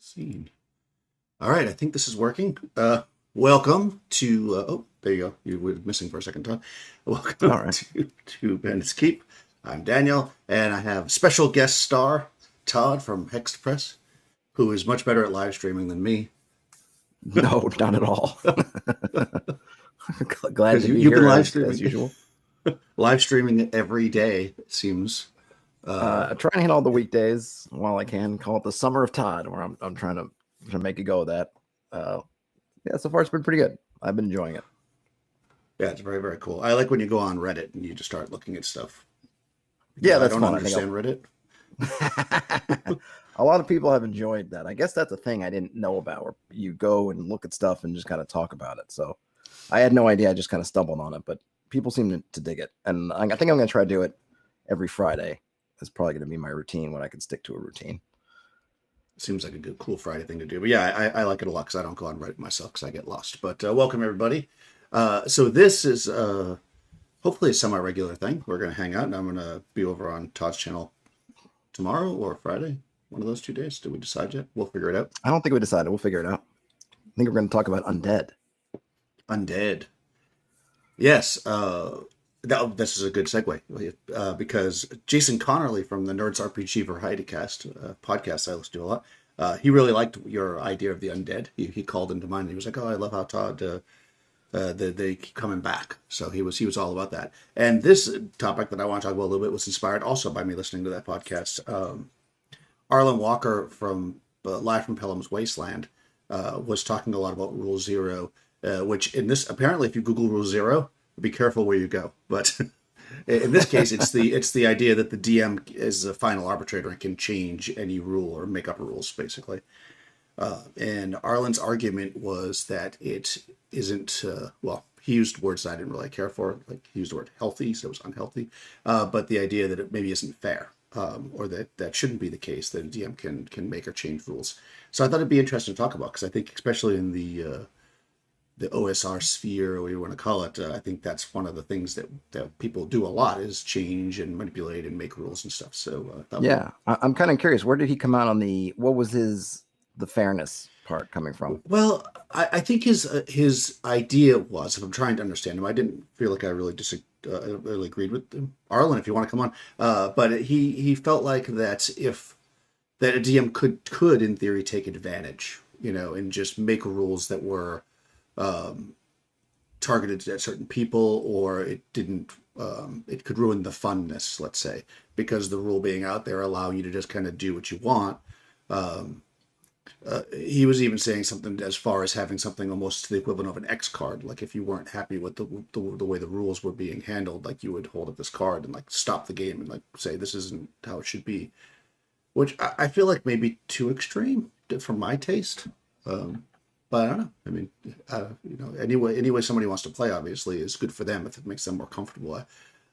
Scene. All right, I think this is working. Welcome to. Oh, there you go. You were missing for a second, Todd. All Welcome right. to Bandit's Keep. I'm Daniel, and I have special guest star Todd from Hexed Press, who is much better at live streaming than me. No, not at all. Glad Because to be you've been here live as streaming, usual. live streaming every day. It seems. I try and hit all the weekdays while I can. Call it the summer of Todd, where I'm trying to make a go of that. Yeah, so far it's been pretty good. I've been enjoying it. Yeah, it's very very cool. I like when you go on Reddit and you just start looking at stuff because Yeah, I that's don't fun. understand Reddit. A lot of people have enjoyed that. I guess that's a thing I didn't know about, where you go and look at stuff and just kind of talk about it. So I had no idea. I just kind of stumbled on it, but people seem to dig it, and I think I'm going to try to do it every Friday. It's probably going to be my routine when I can stick to a routine. Seems like a good, cool Friday thing to do. But yeah, I like it a lot because I don't go on Reddit myself because I get lost. But welcome everybody. So this is hopefully a semi-regular thing. We're gonna hang out, and I'm gonna be over on Todd's channel tomorrow or Friday, one of those 2 days. Did we decide yet? We'll figure it out. I don't think we decided. We'll figure it out. I think we're going to talk about undead. Undead. Yes. This is a good segue because Jason Connerly from the Nerds RPG Variety Cast podcast I listen to a lot. He really liked your idea of the undead. He called into mind. And he was like, "Oh, I love how Todd they keep coming back." So he was all about that. And this topic that I want to talk about a little bit was inspired also by me listening to that podcast. Arlen Walker from Live from Pelham's Wasteland was talking a lot about Rule Zero, which in this apparently, if you Google Rule Zero, be careful where you go. But in this case, it's the idea that the DM is the final arbitrator and can change any rule or make up rules, basically. And Arlen's argument was that it isn't, well, he used words that I didn't really care for. Like he used the word healthy, so it was unhealthy. But the idea that it maybe isn't fair, or that shouldn't be the case, that a DM can make or change rules. So I thought it'd be interesting to talk about because I think, especially in the OSR sphere, or what you want to call it, I think that's one of the things that people do a lot is change and manipulate and make rules and stuff. So Yeah, I'm kind of curious. Where did he come out on what was the fairness part coming from? well, I think his idea was, if I'm trying to understand him, I didn't feel like I really really agreed with him. Arlen, if you want to come on, but he felt like that that a DM could in theory take advantage, and just make rules that were targeted at certain people, or it didn't. It could ruin the funness, let's say, because the rule being out there allowing you to just kind of do what you want. He was even saying something as far as having something almost to the equivalent of an X card. Like if you weren't happy with the way the rules were being handled, like you would hold up this card and like stop the game and like say this isn't how it should be. Which I feel like maybe too extreme for my taste. But I don't know. I mean, anyway, somebody wants to play obviously is good for them if it makes them more comfortable.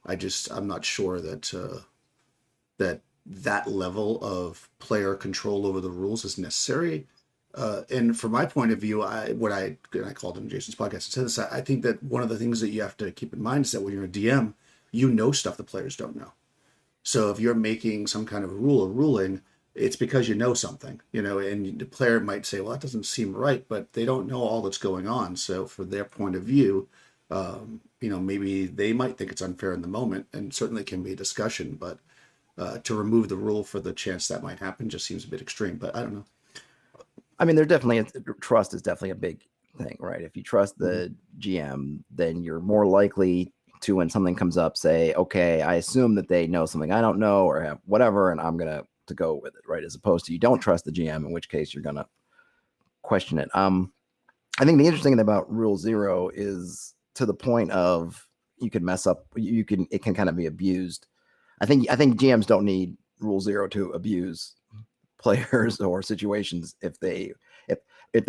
I'm not sure that level of player control over the rules is necessary. And from my point of view, I called in Jason's podcast and said this. I think that one of the things that you have to keep in mind is that when you're a DM, you know stuff the players don't know. So if you're making some kind of rule or ruling, it's because you know something, and the player might say, well, that doesn't seem right, but they don't know all that's going on. So for their point of view, maybe they might think it's unfair in the moment, and certainly can be a discussion, but to remove the rule for the chance that might happen just seems a bit extreme, but I don't know. I mean, trust is definitely a big thing, right? If you trust the GM, then you're more likely to, when something comes up, say, okay, I assume that they know something I don't know or have whatever, and I'm going to go with it, right? As opposed to you don't trust the GM, in which case you're going to question it. I think the interesting thing about Rule Zero is to the point of you can mess up, it can kind of be abused. I think GMs don't need Rule Zero to abuse players or situations if they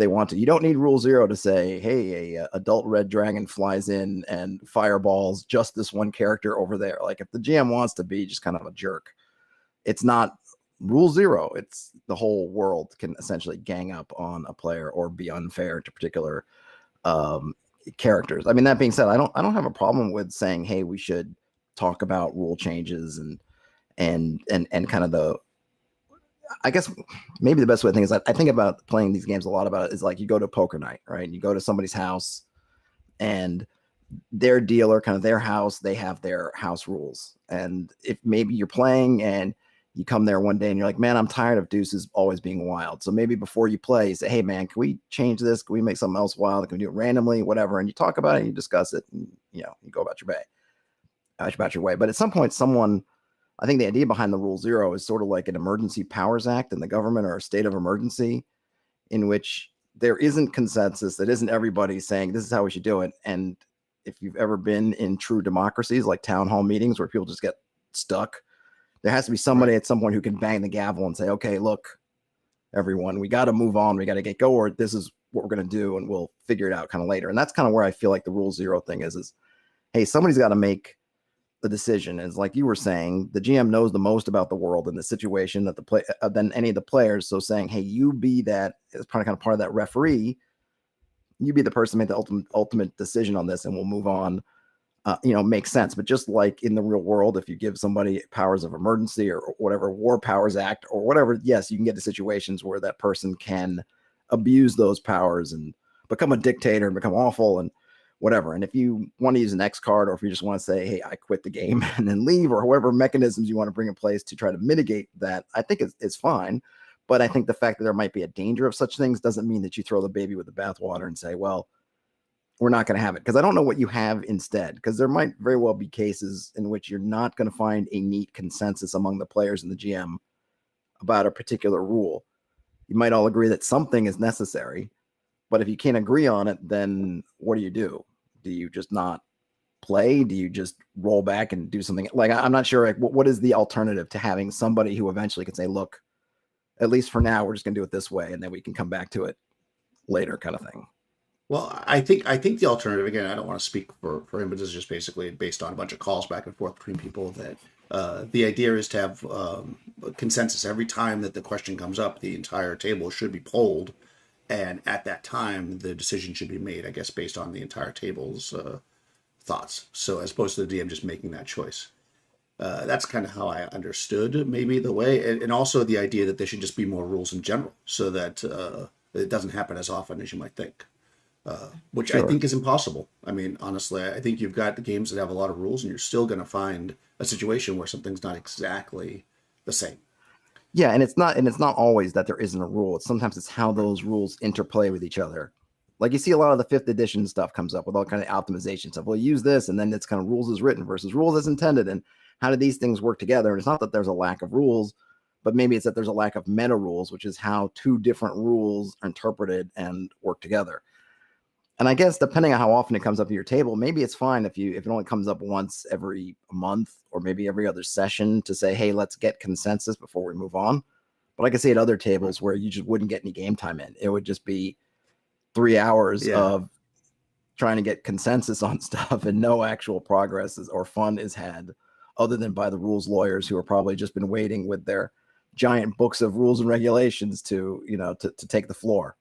want to. You don't need Rule Zero to say, hey, a adult red dragon flies in and fireballs just this one character over there. Like if the GM wants to be just kind of a jerk, it's not Rule Zero. It's the whole world can essentially gang up on a player or be unfair to particular characters. I mean, that being said, I don't have a problem with saying, hey, we should talk about rule changes and kind of I guess maybe the best way to think is I think about playing these games a lot about it is like you go to poker night, right? You go to somebody's house and their dealer, kind of their house, they have their house rules. And if maybe you're playing and you come there one day and you're like, man, I'm tired of deuces always being wild. So maybe before you play, you say, hey, man, can we change this? Can we make something else wild? Can we do it randomly? Whatever. And you talk about it and you discuss it and, you go about your way. But at some point, I think the idea behind the Rule Zero is sort of like an emergency powers act in the government or a state of emergency in which there isn't consensus, that isn't everybody saying this is how we should do it. And if you've ever been in true democracies like town hall meetings where people just get stuck, there has to be somebody at some point who can bang the gavel and say, okay, look, everyone, we got to move on. We got to get going. Or this is what we're going to do. And we'll figure it out kind of later. And that's kind of where I feel like the Rule Zero thing is, hey, somebody's got to make the decision. Is like you were saying, the GM knows the most about the world and the situation that than any of the players. So saying, hey, you be that is probably kind of part of that referee. You be the person to make the ultimate decision on this, and we'll move on. Makes sense. But just like in the real world, if you give somebody powers of emergency or whatever, War Powers Act or whatever, yes, you can get to situations where that person can abuse those powers and become a dictator and become awful and whatever. And if you want to use an X card, or if you just want to say, hey, I quit the game and then leave, or whatever mechanisms you want to bring in place to try to mitigate that, I think it's fine. But I think the fact that there might be a danger of such things doesn't mean that you throw the baby with the bathwater and say, well, we're not going to have it. Because I don't know what you have instead, because there might very well be cases in which you're not going to find a neat consensus among the players and the GM about a particular rule. You might all agree that something is necessary, but if you can't agree on it, then what do? Do you just not play? Do you just roll back and do something? Like, I'm not sure, like, what is the alternative to having somebody who eventually can say, look, at least for now, we're just going to do it this way, and then we can come back to it later, kind of thing. Well, I think the alternative, again, I don't want to speak for him, but this is just basically based on a bunch of calls back and forth between people, that the idea is to have consensus. Every time that the question comes up, the entire table should be polled, and at that time, the decision should be made, I guess, based on the entire table's thoughts. So as opposed to the DM just making that choice. That's kind of how I understood maybe the way, and also the idea that there should just be more rules in general, so that it doesn't happen as often as you might think. Which sure. I think is impossible. I mean, honestly, I think you've got the games that have a lot of rules, and you're still going to find a situation where something's not exactly the same. Yeah, and it's not always that there isn't a rule. Sometimes how those rules interplay with each other. Like you see a lot of the 5th edition stuff comes up with all kind of optimization stuff. Well, use this, and then it's kind of rules as written versus rules as intended, and how do these things work together? And it's not that there's a lack of rules, but maybe it's that there's a lack of meta rules, which is how two different rules are interpreted and work together. And I guess depending on how often it comes up to your table, maybe it's fine if it only comes up once every month or maybe every other session to say, hey, let's get consensus before we move on. But I can see at other tables where you just wouldn't get any game time in. It would just be 3 hours of trying to get consensus on stuff, and no actual progress or fun is had, other than by the rules lawyers who are probably just been waiting with their giant books of rules and regulations to take the floor.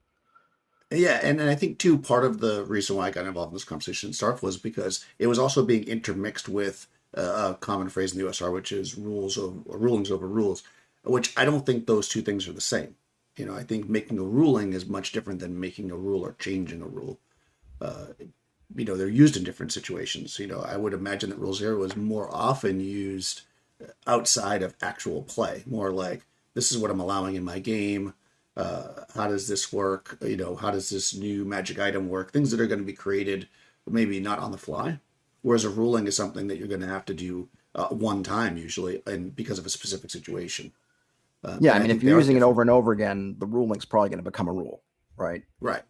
Yeah, and I think, too, part of the reason why I got involved in this conversation to start was because it was also being intermixed with a common phrase in the USR, which is rulings over rules, which I don't think those two things are the same. I think making a ruling is much different than making a rule or changing a rule. They're used in different situations. I would imagine that Rule Zero is more often used outside of actual play, more like, this is what I'm allowing in my game. How does this work? How does this new magic item work? Things that are going to be created, maybe not on the fly. Whereas a ruling is something that you're going to have to do one time usually, and because of a specific situation. I mean, if you're using it over and over again, the ruling's probably going to become a rule, right? Right.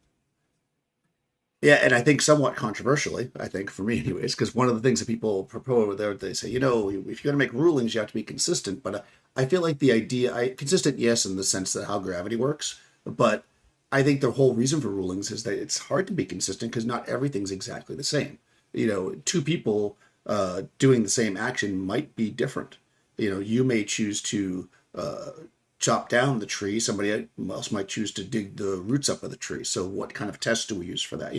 Yeah, and I think somewhat controversially, I think for me anyways, because one of the things that people propose there, they say, if you're going to make rulings, you have to be consistent. But I feel like the idea, consistent, yes, in the sense that how gravity works, but I think the whole reason for rulings is that it's hard to be consistent because not everything's exactly the same. Two people doing the same action might be different. You may choose to chop down the tree. Somebody else might choose to dig the roots up of the tree. So what kind of tests do we use for that?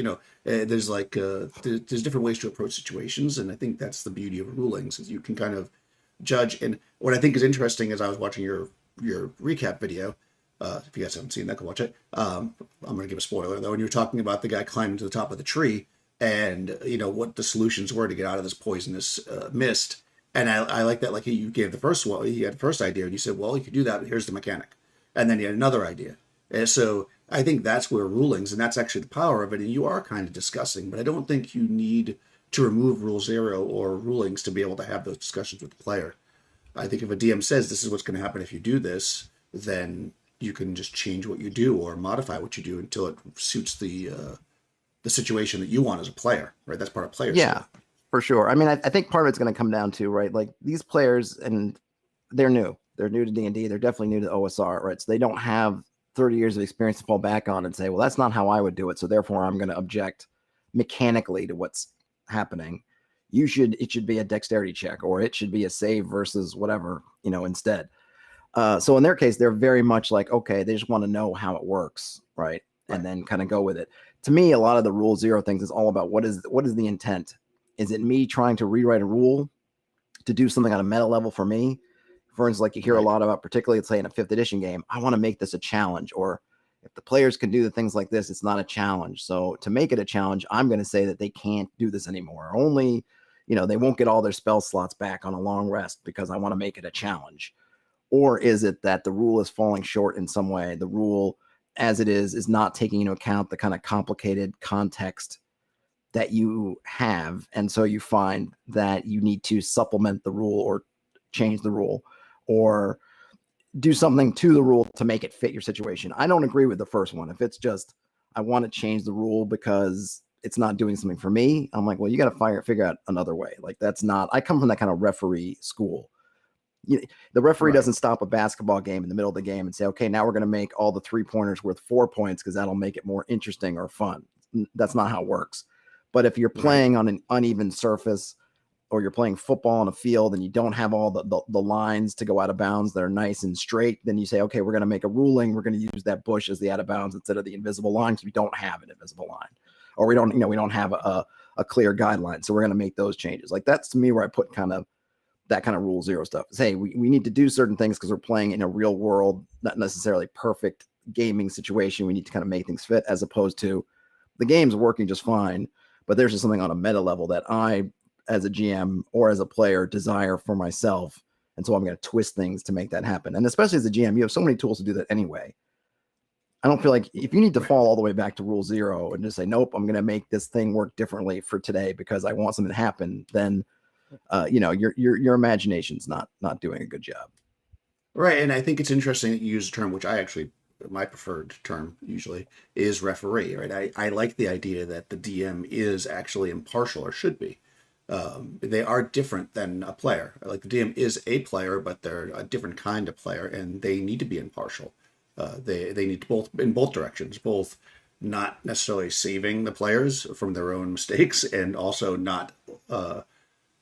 There's there's different ways to approach situations. And I think that's the beauty of rulings, is you can kind of judge. And what I think is interesting is I was watching your your recap video. If you guys haven't seen that, go watch it. I'm going to give a spoiler though. When you were talking about the guy climbing to the top of the tree and what the solutions were to get out of this poisonous mist. And I like that. Like you gave the first one, you had the first idea, and you said, "Well, you could do that. But here's the mechanic," and then you had another idea. And so I think that's where rulings, and that's actually the power of it. And you are kind of discussing, but I don't think you need to remove rule zero or rulings to be able to have those discussions with the player. I think if a DM says this is what's going to happen if you do this, then you can just change what you do or modify what you do until it suits the situation that you want as a player, right? That's part of player skill. For sure. I mean, I think part of it's going to come down to, right, like these players, and they're new to D&D. They're definitely new to OSR, right? So they don't have 30 years of experience to fall back on and say, well, that's not how I would do it. So therefore I'm going to object mechanically to what's happening. It should be a dexterity check, or it should be a save versus whatever, instead. So in their case, they're very much like, okay, they just want to know how it works, right? And then kind of go with it. To me, a lot of the rule zero things is all about what is the intent? Is it me trying to rewrite a rule to do something on a meta level for me? For instance, like you hear a lot about, particularly let's say in a 5th edition game, I want to make this a challenge, or if the players can do the things like this, it's not a challenge. So to make it a challenge, I'm going to say that they can't do this anymore. Only, they won't get all their spell slots back on a long rest because I want to make it a challenge. Or is it that the rule is falling short in some way? The rule as it is not taking into account the kind of complicated context that you have. And so you find that you need to supplement the rule or change the rule or do something to the rule to make it fit your situation. I don't agree with the first one. If it's just, I want to change the rule because it's not doing something for me, I'm like, well, you got to figure out another way. Like that's not, I come from that kind of referee school. The referee doesn't stop a basketball game in the middle of the game and say, okay, now we're going to make all the 3-pointers worth 4 points because that'll make it more interesting or fun. That's not how it works. But if you're playing on an uneven surface, or you're playing football on a field and you don't have all the lines to go out of bounds that are nice and straight, then you say, okay, we're going to make a ruling. We're going to use that bush as the out of bounds instead of the invisible line because we don't have an invisible line, or we don't have a clear guideline. So we're going to make those changes. Like that's to me where I put kind of that kind of rule zero stuff. Say we need to do certain things because we're playing in a real world, not necessarily perfect gaming situation. We need to kind of make things fit, as opposed to the game's working just fine, but there's just something on a meta level that I, as a GM or as a player, desire for myself. And so I'm going to twist things to make that happen. And especially as a GM, you have so many tools to do that anyway. I don't feel like if you need to fall all the way back to rule zero and just say, nope, I'm going to make this thing work differently for today because I want something to happen, then, your imagination's not doing a good job. Right. And I think it's interesting that you use a term, which my preferred term usually is referee, right? I like the idea that the DM is actually impartial, or should be. They are different than a player. Like the DM is a player, but they're a different kind of player, and they need to be impartial. They need to both in both directions, both not necessarily saving the players from their own mistakes, and also not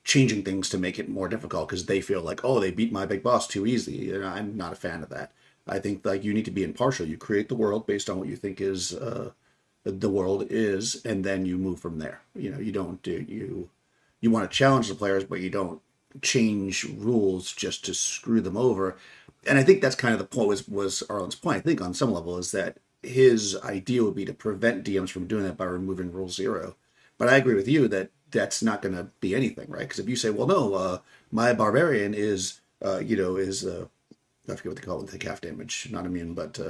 changing things to make it more difficult because they feel like, oh, they beat my big boss too easy. And I'm not a fan of that. I think like you need to be impartial. You create the world based on what you think is the world is, and then you move from there. You don't do you want to challenge the players, but you don't change rules just to screw them over. And I think that's kind of the point was Arlen's point, I think on some level, is that his idea would be to prevent DMs from doing that by removing rule zero. But I agree with you that that's not going to be anything, right? Because if you say, well, no, my barbarian is I forget what they call it, take half damage, not immune, but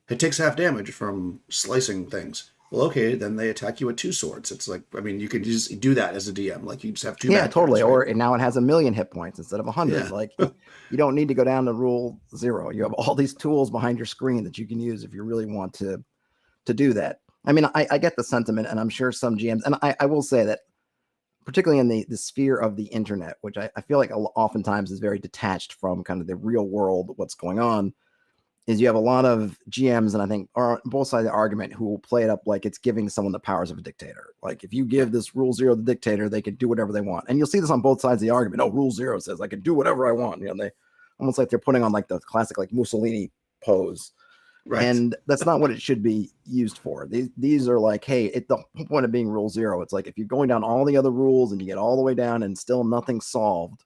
it takes half damage from slicing things. Well, okay, then they attack you with 2 swords. It's like, I mean, you can just do that as a DM. Like you just have 2. Yeah, totally. Right? Or now it has 1,000,000 hit points instead of 100. Yeah. Like you don't need to go down to rule zero. You have all these tools behind your screen that you can use if you really want to do that. I mean, I get the sentiment, and I'm sure some GMs, and I will say that particularly in the sphere of the internet, which I feel like oftentimes is very detached from kind of the real world, what's going on, is you have a lot of GMs, and I think are on both sides of the argument, who will play it up like it's giving someone the powers of a dictator. Like if you give this rule zero to the dictator, they can do whatever they want. And you'll see this on both sides of the argument. Oh, rule zero says I can do whatever I want. They almost like they're putting on like the classic like Mussolini pose. Right. And that's not what it should be used for. These are like, hey, the whole point of being rule zero, it's like if you're going down all the other rules and you get all the way down and still nothing's solved,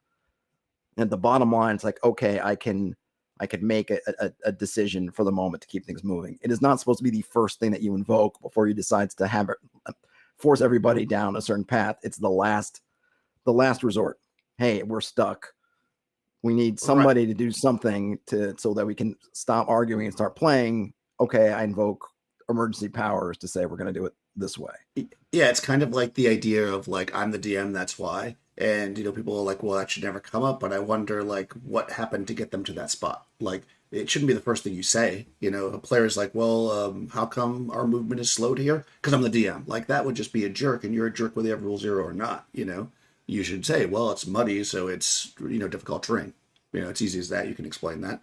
at the bottom line, it's like, okay, I can I could make a decision for the moment to keep things moving. It is not supposed to be the first thing that you invoke before you decide to have it, force everybody down a certain path. It's the last resort. Hey, we're stuck. We need somebody to do something so that we can stop arguing and start playing. Okay, I invoke emergency powers to say we're going to do it this way. Yeah, it's kind of like the idea of like, I'm the DM, that's why. And, people are like, well, that should never come up. But I wonder, like, what happened to get them to that spot? Like, it shouldn't be the first thing you say. A player's like, well, how come our movement is slowed here? Because I'm the DM. Like, that would just be a jerk, and you're a jerk whether you have rule 0 or not. You should say, well, it's muddy, so it's, difficult terrain. It's easy as that. You can explain that.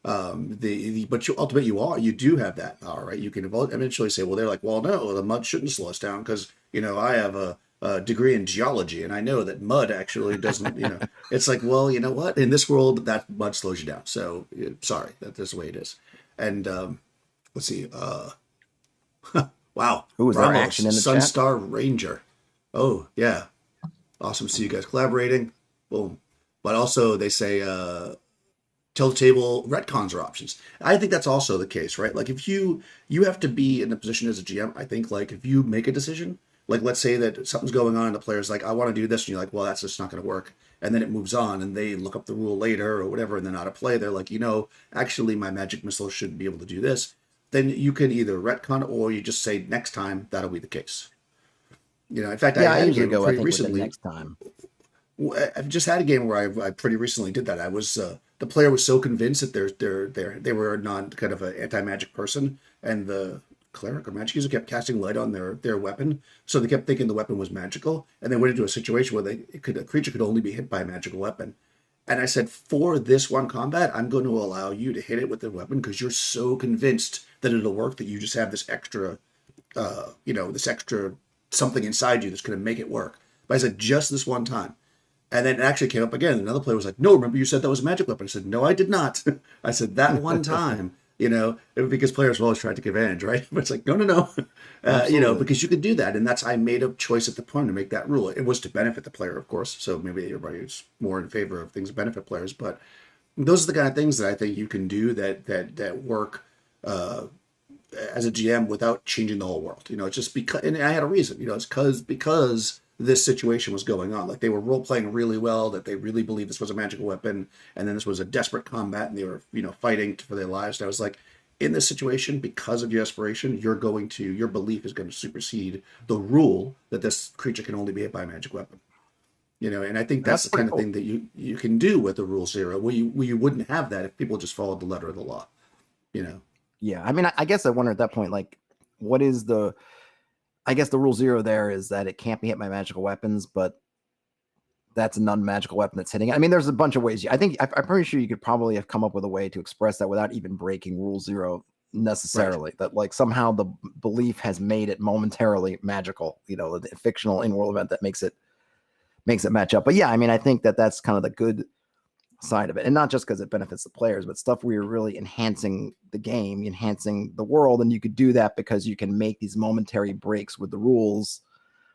But you do have that power, right? You can eventually say, well, they're like, well, no, the mud shouldn't slow us down because, I have a degree in geology and I know that mud actually doesn't, it's like, well, you know what? In this world, that mud slows you down. So sorry, that's the way it is. And let's see. Wow. Who was our action in the Sunstar Ranger. Oh, yeah. Awesome to see you guys collaborating. Boom. But also they say, tilt table retcons are options. I think that's also the case, right? Like if you have to be in a position as a GM, I think like if you make a decision, like let's say that something's going on and the player's like, I want to do this, and you're like, well, that's just not going to work. And then it moves on and they look up the rule later or whatever and they're not at play. They're like, actually my magic missile should be able to do this. Then you can either retcon or you just say next time that'll be the case. In fact, I usually go pretty recently. Next time. I've just had a game where I pretty recently did that. I was the player was so convinced that they were not kind of an anti-magic person, and the cleric or magic user kept casting light on their weapon, so they kept thinking the weapon was magical, and they went into a situation where a creature could only be hit by a magical weapon. And I said, for this one combat, I'm going to allow you to hit it with the weapon because you're so convinced that it'll work that you just have this extra, this extra something inside you that's going to make it work. But I said, just this one time. And then it actually came up again. Another player was like, no, remember you said that was a magic weapon. I said, no, I did not. I said that one time, because players will always try to take advantage, right? But it's like, no. Because you could do that. And I made a choice at the point to make that rule. It was to benefit the player, of course. So maybe everybody's more in favor of things that benefit players. But those are the kind of things that I think you can do that work as a GM without changing the whole world. It's just because, and I had a reason, it's because this situation was going on. Like they were role playing really well, that they really believed this was a magical weapon, and then this was a desperate combat, and they were, fighting for their lives. And I was like, in this situation, because of your aspiration, your belief is going to supersede the rule that this creature can only be hit by a magic weapon. And I think that's the kind of thing that you can do with the rule 0, where you wouldn't have that if people just followed the letter of the law. Yeah, I mean, I guess I wonder at that point, like, what is I guess the rule 0 there is that it can't be hit by magical weapons, but that's a non-magical weapon that's hitting it. I mean, there's a bunch of ways. I'm pretty sure you could probably have come up with a way to express that without even breaking rule 0 necessarily. Right. That like somehow the belief has made it momentarily magical, the fictional in-world event that makes it match up. But yeah, I mean, I think that's kind of the good side of it, and not just because it benefits the players, but stuff where you're really enhancing the game, enhancing the world, and you could do that because you can make these momentary breaks with the rules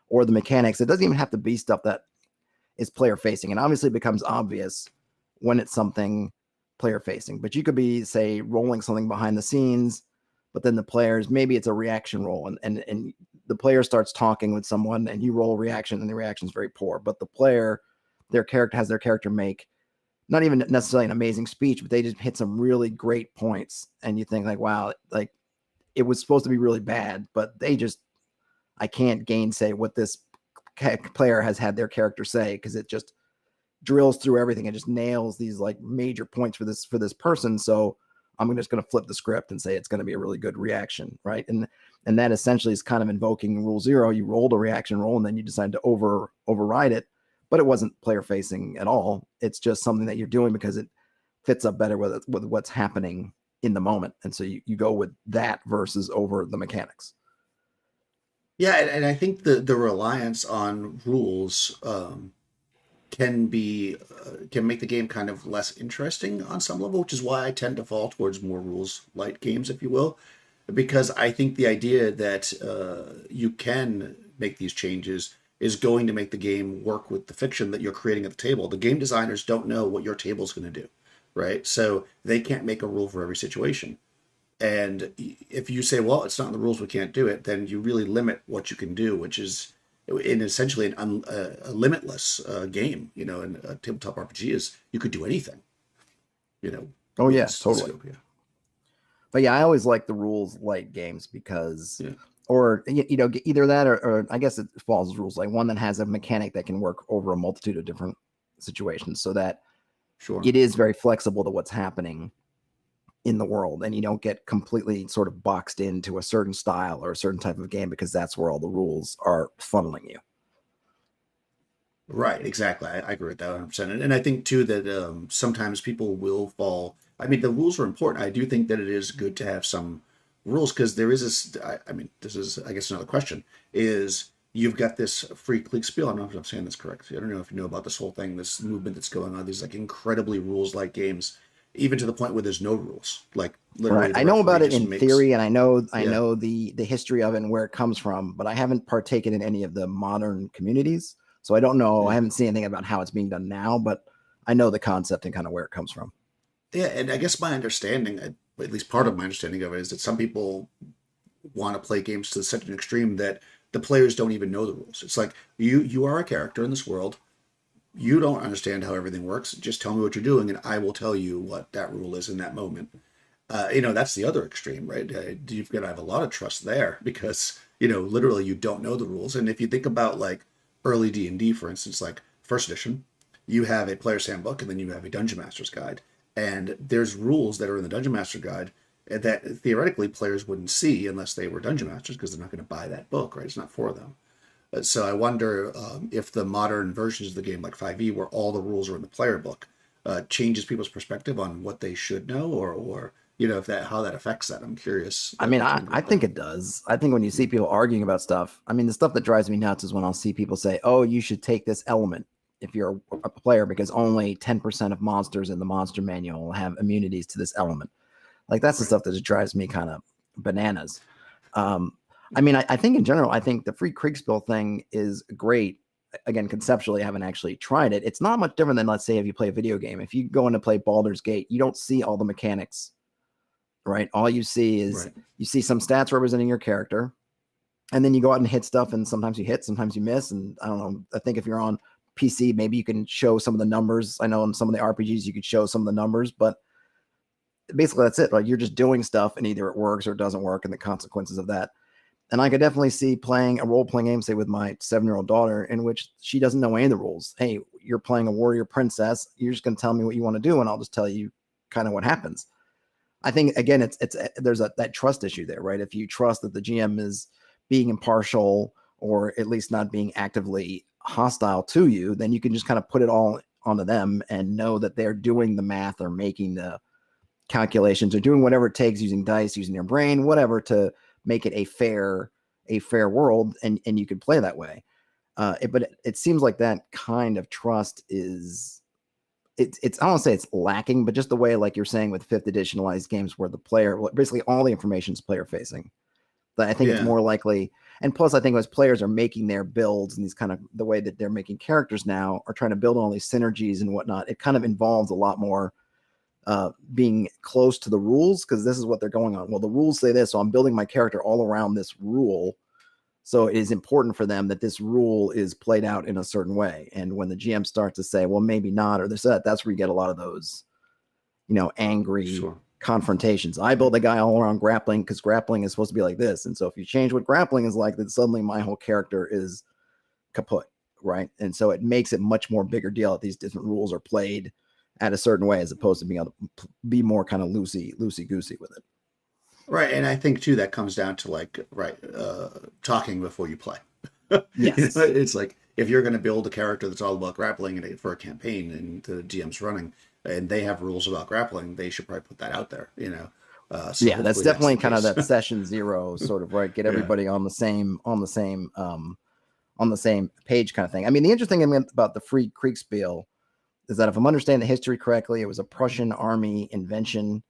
or the mechanics. It doesn't even have to be stuff that is player facing, and obviously it becomes obvious when it's something player facing, but you could be, say, rolling something behind the scenes, but then the players, maybe it's a reaction roll, and the player starts talking with someone and you roll a reaction and the reaction is very poor, but the player, their character make not even necessarily an amazing speech, but they just hit some really great points. And you think like, wow, like it was supposed to be really bad, but I can't gainsay what this player has had their character say, because it just drills through everything and just nails these like major points for this person. So I'm just going to flip the script and say it's going to be a really good reaction, right? And that essentially is kind of invoking rule 0. You rolled a reaction roll and then you decide to override it. But it wasn't player facing at all. It's just something that you're doing because it fits up better with what's happening in the moment. And so you go with that versus over the mechanics. Yeah. And I think the reliance on rules can make the game kind of less interesting on some level, which is why I tend to fall towards more rules light games, if you will, because I think the idea that you can make these changes is going to make the game work with the fiction that you're creating at the table. The game designers don't know what your table is going to do, right? So they can't make a rule for every situation. And if you say, well, it's not in the rules, we can't do it, then you really limit what you can do, which is in essentially a limitless game. You know, and a tabletop RPG is you could do anything. You know. Oh With yeah, this totally. scope, yeah. But yeah, I always like the rules light games because, Yeah. or either that or I guess it falls as rules like one that has a mechanic that can work over a multitude of different situations, so that Sure. it is very flexible to what's happening in the world, and you don't get completely sort of boxed into a certain style or a certain type of game because that's where all the rules are funneling you. Right, exactly. I agree with that 100%. And I think too that sometimes people will fall. I mean, the rules are important. I do think that it is good to have some rules because there is this. I mean, this is, I guess, another question is you've got this free kriegsspiel. I don't know if I'm saying this correctly. I don't know if you know about this whole thing, this movement that's going on, these like incredibly rules-like games, even to the point where there's no rules. Like Right. literally the I know about referee it just in makes, theory, and I yeah. know the history of it and where it comes from, but I haven't partaken in any of the modern communities. So I don't know. I Yeah. haven't seen anything about how it's being done now, but I know the concept and kind of where it comes from. Yeah, and I guess my understanding, at least part of my understanding of it, is that some people want to play games to such an extreme that the players don't even know the rules. It's like you are a character in this world. You don't understand how everything works. Just tell me what you're doing, and I will tell you what that rule is in that moment. You know, that's the other extreme, right? You've got to have a lot of trust there because literally you don't know the rules. And if you think about like early D&D, for instance, like first edition, you have a player's handbook and then you have a dungeon master's guide, and there's rules that are in the dungeon master guide that theoretically players wouldn't see unless they were dungeon masters because they're not going to buy that book, right? It's not for them. So I wonder if the modern versions of the game, like 5e, where all the rules are in the player book, changes people's perspective on what they should know, or if that how that affects that. I'm curious. I mean, What you I, think I about that? think it does. I think when you see people arguing about stuff, I mean, the stuff that drives me nuts is when I'll see people say, oh, you should take this element if you're a player because only 10% of monsters in the monster manual have immunities to this element. Like that's the Right. stuff that just drives me kind of bananas. Um, I mean, I think in general, I think the free Kriegsspiel thing is great. Again, conceptually, I haven't actually tried it. It's not much different than, let's say, if you play a video game. If you go in to play Baldur's Gate, you don't see all the mechanics, right? All you see is Right. you see some stats representing your character, and then you go out and hit stuff, and sometimes you hit, sometimes you miss. And I don't know. I think if you're on PC, maybe you can show some of the numbers. I know in some of the RPGs you could show some of the numbers, but basically that's it. Like you're just doing stuff, and either it works or it doesn't work, and the consequences of that. And I could definitely see playing a role-playing game, say with my 7-year-old daughter, in which she doesn't know any of the rules. Hey, you're playing a warrior princess. You're just going to tell me what you want to do, and I'll just tell you kind of what happens. I think again, it's there's that trust issue there, right? If you trust that the GM is being impartial or at least not being actively hostile to you, then you can just kind of put it all onto them and know that they're doing the math or making the calculations or doing whatever it takes, using dice, using your brain, whatever, to make it a fair world, and you could play that way. But it seems like that kind of trust is it's I don't want to say it's lacking, but just the way, like you're saying, with fifth editionalized games where the player, basically all the information is player facing. But I think it's Yeah. more likely, and plus I think as players are making their builds and these kind of the way that they're making characters now are trying to build all these synergies and whatnot, it kind of involves a lot more being close to the rules, because this is what they're going on. Well, the rules say this, so I'm building my character all around this rule. So it is important for them that this rule is played out in a certain way. And when the GM starts to say, well, maybe not, or this, that's where you get a lot of those, angry Sure. confrontations. I built a guy all around grappling because grappling is supposed to be like this. And so if you change what grappling is like, then suddenly my whole character is kaput, right? And so it makes it much more bigger deal that these different rules are played at a certain way as opposed to being able to be more kind of loosey goosey with it. Right. And I think too that comes down to like talking before you play. Yes. It's like if you're going to build a character that's all about grappling for a campaign and the GM's running and they have rules about grappling, they should probably put that out there. So Yeah, that's hopefully that's definitely the kind of case. that session zero sort of, right. Get Yeah. everybody on the same page kind of thing. I mean, the interesting thing about the free Kriegsspiel is that if I'm understanding the history correctly, it was a Prussian army invention.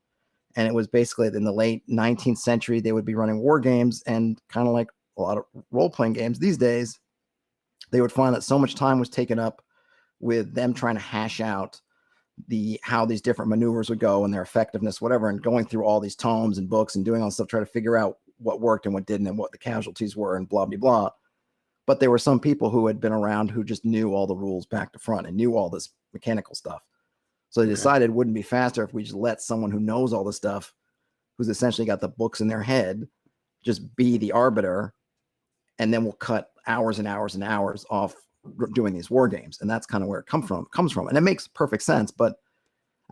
And it was basically in the late 19th century, they would be running war games, and kind of like a lot of role-playing games these days, they would find that so much time was taken up with them trying to hash out how these different maneuvers would go and their effectiveness, whatever, and going through all these tomes and books and doing all this stuff, trying to figure out what worked and what didn't and what the casualties were and blah, blah, blah. But there were some people who had been around who just knew all the rules back to front and knew all this mechanical stuff. So they decided it wouldn't be faster if we just let someone who knows all this stuff, who's essentially got the books in their head, just be the arbiter, and then we'll cut hours and hours and hours off doing these war games. And that's kind of where it comes from. And it makes perfect sense. But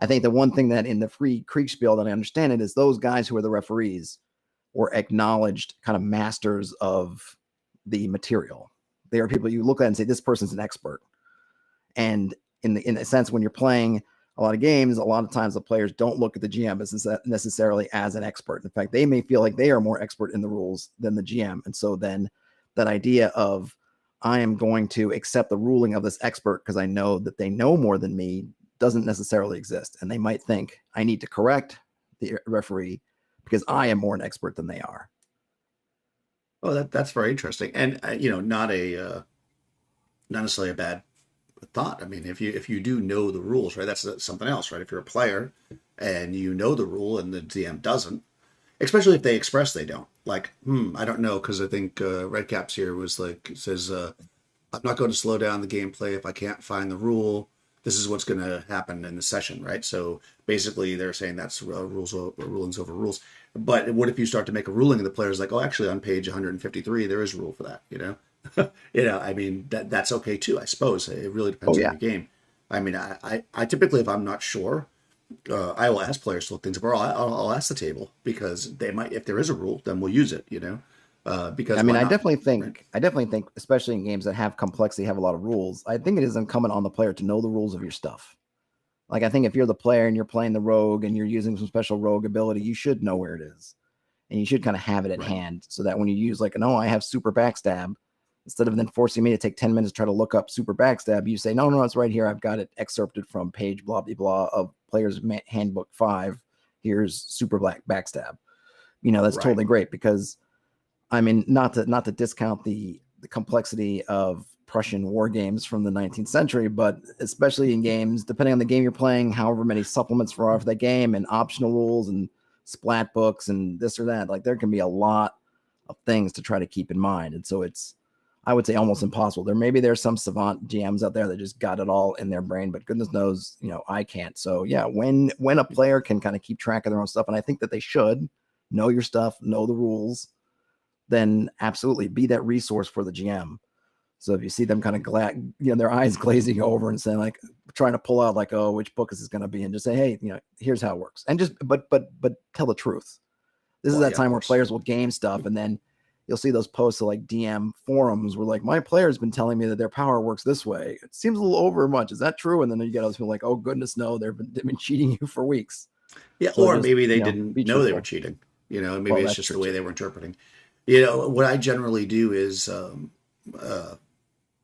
I think the one thing that in the free kriegsspiel that I understand it is those guys who are the referees were acknowledged kind of masters of the material. They are people you look at and say, this person's an expert. And in a sense, when you're playing a lot of games, a lot of times the players don't look at the GM as necessarily as an expert. In fact, they may feel like they are more expert in the rules than the GM. And so then that idea of, I am going to accept the ruling of this expert because I know that they know more than me doesn't necessarily exist. And they might think, I need to correct the referee because I am more an expert than they are. Oh, that's very interesting. And, not necessarily a bad thought. I mean, if you do know the rules, right, that's something else, right? If you're a player and you know the rule and the DM doesn't, especially if they express they don't, like, I don't know, because I think Redcaps here was like, it says, I'm not going to slow down the gameplay if I can't find the rule. This is what's going to happen in the session, right? So basically they're saying that's rulings over rules. But what if you start to make a ruling and the player's like, oh, actually on page 153, there is a rule for that, I mean, that's okay too, I suppose. It really depends on the game. I mean, I typically, if I'm not sure, I will ask players to look things up, or I'll ask the table, because they might, if there is a rule, then we'll use it, because I mean, I definitely think, especially in games that have complexity, have a lot of rules, I think it is incumbent on the player to know the rules of your stuff. Like, I think if you're the player and you're playing the rogue and you're using some special rogue ability, you should know where it is. And you should kind of have it at hand, so that when you use like, no, I have super backstab, instead of then forcing me to take 10 minutes to try to look up super backstab, you say, no, it's right here. I've got it excerpted from page blah, blah, blah of Player's Handbook 5. Here's super backstab. That's totally great, because, I mean, not to discount the complexity of Prussian war games from the 19th century, but especially in games, depending on the game you're playing, however many supplements for that game and optional rules and splat books and this or that, like there can be a lot of things to try to keep in mind. And so it's, I would say, almost impossible. There's some savant GMs out there that just got it all in their brain, but goodness knows, I can't. So yeah, when a player can kind of keep track of their own stuff, and I think that they should know your stuff, know the rules, then absolutely be that resource for the GM. So if you see them kind of their eyes glazing over and saying, like, trying to pull out like, oh, which book is this going to be? And just say, hey, here's how it works. And just, but tell the truth. This is that time where players will game stuff, and then you'll see those posts of like DM forums where like, my player's been telling me that their power works this way. It seems a little over much. Is that true? And then you get those people like, oh goodness, no, they've been cheating you for weeks. Yeah. So or maybe they didn't know they were cheating, maybe it's just the way they were interpreting. What I generally do is,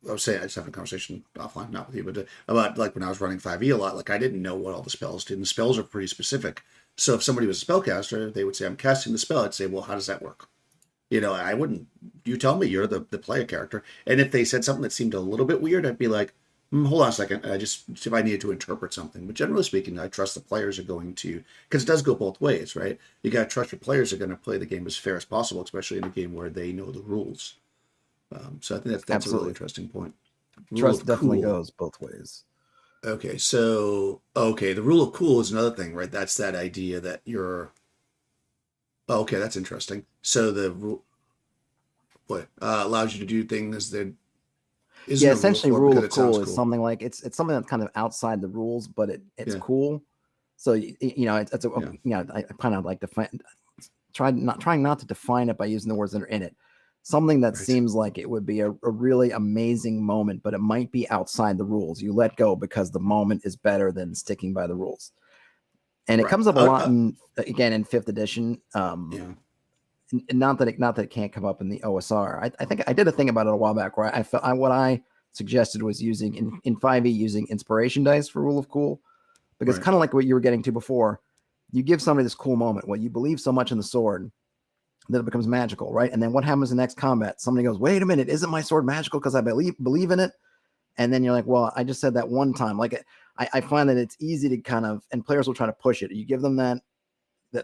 I was saying, I just having a conversation offline, not with you, but about like when I was running 5e a lot, like I didn't know what all the spells did, and the spells are pretty specific. So if somebody was a spellcaster, they would say, I'm casting the spell. I'd say, well, how does that work? I wouldn't, you tell me, you're the player character. And if they said something that seemed a little bit weird, I'd be like, hold on a second. If I needed to interpret something. But generally speaking, I trust the players are going to, because it does go both ways, right? You got to trust your players are going to play the game as fair as possible, especially in a game where they know the rules. So I think that's a really interesting point. Trust definitely goes both ways. Okay, so the rule of cool is another thing, right? That's that idea that you're. Oh, okay, that's interesting. So the rule, allows you to do things that. Essentially, rule of cool is something like it's something that's kind of outside the rules, but it's cool. So I kind of like trying not to define it by using the words that are in it. Something that seems like it would be a really amazing moment, but it might be outside the rules. You let go because the moment is better than sticking by the rules. And it comes up a lot in 5th edition. Not that it can't come up in the OSR. I think I did a thing about it a while back where I felt what I suggested was using in 5e using inspiration dice for rule of cool, because kind of like what you were getting to before, you give somebody this cool moment. Well, you believe so much in the sword that it becomes magical, right? And then what happens in the next combat? Somebody goes, wait a minute, isn't my sword magical because I believe in it? And then you're like, well, I just said that one time. Like, I find that it's easy to kind of, and players will try to push it. You give them that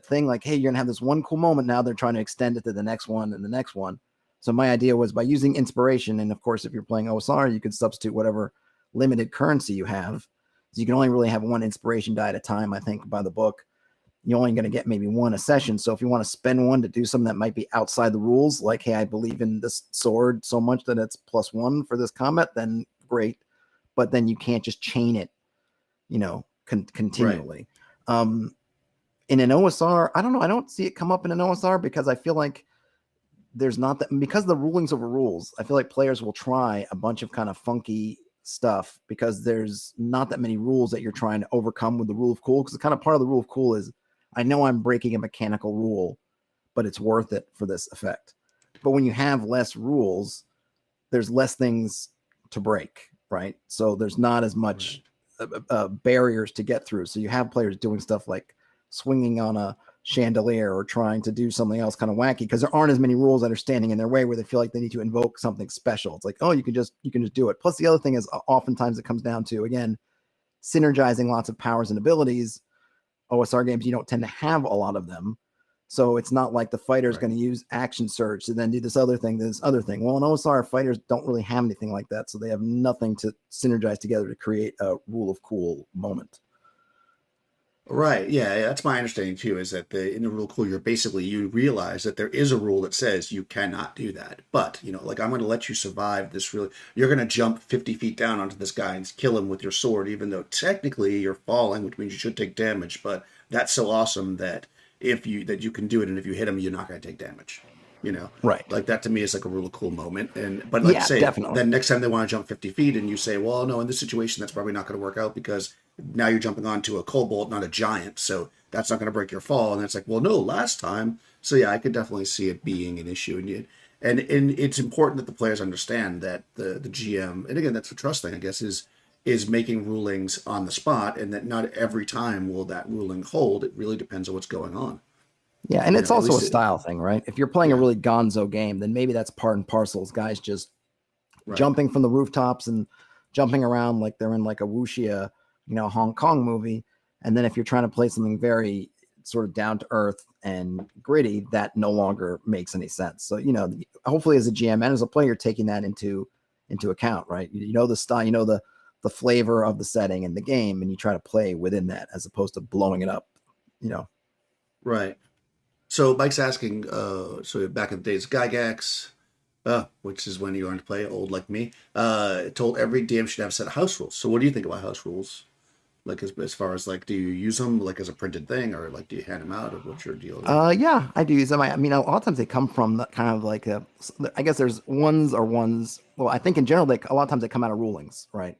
thing like, hey, you're gonna have this one cool moment. Now they're trying to extend it to the next one and the next one. So my idea was by using inspiration, and of course, if you're playing OSR, you could substitute whatever limited currency you have. So you can only really have one inspiration die at a time, I think, by the book. You're only going to get maybe one a session. So if you want to spend one to do something that might be outside the rules, like, hey, I believe in this sword so much that it's +1 for this combat, then great. But then you can't just chain it, continually. Right. In an OSR, I don't know. I don't see it come up in an OSR because I feel like there's not that, because the rulings over rules, I feel like players will try a bunch of kind of funky stuff because there's not that many rules that you're trying to overcome with the rule of cool. Because kind of part of the rule of cool is, I know I'm breaking a mechanical rule, but it's worth it for this effect. But when you have less rules, there's less things to break, right? So there's not as much barriers to get through. So you have players doing stuff like swinging on a chandelier or trying to do something else kind of wacky because there aren't as many rules that are standing in their way where they feel like they need to invoke something special. It's like, oh, you can just do it. Plus the other thing is oftentimes it comes down to, again, synergizing lots of powers and abilities. OSR games, you don't tend to have a lot of them. So it's not like the fighter is going to use action surge to then do this other thing. Well, in OSR, fighters don't really have anything like that. So they have nothing to synergize together to create a rule of cool moment. Right. Yeah, that's my understanding too, is that in the rule of cool, you realize that there is a rule that says you cannot do that. But, like, I'm going to let you survive this you're going to jump 50 feet down onto this guy and kill him with your sword, even though technically you're falling, which means you should take damage. But that's so awesome that that you can do it. And if you hit him, you're not going to take damage. Right. Like that to me is like a really cool moment. But like, say, definitely. Then next time they want to jump 50 feet and you say, well, no, in this situation, that's probably not going to work out because now you're jumping onto a kobold, not a giant. So that's not going to break your fall. And it's like, well, no, last time. So yeah, I could definitely see it being an issue. And it's important that the players understand that the GM, and again, that's a trust thing, I guess, is making rulings on the spot, and that not every time will that ruling hold. It really depends on what's going on. Yeah, and it's also a style thing, right? If you're playing a really gonzo game, then maybe that's part and parcel. Guys just jumping from the rooftops and jumping around like they're in like a wuxia, Hong Kong movie. And then if you're trying to play something very sort of down to earth and gritty, that no longer makes any sense. So, hopefully as a GM and as a player, you're taking that into account, right? The style, the flavor of the setting and the game, and you try to play within that as opposed to blowing it up, Right. So Mike's asking, so back in the days, Gygax, which is when you learned to play, old like me, told every DM should have a set of house rules. So what do you think about house rules? Like as far as like, do you use them like as a printed thing, or like do you hand them out, or what's your deal? Yeah, I do use them. I mean, a lot of times they come from kind of like I guess there's ones. Well, I think in general, a lot of times they come out of rulings, right?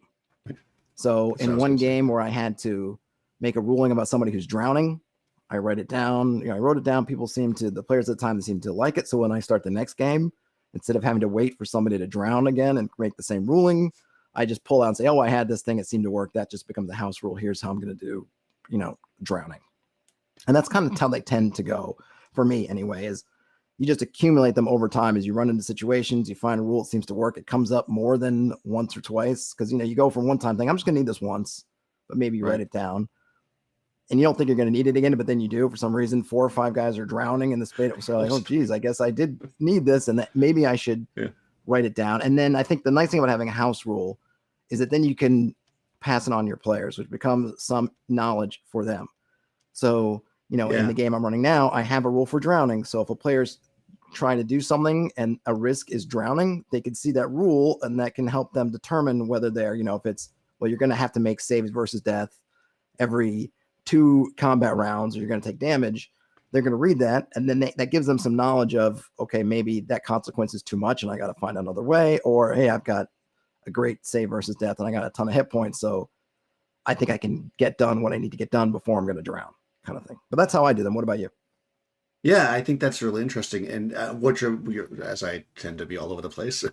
So in one game where I had to make a ruling about somebody who's drowning, I write it down. I wrote it down. The players at the time, they seem to like it. So when I start the next game, instead of having to wait for somebody to drown again and make the same ruling, I just pull out and say, oh, I had this thing. It seemed to work. That just becomes a house rule. Here's how I'm going to do, drowning. And that's kind of how they tend to go for me anyway, is you just accumulate them over time as you run into situations. You find a rule that seems to work. It comes up more than once or twice because, you go from one time thing, I'm just going to need this once, but maybe you write it down. And you don't think you're going to need it again, but then you do. For some reason, 4 or 5 guys are drowning in the space. So like, oh, geez, I guess I did need this, and that maybe I should write it down. And then I think the nice thing about having a house rule is that then you can pass it on to your players, which becomes some knowledge for them. So, in the game I'm running now, I have a rule for drowning. So if a player's trying to do something and a risk is drowning, they can see that rule, and that can help them determine whether they're, if it's, well, you're going to have to make saves versus death every 2 combat rounds, or you're going to take damage. They're going to read that, and then that gives them some knowledge of, okay, maybe that consequence is too much and I got to find another way, or hey, I've got a great save versus death and I got a ton of hit points, so I think I can get done what I need to get done before I'm going to drown, kind of thing. But that's how I do them. What about you? Yeah, I think that's really interesting. And what you're, as I tend to be all over the place,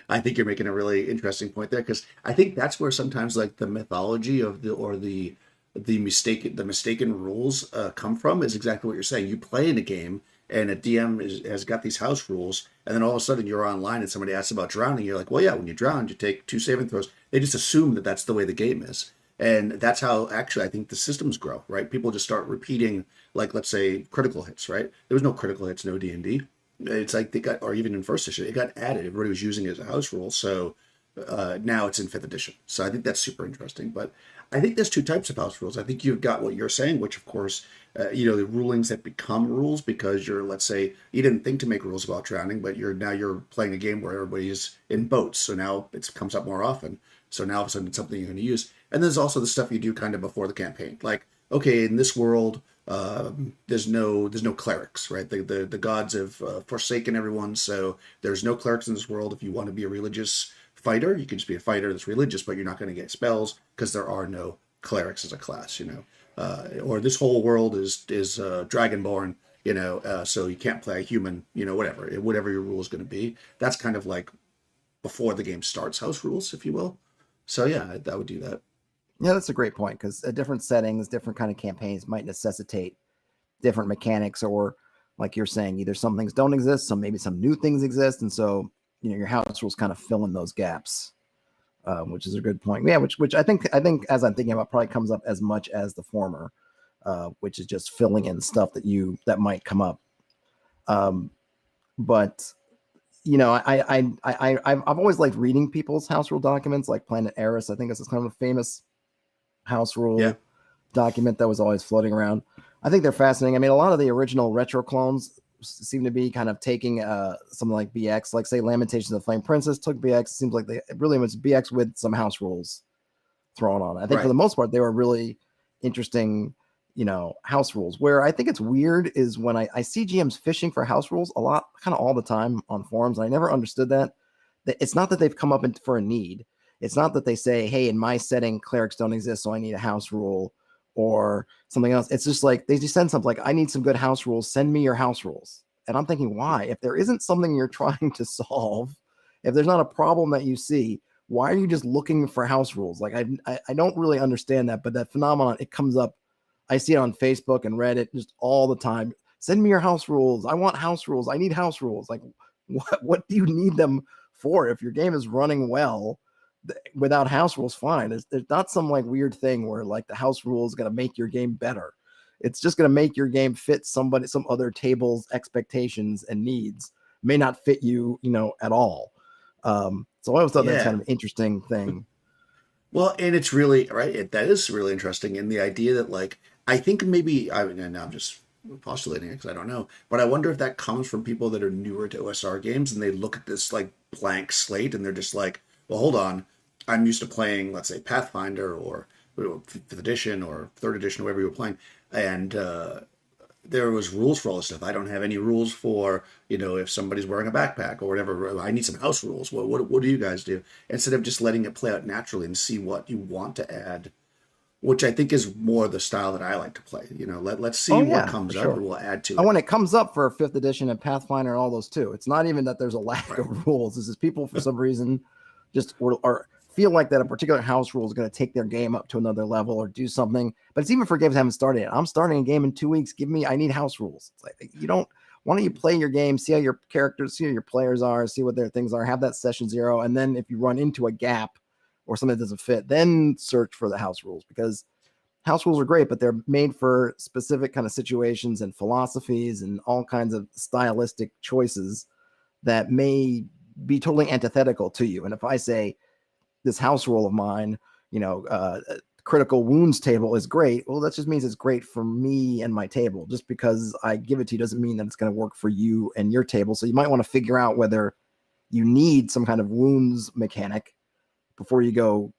I think you're making a really interesting point there, because I think that's where sometimes like the mythology of the mistaken rules come from, is exactly what you're saying. You play in a game and a DM has got these house rules, and then all of a sudden you're online and somebody asks about drowning. You're like, well, yeah, when you drown, you take 2 saving throws. They just assume that that's the way the game is. And that's how actually I think the systems grow, right? People just start repeating, like, let's say critical hits, right? There was no critical hits, no D&D. It's like they got, or even in first edition, it got added. Everybody was using it as a house rule. So now it's in fifth edition. So I think that's super interesting. But I think there's two types of house rules. I think you've got what you're saying, which of course, the rulings that become rules because you're, let's say, you didn't think to make rules about drowning, but you're playing a game where everybody's in boats. So now it comes up more often. So now all of a sudden it's something you're going to use. And there's also the stuff you do kind of before the campaign. Like, okay, in this world, there's no clerics, right? The gods have forsaken everyone, so there's no clerics in this world. If you want to be a religious fighter, you can just be a fighter that's religious, but you're not going to get spells because there are no clerics as a class, or this whole world is dragonborn, so you can't play a human, whatever your rule is going to be. That's kind of like before the game starts, house rules, if you will. So yeah, I would do that. Yeah, that's a great point because different settings, different kind of campaigns might necessitate different mechanics, or like you're saying, either some things don't exist, maybe some new things exist, and so your house rules kind of fill in those gaps, which is a good point. Yeah, which I think as I'm thinking about probably comes up as much as the former, which is just filling in stuff that might come up. But I've always liked reading people's house rule documents, like Planet Eris. I think this is kind of a famous house rule document that was always floating around. I think they're fascinating. I mean, a lot of the original retro clones seem to be kind of taking something like BX, like say Lamentations of the Flame Princess took BX. It seems like it really was BX with some house rules thrown on. I think for the most part, they were really interesting, house rules. Where I think it's weird is when I see GMs fishing for house rules a lot, kind of all the time on forums. And I never understood that. It's not that they've come up for a need. It's not that they say, hey, in my setting, clerics don't exist, so I need a house rule or something else. It's just like they just send something like, I need some good house rules. Send me your house rules. And I'm thinking, why? If there isn't something you're trying to solve, if there's not a problem that you see, why are you just looking for house rules? Like, I don't really understand that, but that phenomenon, it comes up. I see it on Facebook and Reddit just all the time. Send me your house rules. I want house rules. I need house rules. Like, what do you need them for? If your game is running well, without house rules, fine. There's not some like weird thing where like the house rule is going to make your game better. It's just going to make your game fit some other table's expectations and needs. May not fit you, at all. So I always thought that's kind of an interesting thing. Well, and it's really that is really interesting. And the idea that, like, I think maybe and now I'm just postulating it because I don't know, but I wonder if that comes from people that are newer to OSR games and they look at this like blank slate and they're just like, well, hold on, I'm used to playing, let's say, Pathfinder or fifth edition or third edition, whatever you were playing, and there was rules for all this stuff. I don't have any rules for, if somebody's wearing a backpack or whatever. I need some house rules. What do you guys do? Instead of just letting it play out naturally and see what you want to add, which I think is more the style that I like to play. Let's see what comes up and we'll add to it. And when it comes up for fifth edition and Pathfinder and all those too, it's not even that there's a lack of rules. It's just people for some reason just are feel like that a particular house rule is going to take their game up to another level or do something. But it's even for games that haven't started yet. I'm starting a game in 2 weeks. I need house rules. It's like, why don't you play your game, see how your characters, see how your players are, see what their things are, have that session 0. And then if you run into a gap or something that doesn't fit, then search for the house rules, because house rules are great, but they're made for specific kind of situations and philosophies and all kinds of stylistic choices that may be totally antithetical to you. And if I say, this house rule of mine, critical wounds table is great. Well, that just means it's great for me and my table. Just because I give it to you doesn't mean that it's going to work for you and your table. So you might want to figure out whether you need some kind of wounds mechanic before you go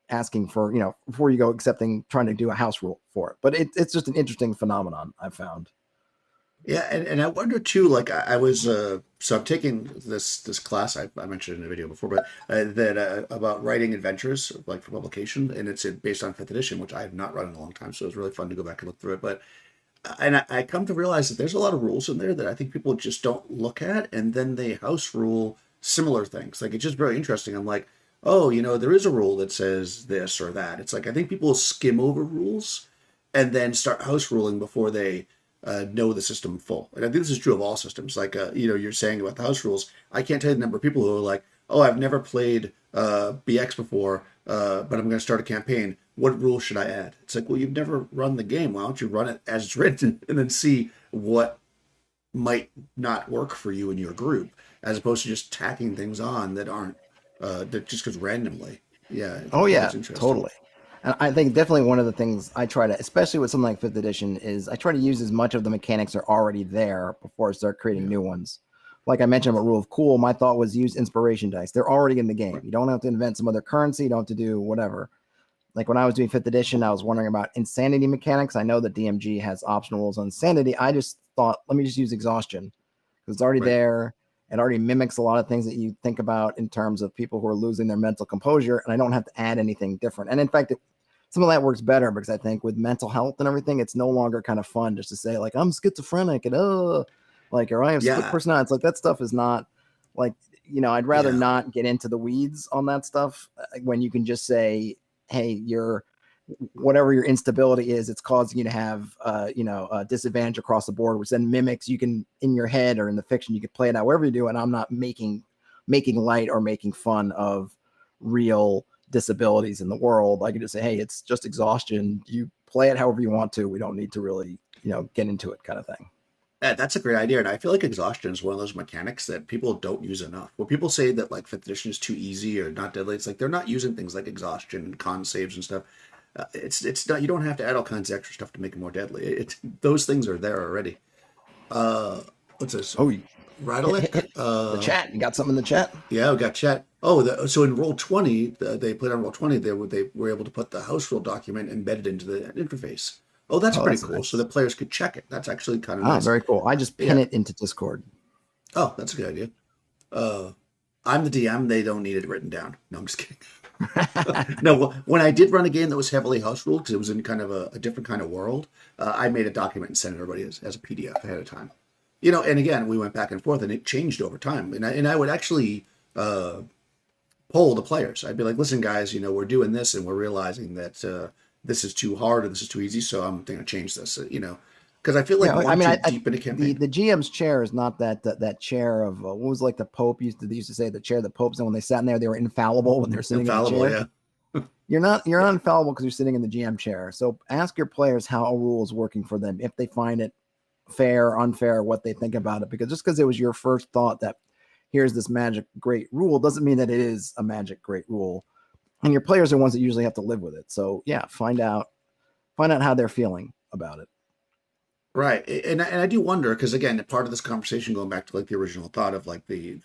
asking for, before you go trying to do a house rule for it. But it's just an interesting phenomenon I've found. Yeah, and I wonder too, like I was, so I'm taking this class I mentioned in a video before, but that about writing adventures like for publication, and it's based on fifth edition, which I have not run in a long time, so it was really fun to go back and look through it. But I come to realize that there's a lot of rules in there that I think people just don't look at, and then they house rule similar things. Like, it's just very interesting. I'm like, oh, there is a rule that says this or that. It's like I think people skim over rules and then start house ruling before they know the system full. And I think this is true of all systems. Like, you're saying about the house rules. I can't tell you the number of people who are like, oh, I've never played BX before, but I'm going to start a campaign. What rules should I add? It's like, well, you've never run the game. Why don't you run it as it's written and then see what might not work for you and your group, as opposed to just tacking things on that aren't that just goes randomly. Yeah, Oh yeah, that's interesting. totally. And I think definitely one of the things I try to, especially with something like fifth edition, is I try to use as much of the mechanics that are already there before I start creating Yeah, new ones. Like I mentioned about rule of cool, my thought was use inspiration dice. They're already in the game. right. You don't have to invent some other currency. You don't have to do whatever. Like when I was doing fifth edition, I was wondering about insanity mechanics. I know that DMG has optional rules on insanity. I just thought, let me just use exhaustion because it's already Right. there. It already mimics a lot of things that you think about in terms of people who are losing their mental composure, and I don't have to add anything different. And in fact, some of that works better because I think with mental health and everything, it's no longer kind of fun just to say like I'm schizophrenic and like or I have split Yeah, personality. It's like that stuff is not like I'd rather yeah, not get into the weeds on that stuff when you can just say, hey, you're whatever your instability is, it's causing you to have a disadvantage across the board, which then mimics you can in your head or in the fiction you can play it out wherever you do, and I'm not making light or making fun of real disabilities in the world. I can just say, hey, it's just exhaustion. You play it however you want to. We don't need to really get into it, kind of thing. yeah. That's a great idea, and I feel like exhaustion is one of those mechanics that people don't use enough. When people say that like fifth edition is too easy or not deadly, it's like they're not using things like exhaustion and con saves and stuff. It's not, you don't have to add all kinds of extra stuff to make it more deadly. Those things are there already. What's this? Oh, hit Radalic? the chat. You got something in the chat? Yeah, we got chat. Oh, so in Roll20, they played on Roll20. They were able to put the house rule document embedded into the interface. Oh, that's Oh, pretty that's cool. So nice. the players could check it. That's actually kind of Ah, nice. very cool. I just pin Yeah. it into Discord. Oh, that's a good idea. Uh, I'm the DM. They don't need it written down. No, I'm just kidding. No, when I did run a game that was heavily house ruled because it was in kind of a different kind of world, I made a document and sent everybody as a PDF ahead of time. And again, we went back and forth, and it changed over time. And I would actually poll the players. I'd be like, "Listen, guys, we're doing this, and we're realizing that this is too hard or this is too easy, so I'm going to change this." Because I feel like Yeah, I once mean, you're I deep in a the campaign, GM's chair is not that chair of what was like the Pope used to say the chair the Pope's in when they sat in there they were infallible when they're sitting in the infallible, chair. yeah, You're not yeah, infallible because you're sitting in the GM chair. So ask your players how a rule is working for them, if they find it fair, unfair, what they think about it. Because just because it was your first thought that here's this magic great rule doesn't mean that it is a magic great rule. And your players are ones that usually have to live with it. So yeah, find out how they're feeling about it. right. And I do wonder because again, part of this conversation going back to like the original thought of like the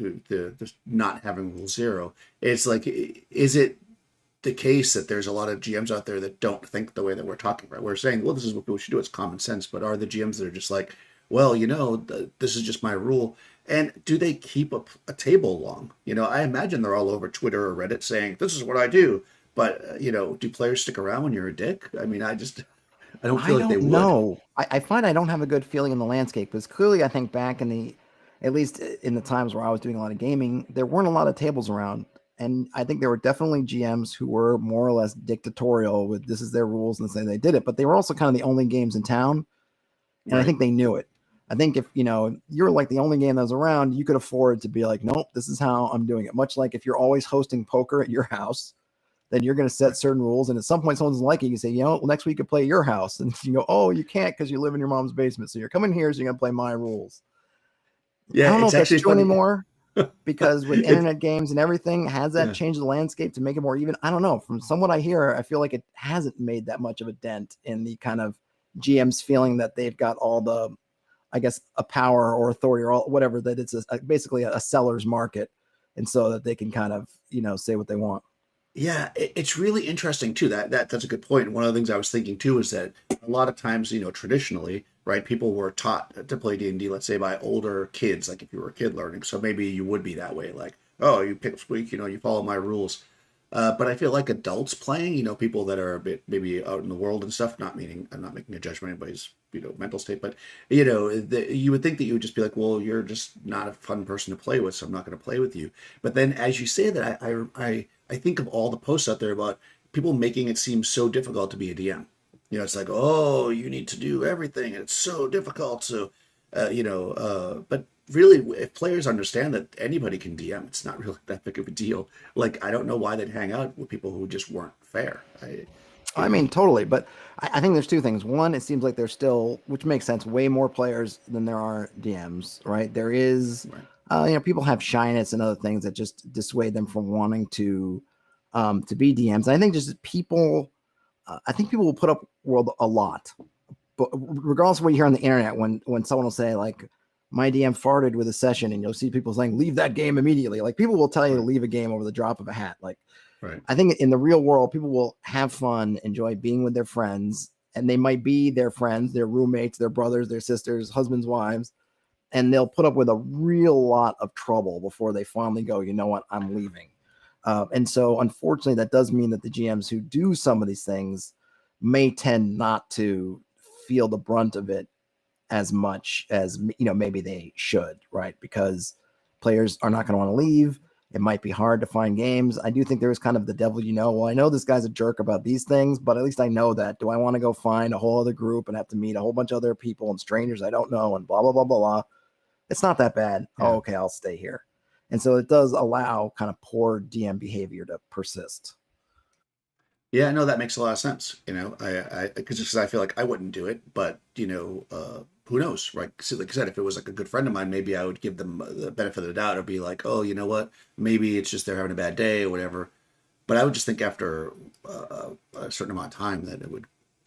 just not having rule zero, it's like, is it the case that there's a lot of GMs out there that don't think the way that we're talking, right? We're saying, well, this is what we should do. It's common sense. But are the GMs that are just like, well, this is just my rule. And do they keep a table long? I imagine they're all over Twitter or Reddit saying, this is what I do. But, do players stick around when you're a dick? I mean, I don't feel I like they don't would. know. I find I don't have a good feeling in the landscape because clearly I think back at least in the times where I was doing a lot of gaming, there weren't a lot of tables around. And I think there were definitely GMs who were more or less dictatorial with this is their rules and say they did it, but they were also kind of the only games in town. And I Right. think they knew it. I think if you're like the only game that was around, you could afford to be like, nope, this is how I'm doing it. Much like if you're always hosting poker at your house, then you're going to set Right. certain rules. And at some point, someone doesn't like it. You say, well, next week you play at your house. And you go, oh, you can't because you live in your mom's basement. So you're coming here, so you're going to play my rules. I Yeah, don't know it's if that's actually true funny. anymore because with it, internet games and everything, has that yeah. changed the landscape to make it more even? I don't know. From what I hear, I feel like it hasn't made that much of a dent in the kind of GMs feeling that they've got all the, I guess, a power or authority or all, whatever, that it's basically a seller's market. And so that they can kind of, say what they want. Yeah, it's really interesting too. That's a good point. And one of the things I was thinking too is that a lot of times, traditionally, right, people were taught to play D&D, let's say by older kids, like if you were a kid learning. So maybe you would be that way, like, oh, you pick squeak, you follow my rules. But I feel like adults playing, people that are a bit maybe out in the world and stuff, not meaning I'm not making a judgment of anybody's, mental state, but you would think that you would just be like, well, you're just not a fun person to play with, so I'm not going to play with you. But then as you say that, I think of all the posts out there about people making it seem so difficult to be a DM. It's like, oh, you need to do everything, and it's so difficult. So, but really, if players understand that anybody can DM, it's not really that big of a deal. Like, I don't know why they'd hang out with people who just weren't fair. You I know, mean, totally. But I think there's two things. One, it seems like there's still, which makes sense, way more players than there are DMs, right? There is, right? people have shyness and other things that just dissuade them from wanting to be DMs. And I think just people, I think people will put up world a lot, but regardless of what you hear on the internet, when someone will say like, my DM farted with a session, and you'll see people saying, leave that game immediately. Like people will tell you to Right, leave a game over the drop of a hat. Like, right, I think in the real world, people will have fun, enjoy being with their friends, and they might be their friends, their roommates, their brothers, their sisters, husbands, wives, and they'll put up with a real lot of trouble before they finally go, you know what, I'm leaving. And so, unfortunately, that does mean that the GMs who do some of these things may tend not to feel the brunt of it as much as maybe they should, right? Because players are not going to want to leave. It might be hard to find games. I do think there is kind of the devil, well, I know this guy's a jerk about these things, but at least I know that. Do I want to go find a whole other group and have to meet a whole bunch of other people and strangers I don't know and blah, blah, blah, blah, blah? It's not that bad. Oh, yeah. okay, I'll stay here. And so it does allow kind of poor DM behavior to persist. Yeah, no, that makes a lot of sense. Because I feel like I wouldn't do it, but who knows, right? So, like I said, if it was like a good friend of mine, maybe I would give them the benefit of the doubt, or be like, oh, you know what? Maybe it's just they're having a bad day or whatever. But I would just think after a certain amount of time that it would.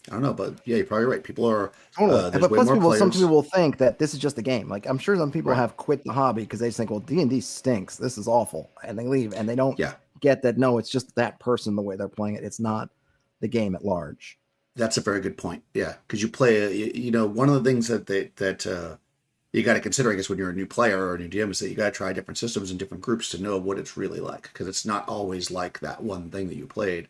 I don't know, but yeah, you're probably right. People are Totally. there's But way plus more some players, people will think that this is just a game. Like I'm sure some people right? have quit the hobby because they just think, well, D&D stinks. This is awful. And they leave and they don't Yeah, get that. No, it's just that person, the way they're playing it. It's not the game at large. that's a very good point. Yeah, because you play, one of the things that you got to consider, I guess, when you're a new player or a new DM is that you got to try different systems and different groups to know what it's really like, because it's not always like that one thing that you played.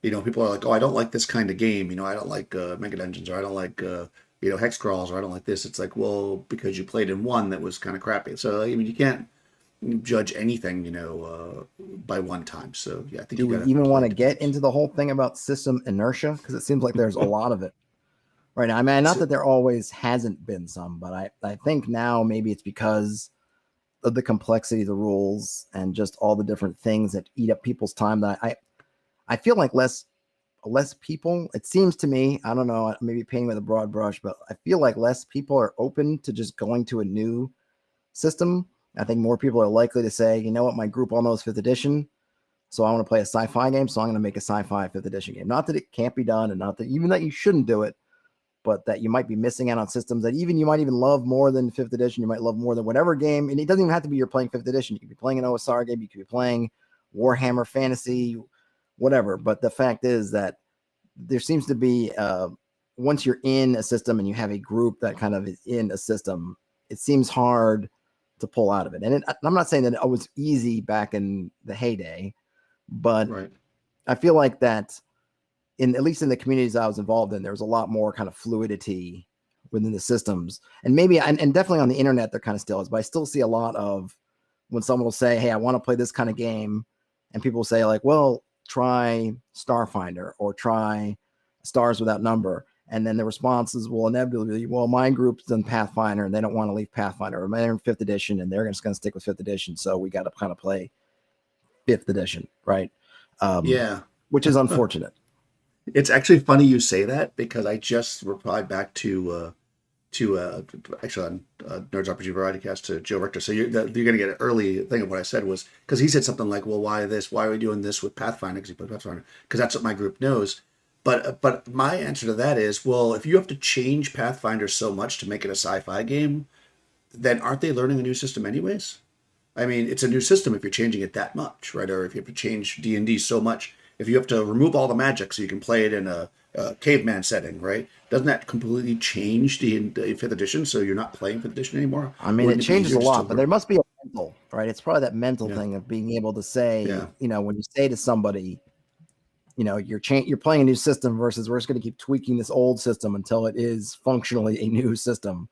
People are like, oh, I don't like this kind of game. I don't like Mega Dungeons, or I don't like, hex crawls, or I don't like this. It's like, well, because you played in one that was kind of crappy. So, I mean, you can't judge anything, by one time. So, yeah, I think Do you we got to even want play to different get games. into the whole thing about system inertia? Because it seems like there's a lot of it right now. I mean, not So, that there always hasn't been some, but I think now maybe it's because of the complexity of the rules and just all the different things that eat up people's time that I feel like less people, it seems to me, I don't know, maybe painting with a broad brush, but I feel like less people are open to just going to a new system. I think more people are likely to say, you know what, my group all knows 5th edition, so I want to play a sci-fi game, so I'm going to make a sci-fi 5th edition game. Not that it can't be done, and not that even that you shouldn't do it, but that you might be missing out on systems that even you might even love more than 5th edition. You might love more than whatever game, and it doesn't even have to be you're playing 5th edition. You could be playing an OSR game, you could be playing Warhammer Fantasy, whatever. But the fact is that there seems to be once you're in a system and you have a group that kind of is in a system, it seems hard to pull out of it. And I'm not saying that it was easy back in the heyday, but right. I feel like that at least in the communities I was involved in, there was a lot more kind of fluidity within the systems. And maybe and definitely on the internet there kind of still is, but I still see a lot of when someone will say, hey, I want to play this kind of game, and people will say like, well, try Starfinder or try Stars Without Number. And then the responses will inevitably be, well, my group's done Pathfinder and they don't want to leave Pathfinder, or they're in 5th edition and they're just going to stick with 5th edition. So we got to kind of play 5th edition, right? Yeah. Which is unfortunate. It's actually funny you say that, because I just replied back to actually on Nerds RPG Variety Cast to Joe Richter. So you're going to get an early thing of what I said was, because he said something like, well, why this? Why are we doing this with Pathfinder? Because he put Pathfinder, because that's what my group knows. But my answer to that is, well, if you have to change Pathfinder so much to make it a sci-fi game, then aren't they learning a new system anyways? I mean, it's a new system if you're changing it that much, right? Or if you have to change D&D so much, if you have to remove all the magic so you can play it in a caveman setting, right? Doesn't that completely change the 5th edition? So you're not playing 5th edition anymore? I mean, it Wouldn't it be changes easier a just to lot, but there learn? must be a mental, right? It's probably that mental Yeah, thing of being able to say, yeah, when you say to somebody, you're playing a new system versus we're just going to keep tweaking this old system until it is functionally a new system.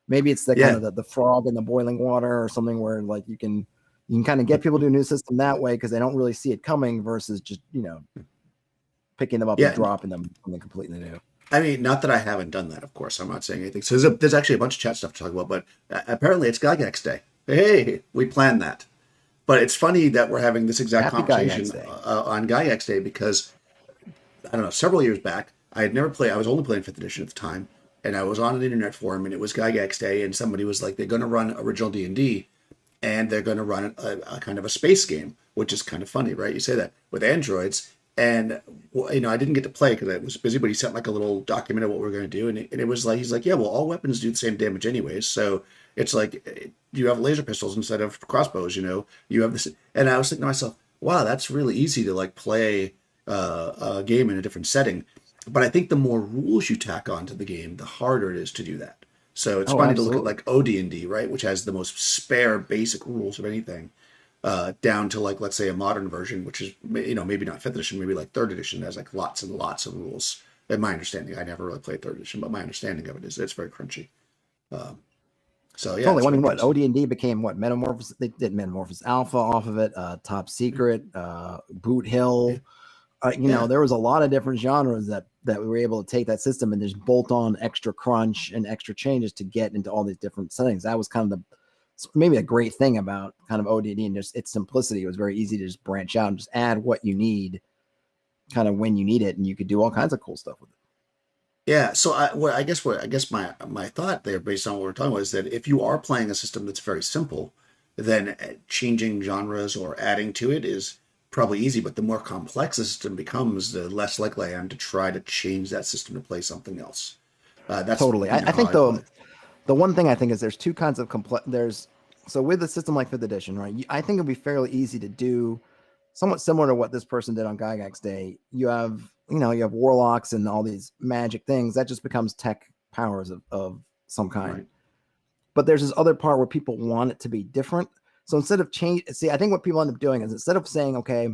Maybe it's the kind yeah. of the frog in the boiling water or something where like you can kind of get people to a new system that way because they don't really see it coming versus just picking them up and Yeah, dropping them something completely new. I mean, not that I haven't done that, of course. I'm not saying anything. So there's actually a bunch of chat stuff to talk about, but apparently it's Gygax Day. Hey, we planned that. But it's funny that we're having this exact Happy Gygax conversation Day. on Gygax Day because I don't know, several years back, I had never played. I was only playing fifth edition at the time, and I was on an internet forum, and it was Gygax Day, and somebody was like, they're going to run original D&D, and they're going to run a kind of a space game, which is kind of funny, right? You say that with androids, and you know, I didn't get to play because I was busy, but he sent like a little document of what we are going to do, and it was like he's like, yeah, well, all weapons do the same damage anyways, so it's like you have laser pistols instead of crossbows, you know, you have this, and I was thinking to myself, wow, that's really easy to like play a game in a different setting. But I think the more rules you tack onto the game, the harder it is to do that. So it's Oh, funny to look at absolutely. like OD&D, right, which has the most spare basic rules of anything, down to like let's say a modern version, which is you know maybe not fifth edition, maybe like third edition has like lots and lots of rules. In my understanding, I never really played third edition, but my understanding of it is it's very crunchy. Um, so yeah, Totally. it's I mean, really what interesting. OD&D became what Metamorphosis? They did Metamorphosis Alpha off of it. Top Secret, Boot Yeah, Hill. You know, yeah, there was a lot of different genres that we were able to take that system and just bolt on extra crunch and extra changes to get into all these different settings. That was kind of the maybe a great thing about kind of OD&D and just its simplicity. It was very easy to just branch out and just add what you need, kind of when you need it, and you could do all kinds of cool stuff with it. yeah. So I guess my thought there, based on what we're talking about, is that if you are playing a system that's very simple, then changing genres or adding to it is probably easy. But the more complex the system becomes, the less likely I am to try to change that system to play something else. That's Totally. you know I how think I play. the one thing I think is there's two kinds of complex. There's so with a system like fifth edition, right? I think it'd be fairly easy to do somewhat similar to what this person did on Gygax Day. You have warlocks and all these magic things that just becomes tech powers of some kind. Right, But there's this other part where people want it to be different. So instead of change, see, I think what people end up doing is instead of saying, okay,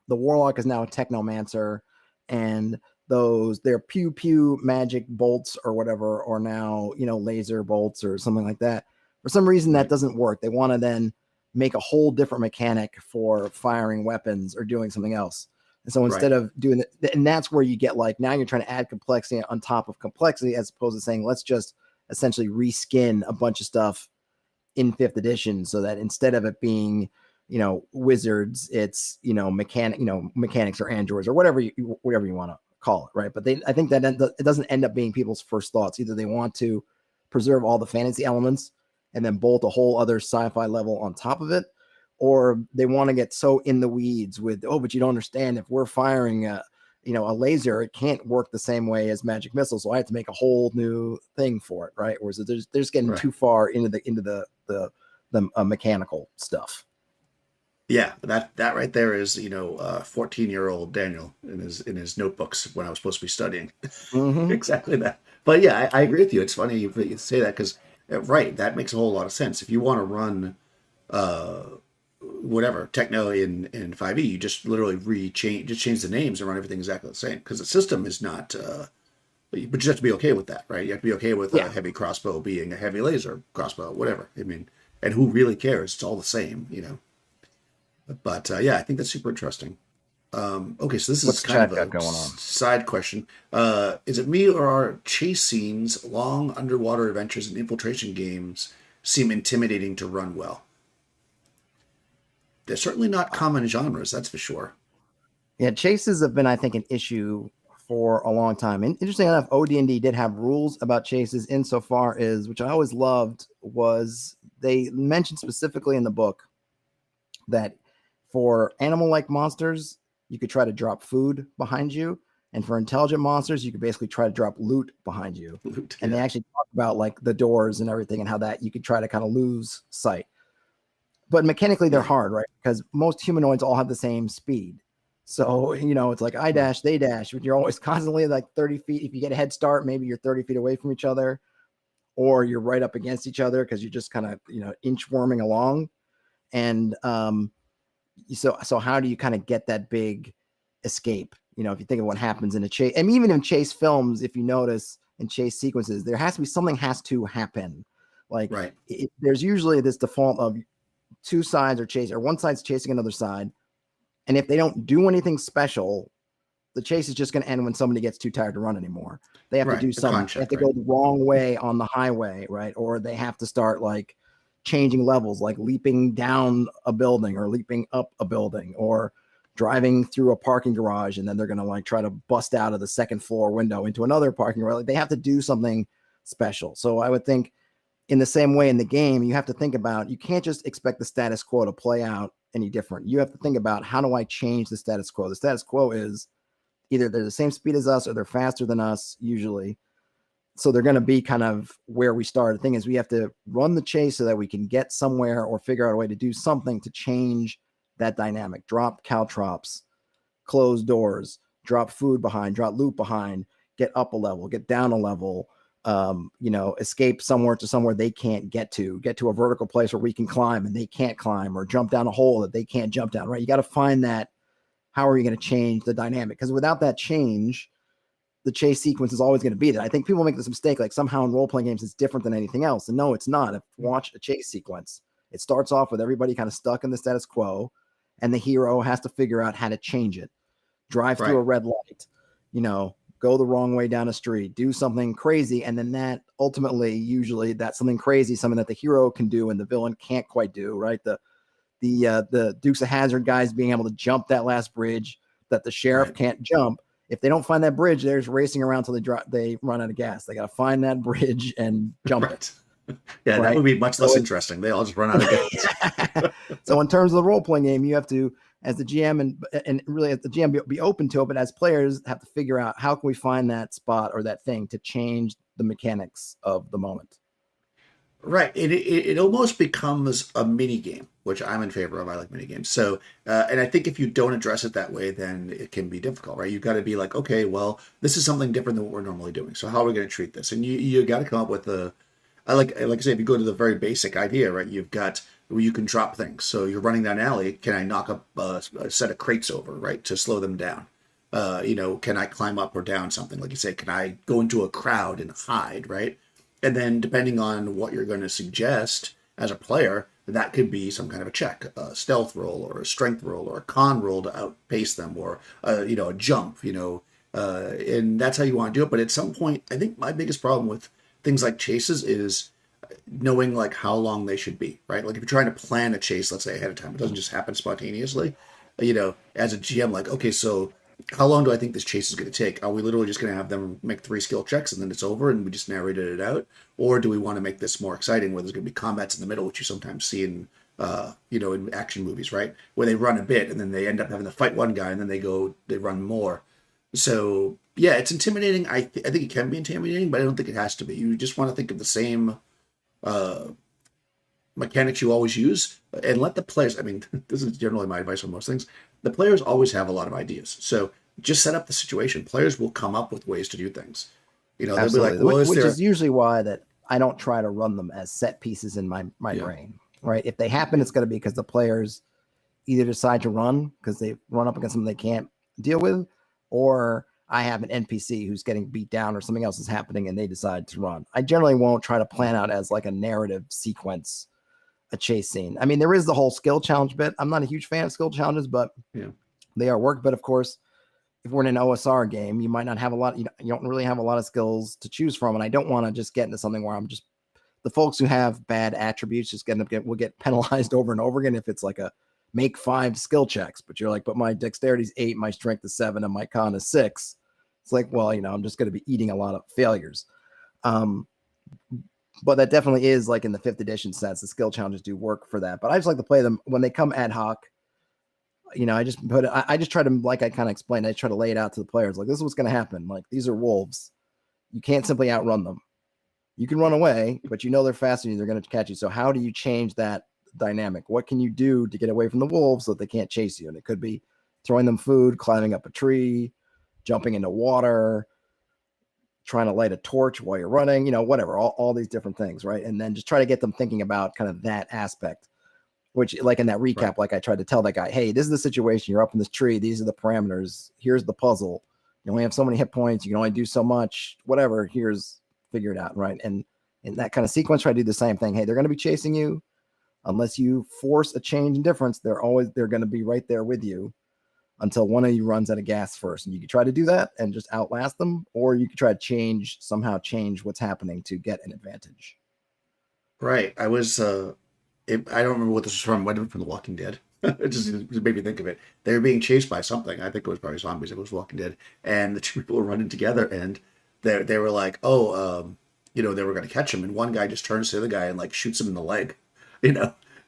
the warlock is now a technomancer and their pew pew magic bolts or whatever are now laser bolts or something like that. For some reason that right, doesn't work. They want to then make a whole different mechanic for firing weapons or doing something else. And so right. instead of doing that, and that's where you get like now you're trying to add complexity on top of complexity as opposed to saying let's just essentially reskin a bunch of stuff in fifth edition so that instead of it being wizards, it's mechanics or androids or whatever you want to call it, right? But I think that it doesn't end up being people's first thoughts. Either they want to preserve all the fantasy elements and then bolt a whole other sci-fi level on top of it, or they want to get so in the weeds with but you don't understand, if we're firing a laser, it can't work the same way as magic missiles, so I have to make a whole new thing for it, right? Whereas there's getting Right. too far into the mechanical stuff. Yeah, that right there is 14-year-old Daniel in his notebooks when I was supposed to be studying. Mm-hmm. Exactly that. But yeah, I agree with you. It's funny you say that because right, that makes a whole lot of sense. If you want to run uh whatever techno in 5e, you just literally change the names and run everything exactly the same because the system is not. But you have to be okay with that, right? You have to be okay with a Yeah. heavy crossbow being a heavy laser crossbow, whatever. I mean, and who really cares? It's all the same, you know. But yeah, I think that's super interesting. Okay, so this is What's kind of chat got a going on? side question. Is it me or are chase scenes, long underwater adventures, and infiltration games seem intimidating to run well? They're certainly not common genres, that's for sure. Yeah, chases have been, I think, an issue for a long time. And interesting enough, OD&D did have rules about chases insofar as, which I always loved, was they mentioned specifically in the book that for animal-like monsters, you could try to drop food behind you, and for intelligent monsters, you could basically try to drop loot behind you. And they Yeah, actually talk about like the doors and everything and how that you could try to kind of lose sight. But mechanically, they're yeah, hard, right? Because most humanoids all have the same speed. So, it's like I right, dash, they dash, but you're always constantly like 30 feet. If you get a head start, maybe you're 30 feet away from each other, or you're right up against each other because you're just kind of, inchworming along. And so how do you kind of get that big escape? If you think of what happens in a chase, and even in chase films, if you notice in chase sequences, there has to be something has to happen. Like right, there's usually this default of two sides are chasing, or one side's chasing another side. And if they don't do anything special, the chase is just going to end when somebody gets too tired to run anymore. They have to do The con something. They have to go the wrong way on the highway, right? Or they have to start like changing levels, like leaping down a building or leaping up a building or driving through a parking garage. And then they're going to like try to bust out of the second floor window into another parking garage. Like, they have to do something special. So I would think in the same way in the game, you have to think about, you can't just expect the status quo to play out any different. You have to think about, how do I change the status quo? The status quo is either they're the same speed as us or they're faster than us usually. So they're going to be kind of where we start. The thing is, we have to run the chase so that we can get somewhere or figure out a way to do something to change that dynamic. Drop caltrops, close doors, drop food behind, drop loot behind, get up a level, get down a level, escape somewhere to somewhere they can't get to a vertical place where we can climb and they can't climb, or jump down a hole that they can't jump down, right? You got to find that. How are you going to change the dynamic? Because without that change, the chase sequence is always going to be there. I think people make this mistake, like somehow in role-playing games it's different than anything else. And no, it's not. If you watch a chase sequence, it starts off with everybody kind of stuck in the status quo, and the hero has to figure out how to change it. Drive through a red light, go the wrong way down a street, do something crazy. And then that ultimately, usually that's something crazy, something that the hero can do and the villain can't quite do, right? The Dukes of Hazzard guys being able to jump that last bridge that the sheriff can't jump. If they don't find that bridge, they're just racing around till they run out of gas. They got to find that bridge and jump it. Yeah, that would be much less interesting. They all just run out of gas. So in terms of the role-playing game, you have to, as the GM and really as the GM, be open to it, but as players have to figure out, how can we find that spot or that thing to change the mechanics of the moment. Right. It almost becomes a mini game, which I'm in favor of. I like mini games. So, and I think if you don't address it that way, then it can be difficult, right? You've got to be like, okay, well, this is something different than what we're normally doing. So how are we going to treat this? And you got to come up with like I say, if you go to the very basic idea, right? You've got where you can drop things. So you're running down an alley. Can I knock up a set of crates over, right, to slow them down? Can I climb up or down something? Like you say, can I go into a crowd and hide, right? And then depending on what you're going to suggest as a player, that could be some kind of a check, a stealth roll or a strength roll or a con roll to outpace them, or, a jump, and that's how you want to do it. But at some point, I think my biggest problem with things like chases is knowing like how long they should be, right? Like if you're trying to plan a chase, let's say ahead of time, it doesn't just happen spontaneously, as a GM, like, okay, so how long do I think this chase is going to take? Are we literally just going to have them make 3 skill checks and then it's over and we just narrated it out? Or do we want to make this more exciting, where there's going to be combats in the middle, which you sometimes see in, in action movies, right? Where they run a bit and then they end up having to fight one guy and then they run more. So yeah, it's intimidating. I think it can be intimidating, but I don't think it has to be. You just want to think of the same mechanics you always use and let the players, I mean, this is generally my advice on most things. The players always have a lot of ideas. So just set up the situation. Players will come up with ways to do things. They'll be like, well, which is usually why that I don't try to run them as set pieces in my brain, right? If they happen, it's going to be because the players either decide to run because they run up against something they can't deal with, or I have an NPC who's getting beat down or something else is happening and they decide to run. I generally won't try to plan out as like a narrative sequence a chase scene. I mean, there is the whole skill challenge bit. I'm not a huge fan of skill challenges, but they are work. But of course, if we're in an OSR game, you might not have a lot, you don't really have a lot of skills to choose from. And I don't want to just get into something where I'm just, the folks who have bad attributes just will get penalized over and over again if it's like a make 5 skill checks, but you're like, but my dexterity is 8, my strength is 7, and my con is 6. It's like, well, I'm just going to be eating a lot of failures. But that definitely is like in the 5th edition sets, the skill challenges do work for that. But I just like to play them when they come ad hoc. I just try to, like I kind of explained, I try to lay it out to the players. Like, this is what's going to happen. Like, these are wolves. You can't simply outrun them. You can run away, but they're faster and they're going to catch you. So how do you change that dynamic? What can you do to get away from the wolves so that they can't chase you? And it could be throwing them food, climbing up a tree, jumping into water, trying to light a torch while you're running, whatever, all these different things, right? And then just try to get them thinking about kind of that aspect, which, like in that recap, right, like I tried to tell that guy, hey, this is the situation. You're up in this tree. These are the parameters. Here's the puzzle. You only have so many hit points. You can only do so much, whatever. Figure it out, right? And in that kind of sequence, try to do the same thing. Hey, they're going to be chasing you. Unless you force a change in difference, they're going to be right there with you. until one of you runs out of gas first. And you could try to do that and just outlast them, or you could try to somehow change what's happening to get an advantage. Right. I was, I don't remember what this was from. Might have been from The Walking Dead. It just made me think of it. They were being chased by something. I think it was probably zombies. It was Walking Dead. And the two people were running together, and they were like, they were going to catch him. And one guy just turns to the other guy and like shoots him in the leg,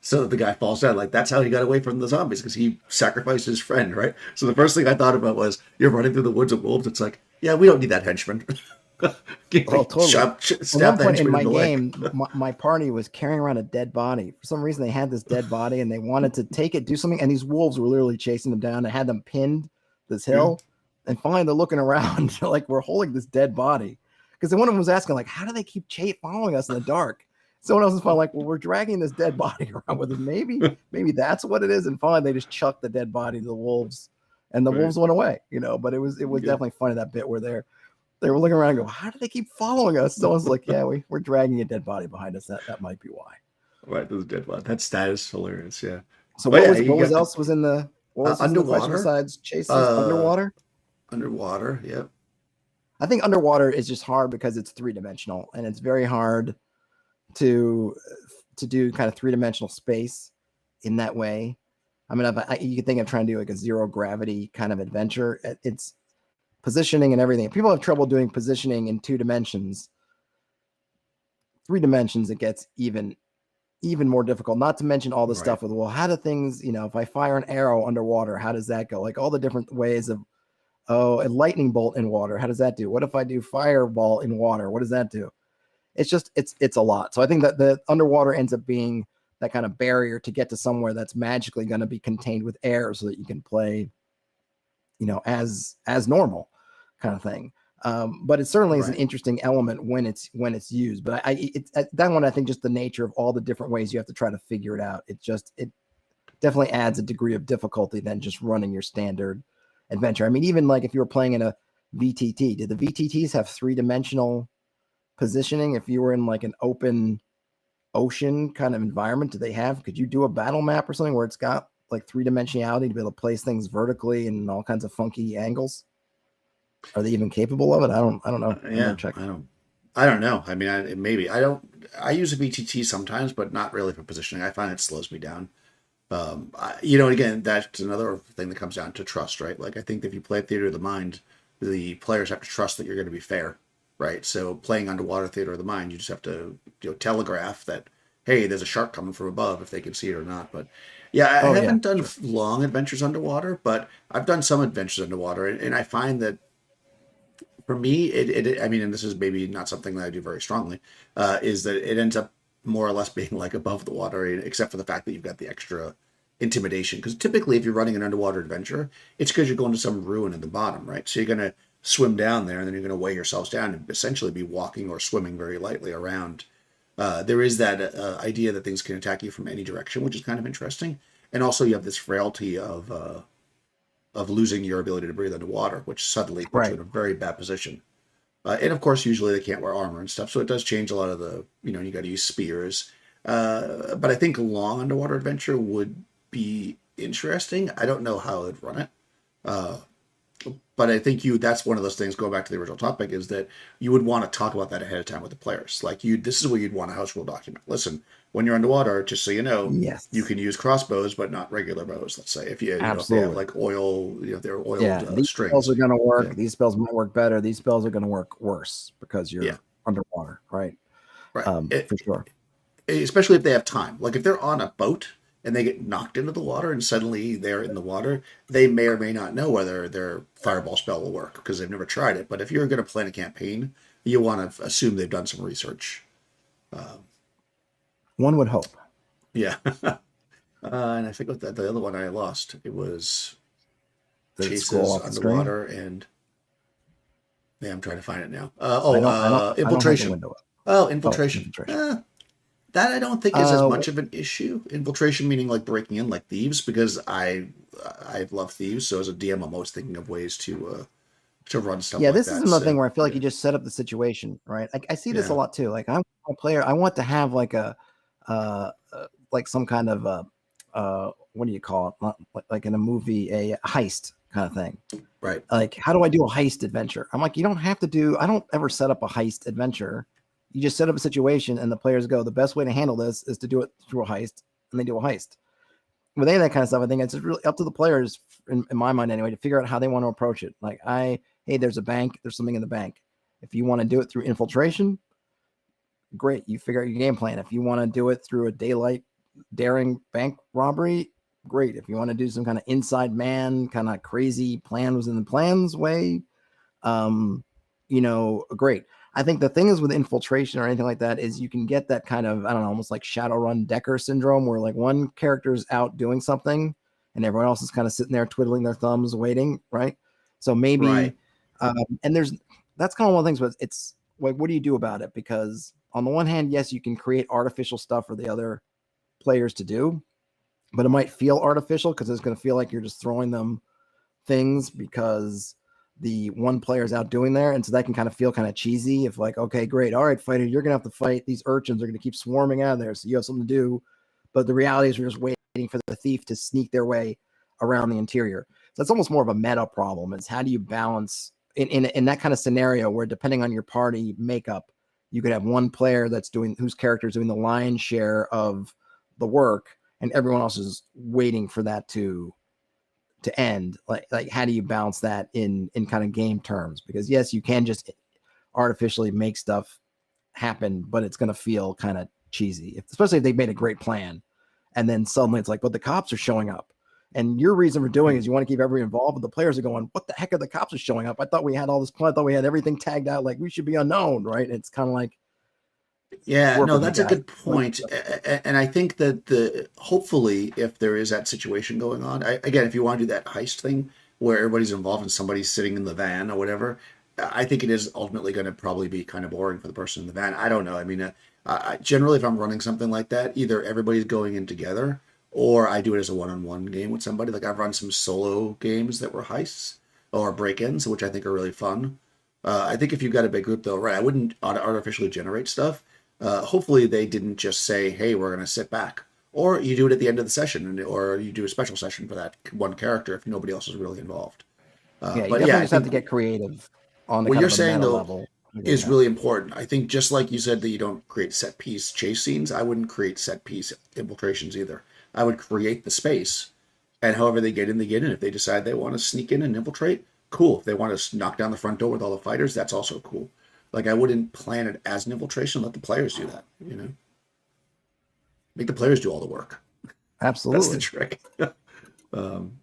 so that the guy falls down. Like, that's how he got away from the zombies, because he sacrificed his friend, right? So the first thing I thought about was, you're running through the woods of wolves. It's like, yeah, we don't need that henchman. Totally. At one point in my game, leg. my party was carrying around a dead body. For some reason, they had this dead body and they wanted to take it, do something. And these wolves were literally chasing them down. They had them pinned this hill. And finally, they're looking around. They're like, we're holding this dead body. Because one of them was asking, like, how do they keep following us in the dark? Someone else is finally like, well, we're dragging this dead body around with us. Maybe that's what it is. And finally, they just chucked the dead body to the wolves. And the wolves went away, But it was definitely funny, that bit where they were looking around and go, how do they keep following us? Someone's like, yeah, we're dragging a dead body behind us. That might be why. Right, there's a dead body. That is hilarious, yeah. So what was in the underwater besides chases? Underwater? Underwater, yep. I think underwater is just hard because it's 3-dimensional, and it's very hard to do kind of 3-dimensional space in that way. I mean, you could think of trying to do like a zero gravity kind of adventure. It's positioning and everything. If people have trouble doing positioning in 2 dimensions, 3 dimensions, it gets even more difficult. Not to mention all the stuff with, well, how do things, if I fire an arrow underwater, how does that go? Like all the different ways of, a lightning bolt in water, how does that do? What if I do fireball in water? What does that do? It's just, it's a lot. So I think that the underwater ends up being that kind of barrier to get to somewhere that's magically going to be contained with air so that you can play, as normal kind of thing. But it certainly is an interesting element when it's used. But that one, I think just the nature of all the different ways you have to try to figure it out. It definitely adds a degree of difficulty than just running your standard adventure. I mean, even like if you were playing in a VTT, did the VTTs have 3-dimensional positioning? If you were in like an open ocean kind of environment, could you do a battle map or something where it's got like 3-dimensionality to be able to place things vertically in all kinds of funky angles? Are they even capable of it? I don't know. I don't know. I mean, maybe I use a VTT sometimes, but not really for positioning. I find it slows me down. Again, that's another thing that comes down to trust, right? Like, I think if you play Theater of the Mind, the players have to trust that you're going to be fair, right? So playing underwater Theater of the Mind, you just have to telegraph that, hey, there's a shark coming from above, if they can see it or not. But yeah, I haven't done long adventures underwater, but I've done some adventures underwater, and I find that for me, and this is maybe not something that I do very strongly, is that it ends up more or less being like above the water, except for the fact that you've got the extra intimidation. Because typically, if you're running an underwater adventure, it's because you're going to some ruin in the bottom, right? So you're going to swim down there, and then you're going to weigh yourselves down and essentially be walking or swimming very lightly around. There is that idea that things can attack you from any direction, which is kind of interesting. And also, you have this frailty of losing your ability to breathe underwater, which suddenly puts you in a very bad position. And of course, usually they can't wear armor and stuff, so it does change a lot of the, you got to use spears. But I think a long underwater adventure would be interesting. I don't know how I'd run it. But I think that's one of those things, going back to the original topic, is that you would want to talk about that ahead of time with the players. Like, this is where you'd want a house rule document. Listen, when you're underwater, just so you know, you can use crossbows, but not regular bows, let's say. If if they have like oil, they're oiled these strings. Spells are going to work. Yeah. These spells might work better. These spells are going to work worse because you're underwater, right? Right. For sure. Especially if they have time. Like, if they're on a boat and they get knocked into the water and suddenly they're in the water, they may or may not know whether their fireball spell will work because they've never tried it. But if you're going to plan a campaign, you want to assume they've done some research. One would hope. Yeah. And I think the other one I lost, it was chases underwater and... Yeah, I'm trying to find it now. Infiltration. Infiltration. That I don't think is as much of an issue. Infiltration meaning like breaking in, like thieves, because I love thieves. So as a DM, I'm always thinking of ways to run stuff. Yeah, this is another thing where I feel like you just set up the situation, right? I see this a lot too. Like, I'm a player. I want to have like like some kind of what do you call it? Like in a movie, a heist kind of thing. Right. Like, how do I do a heist adventure? I'm like, you don't have to do, I don't ever set up a heist adventure. You just set up a situation and the players go, the best way to handle this is to do it through a heist, and they do a heist. With any of that kind of stuff, I think it's really up to the players, in my mind anyway, to figure out how they want to approach it. Like, hey, there's a bank, there's something in the bank. If you want to do it through infiltration, great. You figure out your game plan. If you want to do it through a daylight daring bank robbery, great. If you want to do some kind of inside man, kind of crazy plan within the plans way, great. I think the thing is with infiltration or anything like that is you can get that kind of, I don't know, almost like Shadowrun Decker syndrome, where like one character's out doing something and everyone else is kind of sitting there twiddling their thumbs waiting, right? So maybe, Right. and that's kind of one of the things, but it's like, what do you do about it? Because on the one hand, yes, you can create artificial stuff for the other players to do, but it might feel artificial because it's going to feel like you're just throwing them things because the one player's out doing there. And so that can kind of feel kind of cheesy if like, okay, great. All right, fighter, you're going to have to fight. These urchins are going to keep swarming out of there. So you have something to do. But the reality is we're just waiting for the thief to sneak their way around the interior. So that's almost more of a meta problem. Is how do you balance in that kind of scenario where depending on your party makeup, you could have one player whose character is doing the lion's share of the work and everyone else is waiting for that to end. Like how do you balance that in kind of game terms? Because yes, you can just artificially make stuff happen, but it's going to feel kind of cheesy, especially if they made a great plan. And then suddenly it's like, but the cops are showing up. And your reason for doing is you want to keep everyone involved, but the players are going, what the heck are the cops are showing up? I thought we had all this plan. I thought we had everything tagged out. Like we should be unknown, right? And it's kind of like, Yeah, no, that's a good point. And I think that hopefully if there is that situation going on, again, if you want to do that heist thing where everybody's involved and somebody's sitting in the van or whatever, I think it is ultimately going to probably be kind of boring for the person in the van. I don't know. I mean, generally, if I'm running something like that, either everybody's going in together or I do it as a one-on-one game with somebody. Like I've run some solo games that were heists or break-ins, which I think are really fun. I think if you've got a big group, though, right, I wouldn't artificially generate stuff. Hopefully they didn't just say, hey, we're going to sit back. Or you do it at the end of the session, or you do a special session for that one character if nobody else is really involved. yeah, you But definitely yeah, I just have to think get creative on the what kind you're of a saying, meta though, level. is really important. I think just like you said that you don't create set piece chase scenes, I wouldn't create set piece infiltrations either. I would create the space, and however they get in, they get in. If they decide they want to sneak in and infiltrate, cool. If they want to knock down the front door with all the fighters, that's also cool. Like I wouldn't plan it as an infiltration. Let the players do that. Make the players do all the work. Absolutely. That's the trick. um,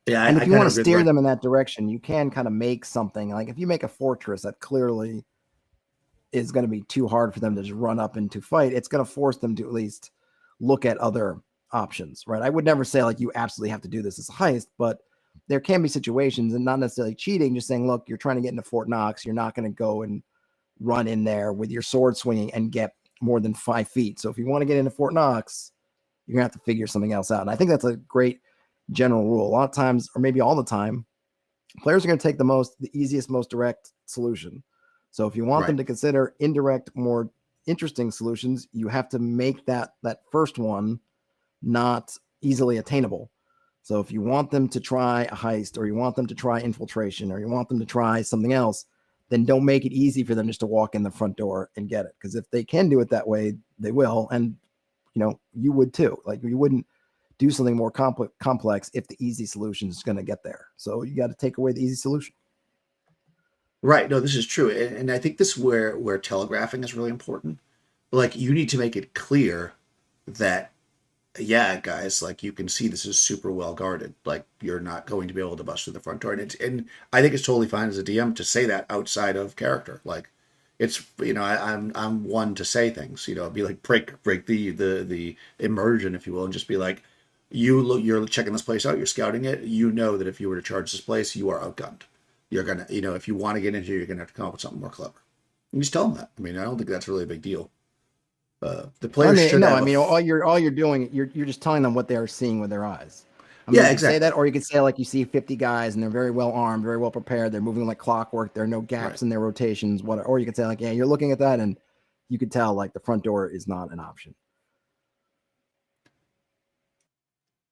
yeah, And I if you kind want of to agree. steer them in that direction, you can kind of make something like if you make a fortress that clearly is going to be too hard for them to just run up into fight, it's going to force them to at least look at other options, right? I would never say like you absolutely have to do this as a heist, but there can be situations and not necessarily cheating, just saying, look, you're trying to get into Fort Knox. You're not going to go and run in there with your sword swinging and get more than 5 feet. So if you want to get into Fort Knox, you're going to have to figure something else out. And I think that's a great general rule. A lot of times, or maybe all the time, players are going to take the easiest, most direct solution. So if you want them to consider indirect, more interesting solutions, you have to make that first one not easily attainable. So if you want them to try a heist, or you want them to try infiltration, or you want them to try something else, then don't make it easy for them just to walk in the front door and get it. Because if they can do it that way, they will. And, you would too. Like you wouldn't do something more complex if the easy solution is going to get there. So you got to take away the easy solution. Right. No, this is true. And I think this is where telegraphing is really important. Like you need to make it clear that, yeah, guys, like you can see this is super well guarded. Like you're not going to be able to bust through the front door. And I think it's totally fine as a DM to say that outside of character. Like it's, I'm one to say things, be like break the immersion, if you will, and just be like, you're checking this place out, you're scouting it. You know that if you were to charge this place, you are outgunned. You're gonna, if you want to get in here, you're gonna have to come up with something more clever. And just tell them that. I mean, I don't think that's really a big deal. The players should have. All you're doing, you're just telling them what they are seeing with their eyes. I mean, Yeah, you could exactly. say that, or you could say like you see 50 guys and they're very well armed, very well prepared. They're moving like clockwork. There are no gaps in their rotations. Or you could say like, yeah, you're looking at that and you could tell like the front door is not an option.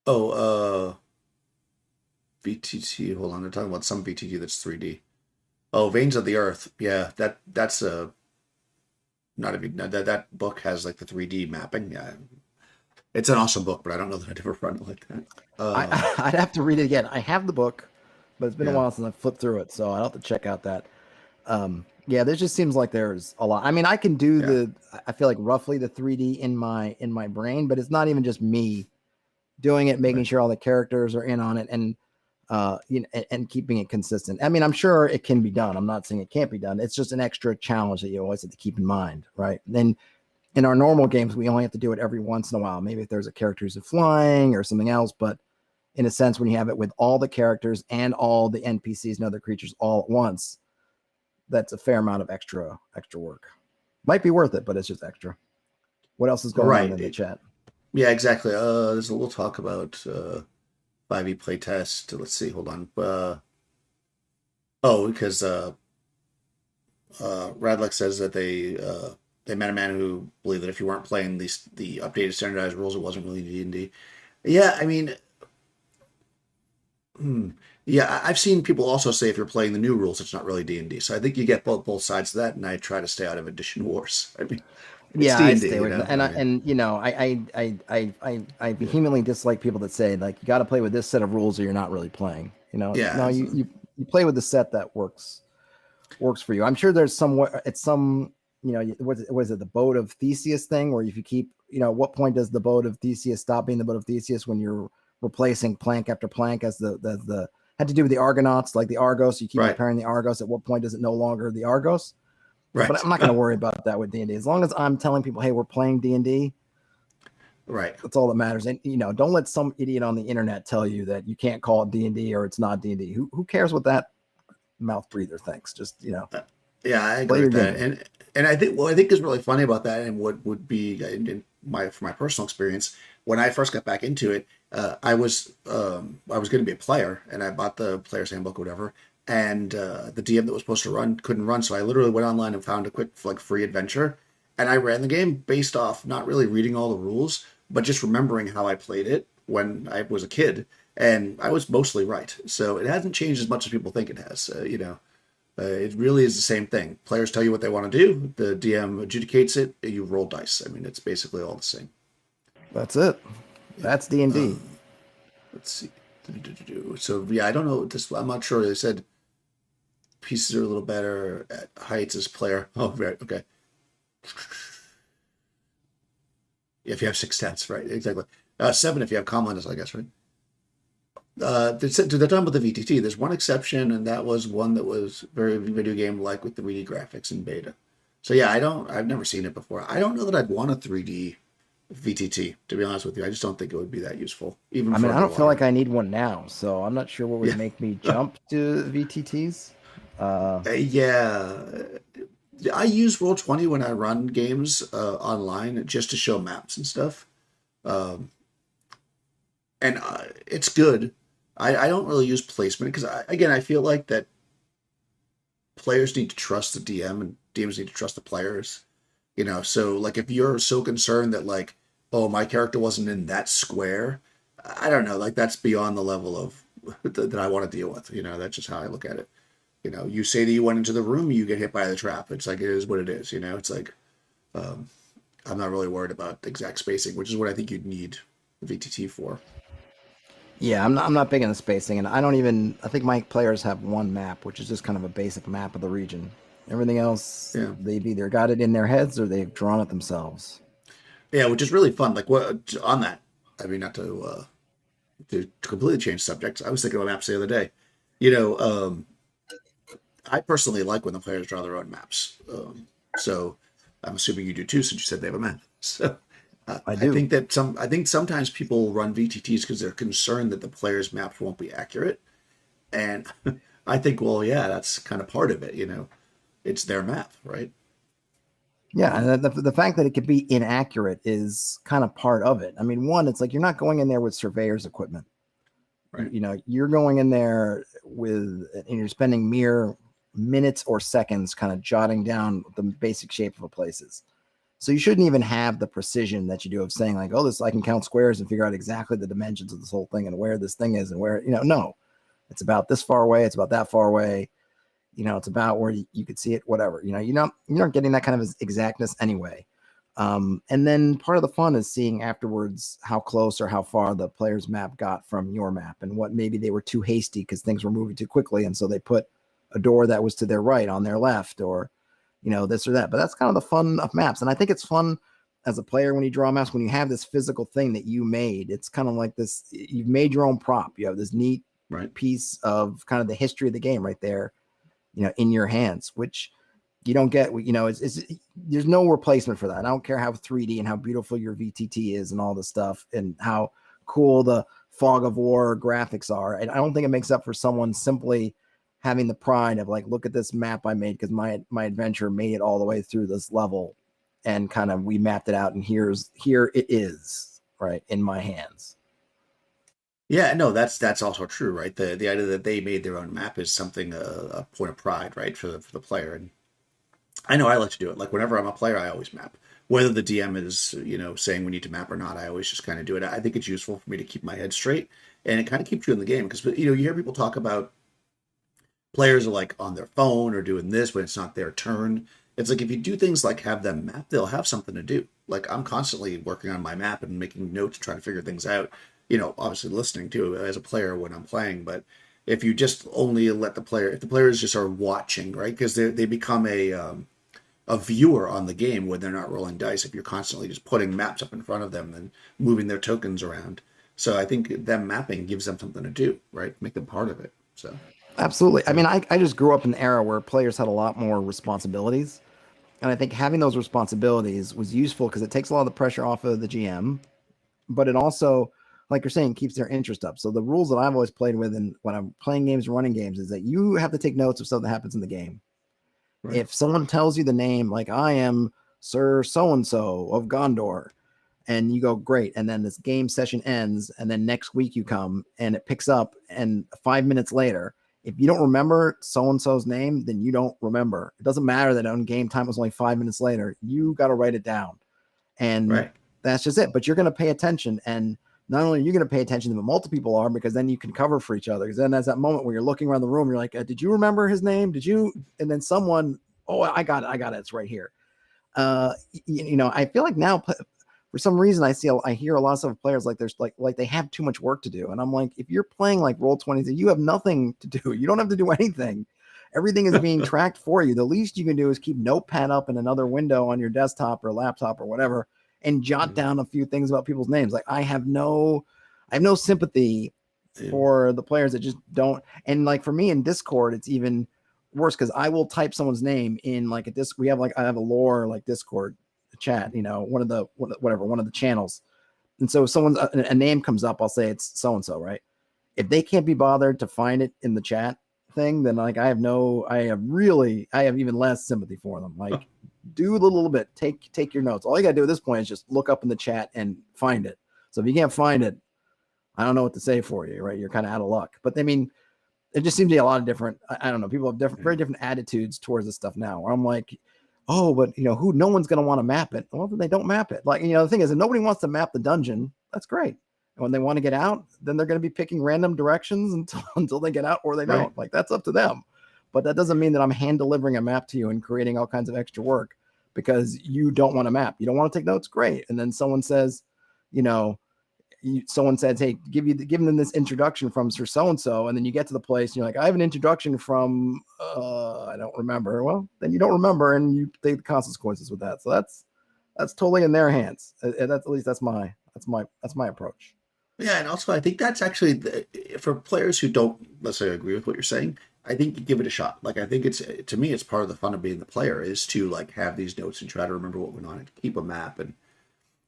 Oh, VTT. Hold on, they're talking about some VTT that's 3D. Oh, Veins of the Earth. Yeah, that's a not a big. That book has like the 3D mapping. Yeah, it's an awesome book, but I don't know that I'd ever run it like that. I'd have to read it again. I have the book, but it's been a Yeah, while since I flipped through it, so I'll have to check out that. Yeah, there just seems like there's a lot. I mean, I can do yeah, I feel like roughly the 3D in my brain, but it's not even just me doing it, making right. sure all the characters are in on it, and and keeping it consistent. I mean, I'm sure it can be done. I'm not saying it can't be done. It's just an extra challenge that you always have to keep in mind, right? Then in our normal games, we only have to do it every once in a while. Maybe if there's a character who's flying or something else, but in a sense, when you have it with all the characters and all the NPCs and other creatures all at once, that's a fair amount of extra work. Might be worth it, but it's just extra. What else is going on Right. in the chat? Yeah, exactly. There's a little talk about 5e playtest. Let's see. Hold on. Because Radlex says that they met a man who believed that if you weren't playing the updated standardized rules, it wasn't really D&D. Yeah, I mean, yeah, I've seen people also say if you're playing the new rules, it's not really D&D. So I think you get both sides of that, and I try to stay out of edition wars. I mean, it's Yeah, I D&D, stay you away from know. that. And I I, mean, and you know, I vehemently dislike people that say like you got to play with this set of rules or you're not really playing. You know, yeah, no, you play with the set that works for you. I'm sure there's somewhere it's some what is it, the boat of Theseus thing, where if you keep, at what point does the boat of Theseus stop being the boat of Theseus when you're replacing plank after plank as the had to do with the Argonauts, like the Argos. You keep right, repairing the Argos. At what point is it no longer the Argos? But right, I'm not going to worry about that with D&D. As long as I'm telling people, hey, we're playing D&D, right. that's all that matters. And don't let some idiot on the internet tell you that you can't call it D&D or it's not D&D. Who cares what that mouth breather thinks? Just Yeah, I play agree your with that, game. and I think what I think is really funny about that, and what would be from my personal experience when I first got back into it, I was going to be a player, and I bought the player's handbook or whatever, and the DM that was supposed to run couldn't run, so I literally went online and found a quick like free adventure, and I ran the game based off not really reading all the rules, but just remembering how I played it when I was a kid, and I was mostly right. So it hasn't changed as much as people think it has. It really is the same thing. Players tell you what they want to do. The DM adjudicates it. You roll dice. I mean, it's basically all the same. That's it. Yeah. That's D&D. Let's see. So yeah, I don't know. I'm not sure. They said pieces are a little better at heights as player. Oh, right. Okay. If you have 6 stats, right? Exactly. 7 if you have commoners, I guess, right? They're talking about the VTT. There's one exception, and that was one that was very video game like with 3D graphics in beta. So yeah, I've never seen it before. I don't know that I'd want a 3D VTT, to be honest with you. I just don't think it would be that useful, even I for mean, I don't feel like underwater. I need one now, so I'm not sure what would Yeah, make me jump to VTTs. yeah. I use Roll20 when I run games online just to show maps and stuff, um, and it's good. I don't really use placement because again, I feel like that players need to trust the DM and DMs need to trust the players. So like if you're so concerned that like, oh, my character wasn't in that square, I don't know, like that's beyond the level of that I want to deal with. That's just how I look at it. You say that you went into the room, you get hit by the trap. It's like it is what it is. It's like um, I'm not really worried about exact spacing, which is what I think you'd need VTT for. Yeah, I'm not big on the spacing, and I think my players have one map, which is just kind of a basic map of the region. Everything else, Yeah, they've either got it in their heads or they've drawn it themselves. yeah, which is really fun. Like what on that? I mean, not to completely change subjects. I was thinking about maps the other day. You know, I personally like when the players draw their own maps. So I'm assuming you do too, since you said they have a map. So I I do. think I think sometimes people run VTTs because they're concerned that the players' maps won't be accurate, and I think, well, yeah, that's kind of part of it. It's their map, right? Yeah, and the fact that it could be inaccurate is kind of part of it. I mean, one, it's like you're not going in there with surveyor's equipment. Right. You're going in there and you're spending mere minutes or seconds kind of jotting down the basic shape of a places. So you shouldn't even have the precision that you do of saying like, oh, this I can count squares and figure out exactly the dimensions of this whole thing and where this thing is and where, no. It's about this far away. It's about that far away. It's about where you could see it, whatever. You're not getting that kind of exactness anyway. And then part of the fun is seeing afterwards how close or how far the player's map got from your map, and what maybe they were too hasty because things were moving too quickly, and so they put a door that was to their right on their left, or this or that. But that's kind of the fun of maps, and I think it's fun as a player when you draw maps, when you have this physical thing that you made. It's kind of like this, you've made your own prop. You have this neat piece of kind of the history of the game right there, in your hands, which you don't get. It's there's no replacement for that. I don't care how 3D and how beautiful your VTT is and all this stuff, and how cool the fog of war graphics are. And I don't think it makes up for someone simply having the pride of like, look at this map I made because my adventure made it all the way through this level, and kind of we mapped it out, and here it is right in my hands. Yeah, no, that's also true, right? The idea that they made their own map is something, a point of pride, right, for the player. And I know I like to do it. Like whenever I'm a player, I always map. Whether the DM is, saying we need to map or not, I always just kind of do it. I think it's useful for me to keep my head straight, and it kind of keeps you in the game because you hear people talk about players are like on their phone or doing this when it's not their turn. It's like if you do things like have them map, they'll have something to do. Like I'm constantly working on my map and making notes, trying to figure things out. Obviously listening to it as a player when I'm playing, but if you just only let if the players just are watching, right? Because they become a viewer on the game when they're not rolling dice. If you're constantly just putting maps up in front of them and moving their tokens around. So I think them mapping gives them something to do, right? Make them part of it. So absolutely. I mean, I just grew up in an era where players had a lot more responsibilities. And I think having those responsibilities was useful because it takes a lot of the pressure off of the GM, but it also, like you're saying, keeps their interest up. So the rules that I've always played with, and when I'm playing games and running games, is that you have to take notes of stuff that happens in the game. Right. If someone tells you the name, like I am Sir so-and-so of Gondor, and you go, great, and then this game session ends, and then next week you come and it picks up, and 5 minutes later, if you don't remember so-and-so's name, then you don't remember. It doesn't matter that on game time was only 5 minutes later. You got to write it down. And that's just it. But you're going to pay attention. And not only are you going to pay attention, but multiple people are, because then you can cover for each other. Because then there's that moment where you're looking around the room. You're like, did you remember his name? Did you? And then someone, I got it. It's right here. I feel like now, for some reason, I hear a lot of players like there's like they have too much work to do. And I'm like, if you're playing like Roll20, you have nothing to do. You don't have to do anything. Everything is being tracked for you. The least you can do is keep Notepad up in another window on your desktop or laptop or whatever, and jot down a few things about people's names. Like I have no sympathy for the players that just don't. And like for me in Discord, it's even worse because I will type someone's name in like I have a lore like Discord chat, one of the channels. And so if a name comes up, I'll say it's so-and-so, right? If they can't be bothered to find it in the chat thing, then like I have even less sympathy for them. Like do a little bit, take your notes. All you gotta do at this point is just look up in the chat and find it. So if you can't find it, I don't know what to say for you, right? You're kind of out of luck. But I mean, it just seems to be a lot of different, I don't know, people have very different attitudes towards this stuff now, where I'm like, oh, but no one's going to want to map it. Well, then they don't map it. Like, the thing is, if nobody wants to map the dungeon, that's great. And when they want to get out, then they're going to be picking random directions until they get out, or they don't. Like, that's up to them. But that doesn't mean that I'm hand delivering a map to you and creating all kinds of extra work because you don't want to map. You don't want to take notes. Great. And then someone says, someone says, hey, give them this introduction from Sir so-and-so, and then you get to the place and you're like, I have an introduction from I don't remember. Well, then you don't remember, and you take the consequences with that. So that's totally in their hands. That's my approach. Yeah, and also I think that's actually for players who don't necessarily agree with what you're saying. I think you give it a shot. Like I think to me it's part of the fun of being the player is to like have these notes and try to remember what went on and keep a map. And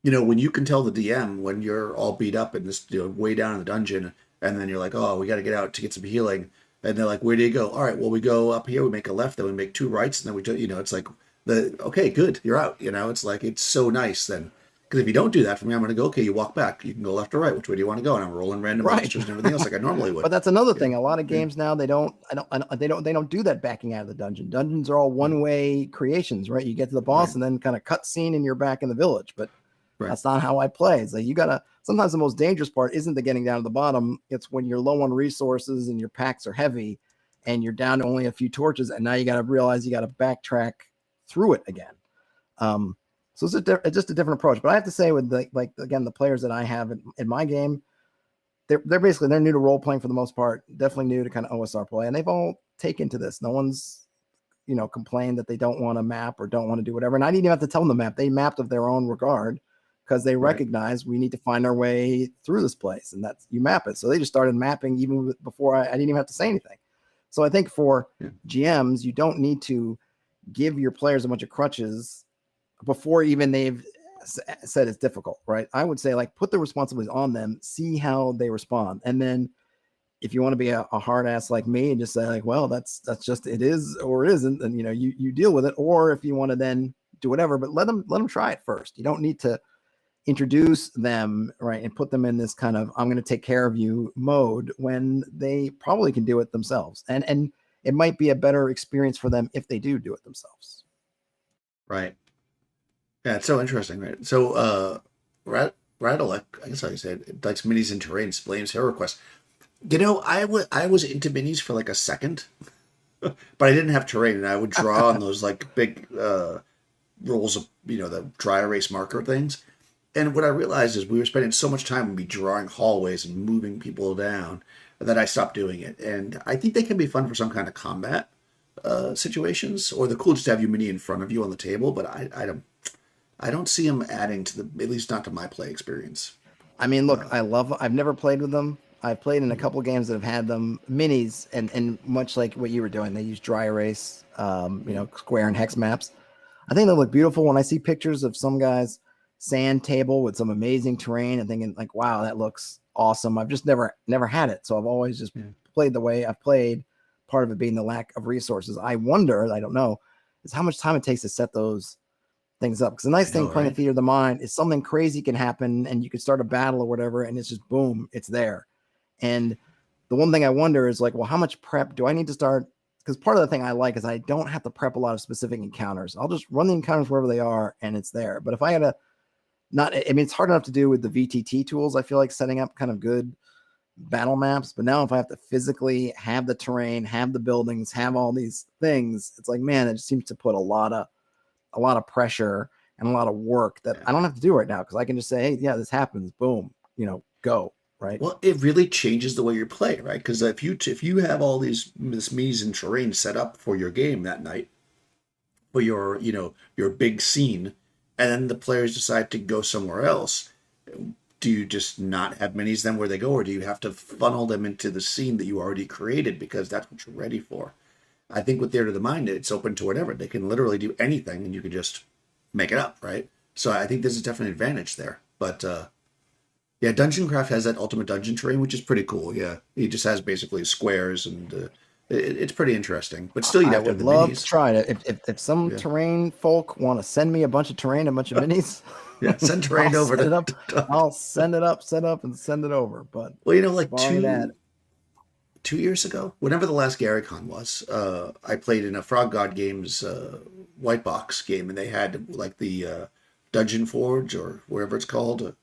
when you can tell the DM when you're all beat up and this way down in the dungeon, and then you're like, oh, we got to get out to get some healing, and they're like, where do you go? All right, well, we go up here, we make a left, then we make 2 rights, and then we do, it's like okay, good, you're out. It's like it's so nice then, because if you don't do that for me, I'm going to go, okay, you walk back, you can go left or right, which way do you want to go? And I'm rolling random monsters and everything else like I normally would. But that's another thing. A lot of games now they don't do that backing out of the dungeon. Dungeons are all one-way creations, right? You get to the boss and then kind of cut scene and you're back in the village, but. Right. That's not how I play. It's like sometimes the most dangerous part isn't the getting down to the bottom. It's when you're low on resources and your packs are heavy and you're down to only a few torches. And now you got to realize you got to backtrack through it again. So it's just a different approach. But I have to say, with again, the players that I have in my game, they're basically, they're new to role playing for the most part, definitely new to kind of OSR play, and they've all taken to this. No one's, complained that they don't want to map or don't want to do whatever. And I didn't even have to tell them to map. They mapped of their own regard because they recognize we need to find our way through this place, and that's, you map it. So they just started mapping even before I didn't even have to say anything. So I think for GMs, you don't need to give your players a bunch of crutches before even they've said it's difficult, right? I would say, like, put the responsibilities on them, see how they respond. And then if you want to be a hard ass like me and just say, like, well, that's just, it is or it isn't, and you deal with it. Or if you want to then do whatever, but let them try it first. You don't need to introduce them, right, and put them in this kind of I'm going to take care of you mode when they probably can do it themselves. And it might be a better experience for them if they do it themselves. Right. Yeah, it's so interesting, right? So, Radalek, I guess how you say it, likes minis and terrains, blames hero quest. I was into minis for like a second, but I didn't have terrain, and I would draw on those like big rolls of the dry erase marker things. And what I realized is we were spending so much time drawing hallways and moving people down that I stopped doing it. And I think they can be fun for some kind of combat situations, or they're cool just to have your mini in front of you on the table. But I don't see them adding to at least not to my play experience. I mean, look, I've never played with them. I've played in a couple of games that have had them minis, and much like what you were doing, they use dry erase, square and hex maps. I think they look beautiful. When I see pictures of some guys' sand table with some amazing terrain, and thinking like, wow, that looks awesome. I've just never had it. So I've always just played the way I've played, part of it being the lack of resources. I wonder, I don't know, is how much time it takes to set those things up. Because the nice thing playing the theater of the mind is something crazy can happen and you can start a battle or whatever, and it's just boom, it's there. And the one thing I wonder is, like, well, how much prep do I need to start? Because part of the thing I like is I don't have to prep a lot of specific encounters. I'll just run the encounters wherever they are and it's there. But if I had to it's hard enough to do with the VTT tools. I feel like setting up kind of good battle maps. But now if I have to physically have the terrain, have the buildings, have all these things, it's like, man, it just seems to put a lot of pressure and a lot of work that I don't have to do right now, because I can just say, hey, yeah, this happens. Boom, go. Right. Well, it really changes the way you play, right? Because if you have all this minis and terrain set up for your game that night, for your big scene, and then the players decide to go somewhere else, do you just not have minis then where they go, or do you have to funnel them into the scene that you already created because that's what you're ready for? I think with Theater of the Mind, it's open to whatever. They can literally do anything, and you can just make it up, right? So I think there's a definite advantage there. But yeah, Dungeon Craft has that ultimate dungeon terrain, which is pretty cool. Yeah, he just has basically squares, and it's pretty interesting. But still, you'd have to have the minis. I would love to try it. If some terrain folk want to send me a bunch of terrain, a bunch of minis, send terrain over to up. I'll send it up, set up, and send it over. But like 2 years ago, whenever the last GaryCon was, I played in a Frog God Games white box game, and they had like the Dungeon Forge or wherever it's called.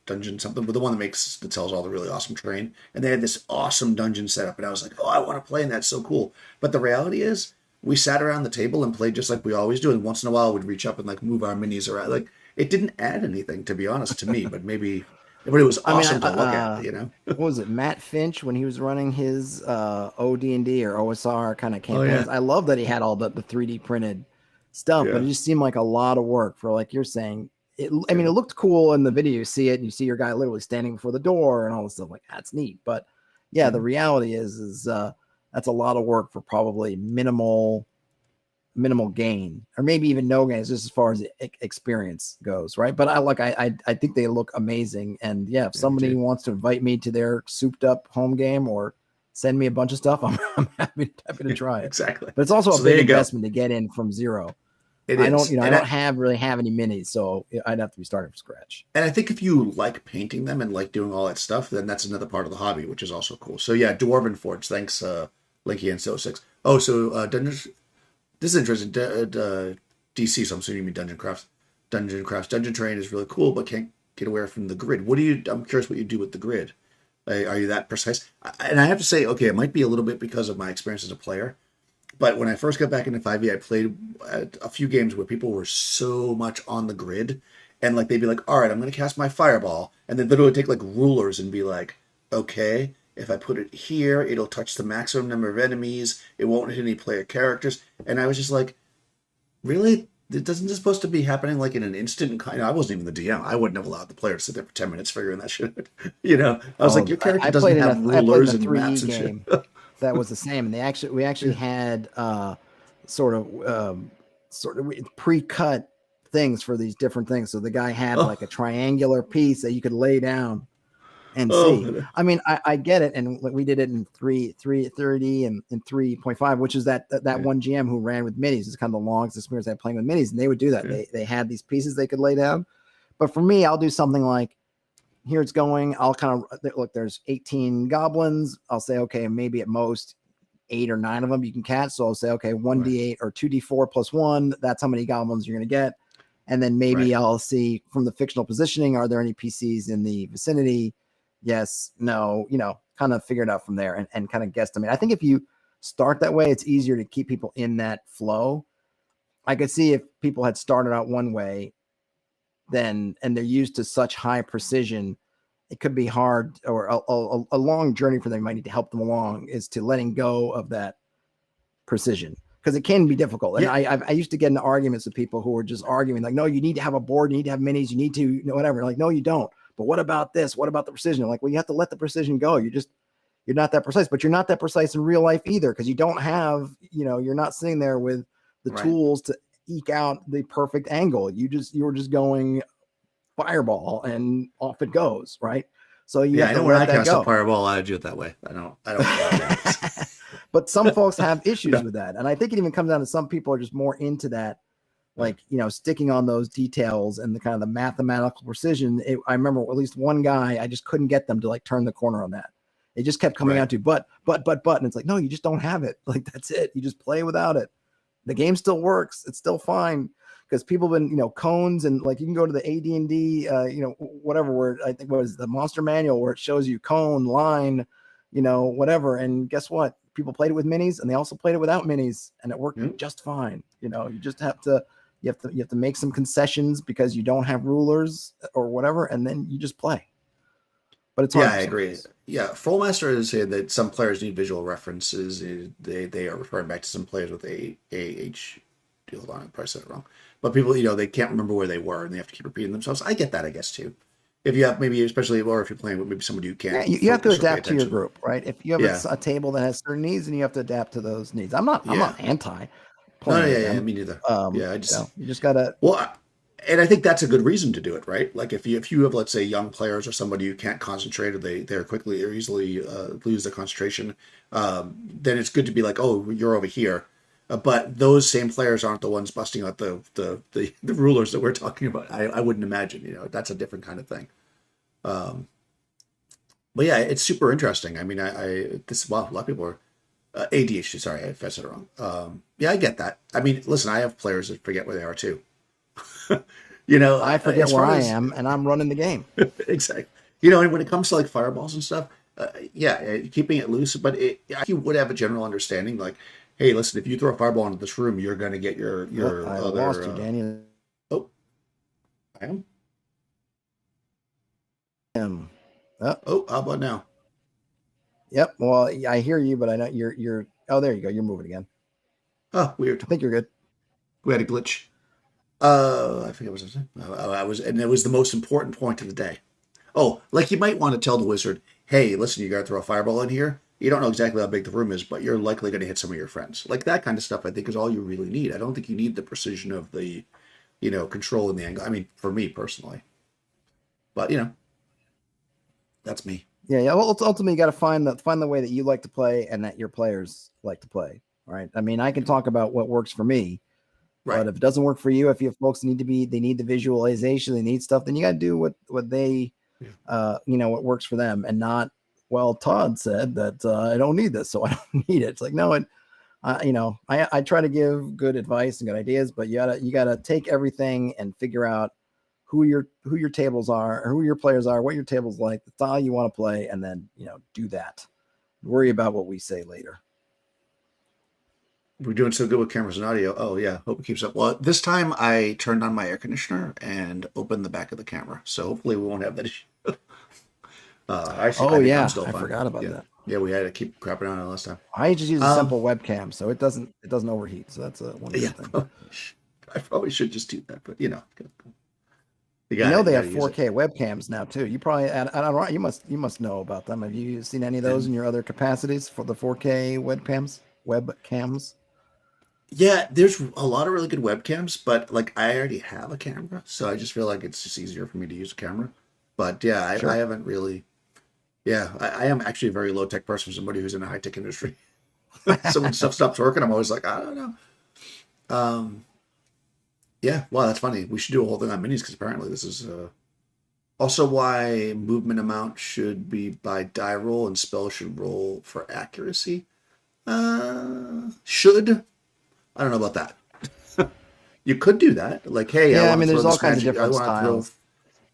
Dungeon something, but the one that sells all the really awesome terrain, and they had this awesome dungeon setup, and I was like, oh, I want to play in that, so cool. But the reality is, we sat around the table and played just like we always do, and once in a while we'd reach up and like move our minis around. Like, it didn't add anything, to be honest, to me, but it was awesome to look at. What was it, Matt Finch, when he was running his OD&D or OSR kind of campaigns? I love that he had all the 3D printed stuff, but it just seemed like a lot of work for, like you're saying. It looked cool in the video. You see it, and you see your guy literally standing before the door and all this stuff. Like, that's neat. But yeah, the reality is that's a lot of work for probably minimal gain, or maybe even no gain, just as far as experience goes, right? But I think they look amazing. And yeah, if somebody wants to invite me to their souped up home game or send me a bunch of stuff, I'm happy to try it. Exactly. But it's also a big investment to get in from zero. I don't really have any minis, so I'd have to be starting from scratch. And I think if you like painting them and like doing all that stuff, then that's another part of the hobby, which is also cool. So yeah, Dwarven Forge, thanks, Linky and So6. Oh, so Dungeons. This is interesting. DC, so I'm assuming you mean Dungeon Crafts. Dungeon Terrain is really cool, but get away from the grid. What do you? I'm curious what you do with the grid. Are you that precise? And I have to say, okay, it might be a little bit because of my experience as a player. But when I first got back into 5e, I played a few games where people were so much on the grid, and like they'd be like, "All right, I'm going to cast my fireball," and then literally take like rulers and be like, "Okay, if I put it here, it'll touch the maximum number of enemies. It won't hit any player characters." And I was just like, "Really? Isn't this supposed to be happening like in an instant?" Kind of, I wasn't even the DM. I wouldn't have allowed the player to sit there for 10 minutes figuring that shit out. I was like, "Your character doesn't have rulers and maps and shit." That was the same, and we actually had sort of pre-cut things for these different things. So the guy had like a triangular piece that you could lay down and see. I mean, I get it, and we did it in 3.30 and in 3.5, which is that one GM who ran with minis. It's kind of the longest experience I had playing with minis, and they would do that. They had these pieces they could lay down, but for me, I'll do something like, here it's going. I'll kind of look, there's 18 goblins. I'll say, okay, maybe at most 8 or 9 of them you can catch. So I'll say, okay, 1d8 or 2d4 plus 1. That's how many goblins you're going to get. And then maybe I'll see from the fictional positioning, are there any PCs in the vicinity? Yes, no, kind of figure it out from there and kind of guesstimate. I think if you start that way, it's easier to keep people in that flow. I could see if people had started out one way, and they're used to such high precision, it could be hard, or a long journey for them. Might need to help them along is to letting go of that precision, because it can be difficult. And I used to get into arguments with people who were just arguing like, no, you need to have a board, you need to have minis, you need to whatever. Like, no, you don't. But what about this? What about the precision? I'm like, well, you have to let the precision go. You're not that precise, but you're not that precise in real life either, because you don't have, you're not sitting there with the tools to eke out the perfect angle. You were just going fireball and off it goes, right? So you have to I know when I cast a fireball, I do it that way. I don't But some folks have issues with that, and I think it even comes down to some people are just more into that, like sticking on those details and the kind of the mathematical precision. I remember at least one guy, I just couldn't get them to like turn the corner on that. It just kept coming out to but, and it's like, no, you just don't have it. Like, that's it. You just play without it. The game still works. It's still fine, because people have been, cones, and like you can go to the AD&D, whatever, where I think was the monster manual where it shows you cone, line, whatever. And guess what? People played it with minis, and they also played it without minis, and it worked just fine. You just have to make some concessions because you don't have rulers or whatever, and then you just play. But it's hard. Yeah, I agree. Yeah, Fullmaster is saying that some players need visual references. They are referring back to some players with AH. Hold on, I probably said it wrong. But people, they can't remember where they were, and they have to keep repeating themselves. I get that, I guess, too. If you have maybe, especially, or if you're playing with maybe somebody who can't. Yeah, you have to adapt to your group, right? If you have a table that has certain needs, and you have to adapt to those needs. I'm not anti playing. No, me neither. You just gotta. Well, and I think that's a good reason to do it, right? Like if you have, let's say, young players or somebody who can't concentrate, or they're quickly or easily lose their concentration, then it's good to be like, oh, you're over here. But those same players aren't the ones busting out the rulers that we're talking about. I wouldn't imagine. That's a different kind of thing. But yeah, it's super interesting. I mean, a lot of people are ADHD. Sorry, if I said it wrong. Yeah, I get that. I mean, listen, I have players that forget where they are too. I forget where I am, and I'm running the game. Exactly. And when it comes to like fireballs and stuff, keeping it loose, but you would have a general understanding, like, hey, listen, if you throw a fireball into this room, you're going to get your I other. Lost you, Daniel. Oh, I am. Oh, how about now? Yep. Well, I hear you, but I know you're. Oh, there you go. You're moving again. Oh, weird. I think you're good. We had a glitch. I forget what I was saying. I was, and it was the most important point of the day. Oh, like you might want to tell the wizard, hey, listen, you got to throw a fireball in here. You don't know exactly how big the room is, but you're likely going to hit some of your friends. Like that kind of stuff, I think, is all you really need. I don't think you need the precision of the, control in the angle. I mean, for me personally. But, that's me. Yeah. Well, ultimately, you got to find the way that you like to play and that your players like to play. Right. I mean, I can talk about what works for me. Right. But if it doesn't work for you, if you have folks they need the visualization, they need stuff, then you got to do what they, what works for them, and not, well, Todd said that I don't need this, so I don't need it. It's like, no, I try to give good advice and good ideas, but you gotta take everything and figure out who your tables are, or who your players are, what your table's like, the style you want to play, and then do that. Worry about what we say later. We're doing so good with cameras and audio. Oh yeah, hope it keeps up. Well, this time I turned on my air conditioner and opened the back of the camera, so hopefully we won't have that issue. I think I'm still fine. I forgot about that. Yeah, we had to keep crapping on it last time. I just use a simple webcam, so it doesn't overheat. So that's one good thing. I probably should just do that, but they have 4K webcams now too. You probably, I don't know, you must know about them. Have you seen any of those in your other capacities for the 4K webcams? Yeah, there's a lot of really good webcams, but like I already have a camera, so I just feel like it's just easier for me to use a camera. But yeah, I haven't really. Yeah, I am actually a very low tech person for somebody who's in a high tech industry. So when stuff stops working, I'm always like, I don't know. Yeah, wow, that's funny. We should do a whole thing on minis because apparently this is also why movement amount should be by die roll and spell should roll for accuracy. Should. I don't know about that. You could do that. Like, hey, there's all kinds of different styles.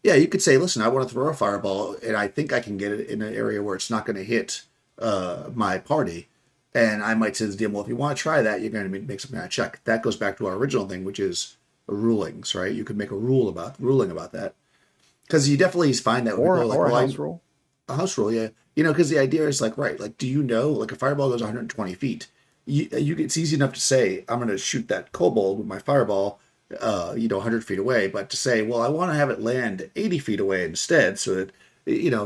Yeah, you could say, listen, I want to throw a fireball, and I think I can get it in an area where it's not going to hit my party. And I might say to the DM, well, if you want to try that, you're going to make something out of check. That goes back to our original thing, which is rulings, right? You could make a ruling about that. Because you definitely find that or a house rule. A house rule, yeah. Because the idea is like, right, like, do you know, like a fireball goes 120 feet. It's easy enough to say, I'm going to shoot that kobold with my fireball, 100 feet away. But to say, well, I want to have it land 80 feet away instead, so that,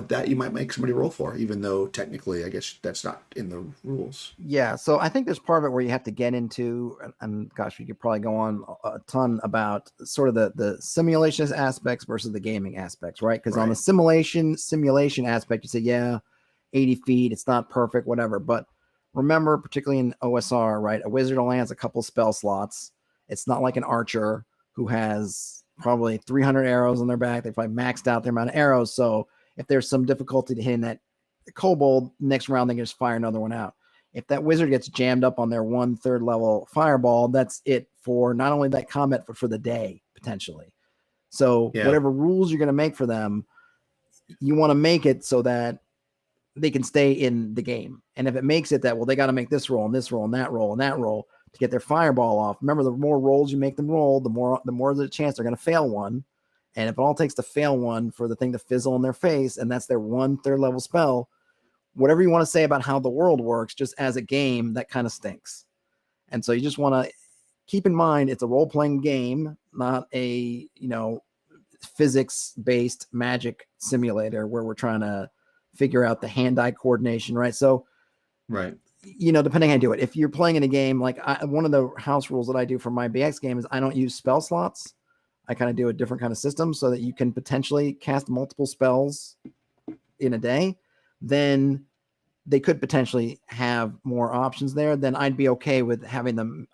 that you might make somebody roll for, even though technically, I guess that's not in the rules. Yeah. So I think there's part of it where you have to get into, and gosh, we could probably go on a ton about sort of the simulation aspects versus the gaming aspects, right? Because on the simulation aspect, you say, yeah, 80 feet, it's not perfect, whatever. But remember, particularly in OSR, right? A wizard only has a couple spell slots. It's not like an archer who has probably 300 arrows on their back. They probably maxed out their amount of arrows. So if there's some difficulty to hitting that kobold, next round they can just fire another one out. If that wizard gets jammed up on their 1/3 level fireball, that's it for not only that combat, but for the day, potentially. So whatever rules you're going to make for them, you want to make it so that they can stay in the game. And if it makes it that, well, they got to make this roll and this roll and that roll and that roll to get their fireball off. Remember, the more rolls you make them roll, the more the chance they're going to fail one. And if it all takes to fail one for the thing to fizzle in their face, and that's their 1/3 level spell, whatever you want to say about how the world works, just as a game, that kind of stinks. And so you just want to keep in mind, it's a role-playing game, not a, physics-based magic simulator where we're trying to figure out the hand-eye coordination, right? So, right. Depending how you do it. If you're playing in a game, like one of the house rules that I do for my BX game is I don't use spell slots. I kind of do a different kind of system so that you can potentially cast multiple spells in a day. Then they could potentially have more options there. Then I'd be okay with have them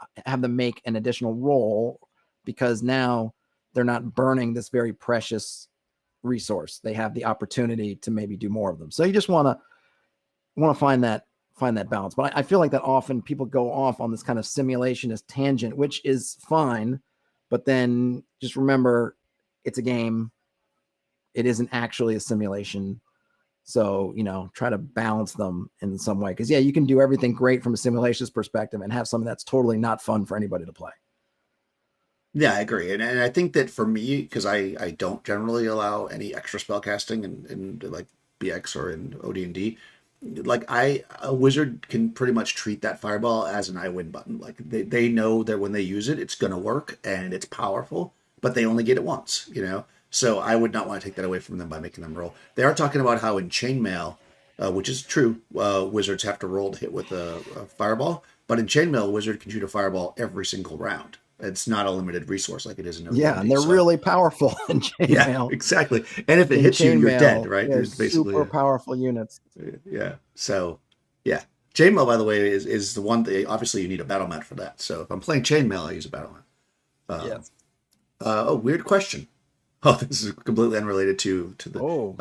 make an additional roll, because now they're not burning this very precious resource. They have the opportunity to maybe do more of them. So you just want to find that balance. But I feel like that often people go off on this kind of simulationist tangent, which is fine. But then just remember, it's a game. It isn't actually a simulation. So, try to balance them in some way. Because, you can do everything great from a simulationist perspective and have something that's totally not fun for anybody to play. Yeah, I agree. And I think that for me, because I don't generally allow any extra spell casting in like BX or in OD&D, like a wizard can pretty much treat that fireball as an I win button. Like they know that when they use it, it's going to work and it's powerful, but they only get it once, So I would not want to take that away from them by making them roll. They are talking about how in chainmail, which is true, wizards have to roll to hit with a fireball, but in chainmail, a wizard can shoot a fireball every single round. It's not a limited resource like it is in OD&D. Yeah, and they're really powerful in chainmail. Yeah, exactly. And if it hits you, you're dead, right? There's basically super powerful units. Yeah. So, yeah. Chainmail, by the way, is the one that obviously you need a battle mat for that. So if I'm playing chainmail, I use a battle mat. Yes. Weird question. Oh, this is completely unrelated to the. Oh.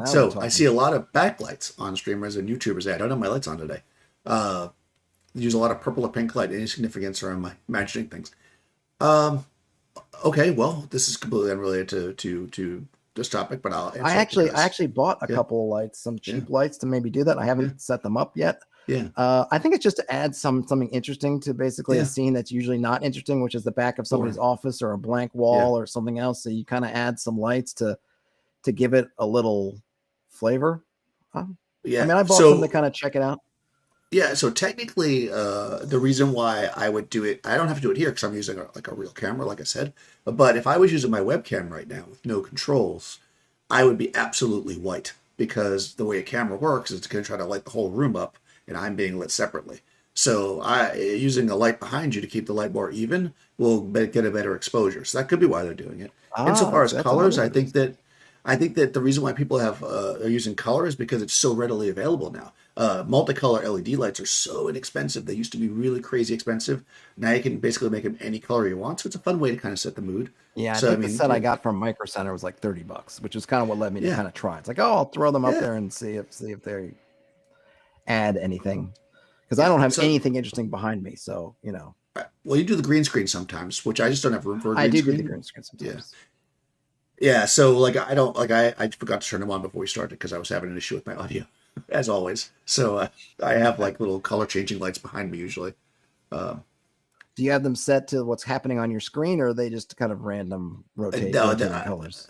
So I see a lot of backlights on streamers and YouTubers. I don't have my lights on today. Use a lot of purple or pink light. Any significance, or am I imagining things? Okay, well, this is completely unrelated to this topic, but I'll I answer it actually I because actually bought a yeah, couple of lights, some yeah, cheap lights to maybe do that. I yeah, haven't set them up yet. yeah, I think it's just to add something interesting to basically a yeah, scene that's usually not interesting, which is the back of somebody's sure, office or a blank yeah, wall or something else. So you kind of add some lights to give it a little flavor. I yeah. mean, I bought some to So kind of check it out. yeah, so technically, the reason why I would do it, I don't have to do it here because I'm using like a real camera, like I said. But if I was using my webcam right now with no controls, I would be absolutely white because the way a camera works is it's going to try to light the whole room up, and I'm being lit separately. So I using a light behind you to keep the light more even will get a better exposure. So that could be why they're doing it. And so far as That's another colors, good reason. I think that the reason why people are using color is because it's so readily available now. Multicolor LED lights are so inexpensive. They used to be really crazy expensive. Now you can basically make them any color you want. So it's a fun way to kind of set the mood. Yeah, I So I think the mean, set I yeah, got from Micro Center was like $30, which is kind of what led me to yeah, kind of try. It's like, oh, I'll throw them up yeah, there and see if they add anything because I yeah. don't have So anything interesting behind me. So well, you do the green screen sometimes, which I just don't have room for a I green do the screen. green screen Yeah, sometimes. yeah. So like I don't like I forgot to turn them on before we started because I was having an issue with my audio, as always. So I have like little color changing lights behind me usually. Um, Do you have them set to what's happening on your screen, or are they just kind of random no, rotating colors?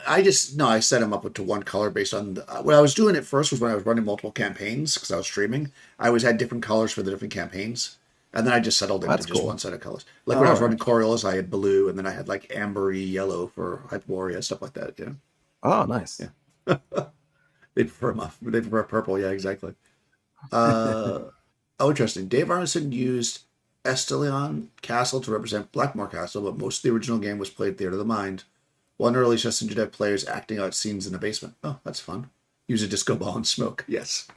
I just no, I set them up to one color based on what I was doing at first was when I was running multiple campaigns because I was streaming. I always had different colors for the different campaigns, and then I just settled Oh, into that's just cool. one set of colors. Like when I All was right. running Coriolis, I had blue, and then I had like ambery yellow for Hyperborea, stuff like that. Oh, nice. Yeah. They prefer purple. Yeah, exactly. Uh, oh, interesting. Dave Arneson used Estelion Castle to represent Blackmore Castle, but most of the original game was played Theater of the Mind. One early session did have players acting out scenes in the basement. Oh, that's fun. Use a disco ball and smoke. Yes.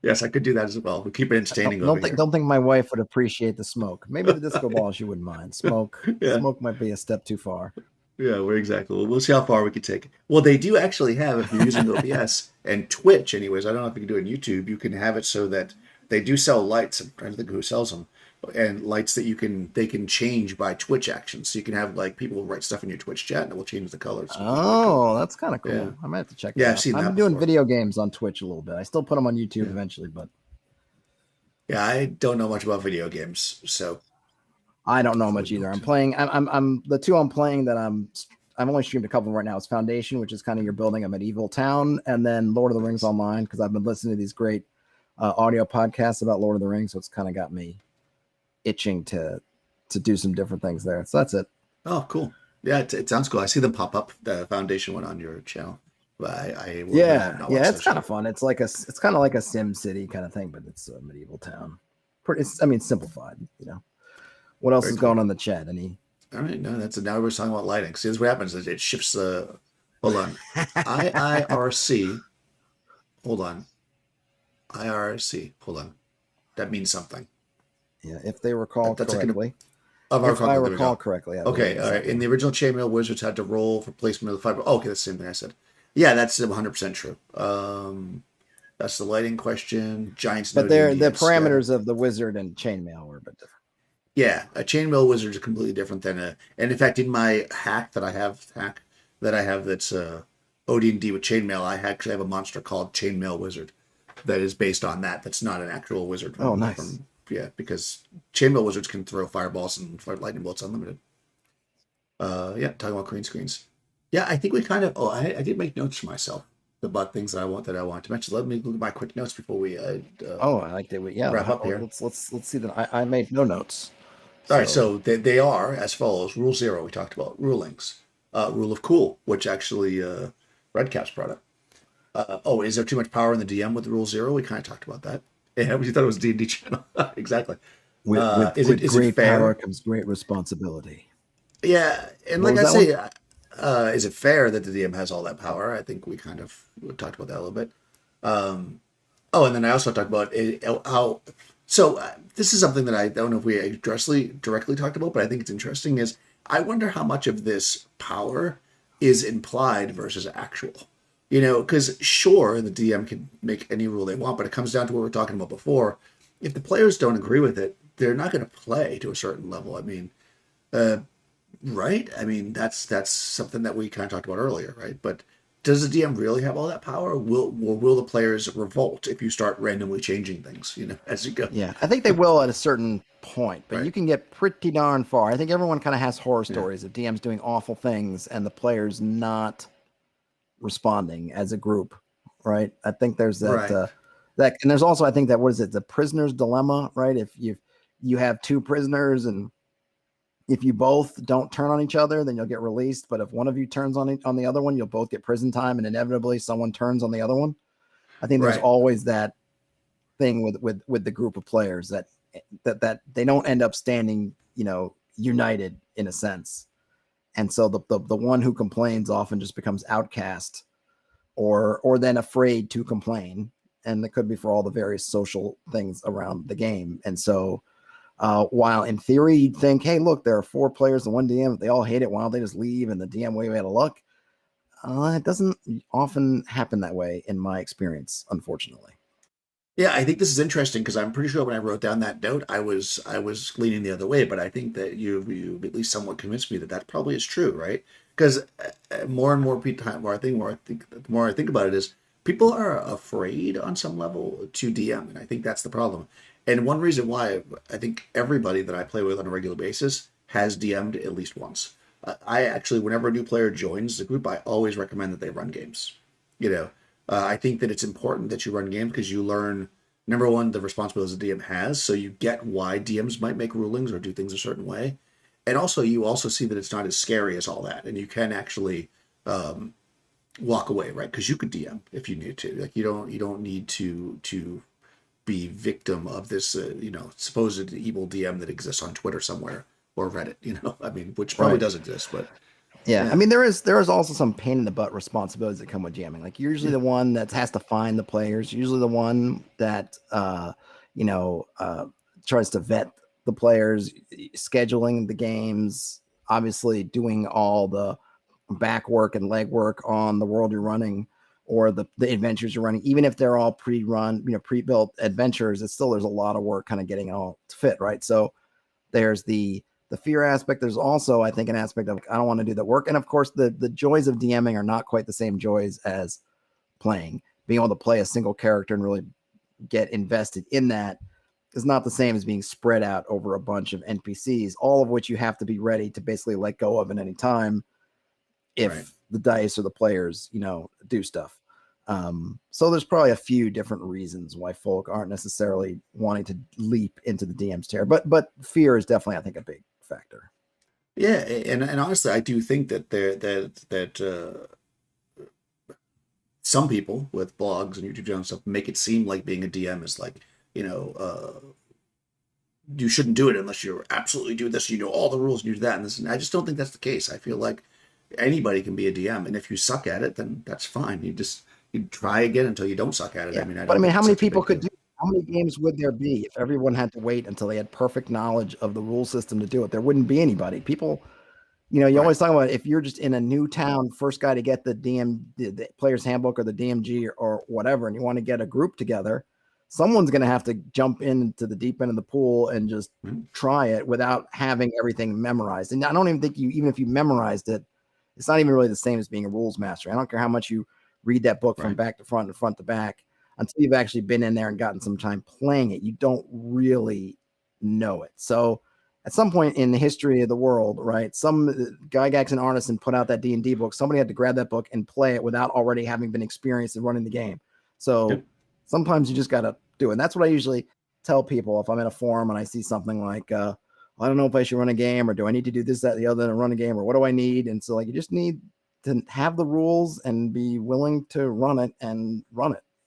Yes, I could do that as well. We keep it Don't, entertaining over don't think here. don't think my wife would appreciate the smoke. Maybe the disco ball she wouldn't mind. Smoke Yeah. smoke might be a step too far. Yeah, we're exactly. We'll see how far we can take it. Well, they do actually have, if you're using OBS and Twitch, anyways, I don't know if you can do it on YouTube, you can have it so that they do sell lights. I'm trying to think who sells them. And lights that they can change by Twitch actions. So you can have like people write stuff in your Twitch chat and it will change the colors, which is pretty cool. Oh, that's kind of Yeah. cool. I might have to check Yeah, that I've out. seen I've that been doing before. video games on Twitch a little bit. I still put them on YouTube Yeah. eventually, but Yeah, I don't know much about video games, so I don't know I much wouldn't know either. what I'm to. playing. I'm the two I'm playing that I've only streamed a couple right now. It's Foundation, which is kind of you're building a medieval town, and then Lord of the Rings Nice. Online because I've been listening to these great audio podcasts about Lord of the Rings, so it's kind of got me itching to do some different things there. So that's it. Oh, cool. Yeah, it sounds cool. I see them pop up. The Foundation one on your channel, but I will not Yeah, watch it's that kind show. of fun. It's kind of like a Sim City kind of thing, but it's a medieval town. I mean, simplified. What else Very is going cool. on in the chat? Any? All right, no, that's now we're talking about lighting. See, this is what happens is it shifts the. Hold on, IIRC. Hold on, IRC. Hold on, that means something. Yeah, if they recall That's a correctly. of our If I content. There we recall go. correctly, I believe Okay, it's all right. In the something. original chainmail, wizards had to roll for placement of the fiber. Oh, okay, that's the same thing I said. Yeah, that's 100% true. That's the lighting question. Giants But no D and they're D the had scatter. parameters of the wizard and chainmail were a bit different. Yeah, a chainmail wizard is completely different than a. And in fact, in my that I have that's OD&D with chainmail, I actually have a monster called Chainmail Wizard that is based on that. That's not an actual wizard Oh, from nice. yeah, because chainmail wizards can throw fireballs and fire lightning bolts unlimited. Yeah, talking about green screens. Yeah, I think we kind of. Oh, I did make notes for myself about things that I want to mention. Let me look at my quick notes before we Oh, I like that. Yeah, wrap up here. let's see that. I made no notes. All right, So so they are as follows. Rule 0, we talked about rulings. Rule of cool, which actually Redcap's brought up. Oh, is there too much power in the DM with Rule 0? We kind of talked about that. Yeah, we thought it was a D&D channel. Exactly. with with with Is it great power fair? comes great responsibility. Yeah, and What like was I that one? say, is it fair that the DM has all that power? I think we kind of talked about that a little bit. Oh, and then I also talked about how. So this is something that I don't know if we directly talked about, but I think it's interesting. Is I wonder how much of this power is implied versus actual. Because sure, the DM can make any rule they want, but it comes down to what we were talking about before. If the players don't agree with it, they're not going to play to a certain level. I mean, Right? I mean, that's something that we kind of talked about earlier, right? But does the DM really have all that power? Will the players revolt if you start randomly changing things, as you go? Yeah, I think they will at a certain point, but Right. you can get pretty darn far. I think everyone kind of has horror Yeah. stories of DMs doing awful things and the players not responding as a group, right? I think there's that Right. and there's also I think that what is it, the prisoner's dilemma, right? If you have two prisoners and if you both don't turn on each other, then you'll get released. But if one of you turns on the other one, you'll both get prison time, and inevitably someone turns on the other one. I think there's Right. always that thing with the group of players that they don't end up standing, united in a sense. And so the one who complains often just becomes outcast or then afraid to complain. And that could be for all the various social things around the game. And so while in theory you'd think, hey, look, there are four players and one DM, they all hate it, why don't they just leave and the DM way out of luck? It doesn't often happen that way in my experience, unfortunately. Yeah, I think this is interesting because I'm pretty sure when I wrote down that note, I was leaning the other way, but I think that you at least somewhat convinced me that that probably is true, right? Because more and more time, the more I think about it is people are afraid on some level to DM, and I think that's the problem. And one reason why I think everybody that I play with on a regular basis has DM'd at least once. I actually, whenever a new player joins the group, I always recommend that they run games. You know, I think that it's important that you run games because you learn, number one, the responsibilities a DM has, so you get why DMs might make rulings or do things a certain way, and also you also see that it's not as scary as all that, and you can actually walk away, right? Because you could DM if you need to. Like you don't need to be victim of this supposed evil DM that exists on Twitter somewhere or Reddit. I mean, which probably Right. does exist, but Yeah, I yeah, mean there is also some pain in the butt responsibilities that come with jamming. Like you're usually yeah, the one that has to find the players, usually the one that you know uh, tries to vet the players, scheduling the games, obviously doing all the back work and leg work on the world you're running or the adventures you're running. Even if they're all pre-run, pre-built adventures, it's still there's a lot of work kind of getting it all to fit, right? So there's the fear aspect. There's also, I think, an aspect of I don't want to do the work, and of course, the joys of DMing are not quite the same joys as playing. Being able to play a single character and really get invested in that is not the same as being spread out over a bunch of NPCs, all of which you have to be ready to basically let go of at any time right. if the dice or the players, do stuff. So there's probably a few different reasons why folk aren't necessarily wanting to leap into the DM's terror, but fear is definitely, I think, a big factor. Yeah, and honestly, I do think that some people with blogs and YouTube channels and stuff make it seem like being a DM is like, you know, you shouldn't do it unless you're absolutely doing this, all the rules, and you do that, and this. And I just don't think that's the case. I feel like anybody can be a DM, and if you suck at it, then that's fine. You try again until you don't suck at it. I Yeah, mean, I but I don't mean, think how it's many such a people big could deal. do? How many games would there be if everyone had to wait until they had perfect knowledge of the rule system to do it? There wouldn't be anybody. People, you Right, always talk about if you're just in a new town, first guy to get the player's handbook or the DMG or whatever, and you want to get a group together, someone's going to have to jump into the deep end of the pool and just mhm, try it without having everything memorized. And I don't even think even if you memorized it, it's not even really the same as being a rules master. I don't care how much you read that book from right. back to front and front to back until you've actually been in there and gotten some time playing it. You don't really know it. So at some point in the history of the world, right? Some Gygax and Arneson put out that D&D book. Somebody had to grab that book and play it without already having been experienced in running the game. So Yep. sometimes you just got to do it. And that's what I usually tell people if I'm in a forum and I see something like, I don't know if I should run a game or do I need to do this, that, the other, and run a game or what do I need? And so like you just need to have the rules and be willing to run it and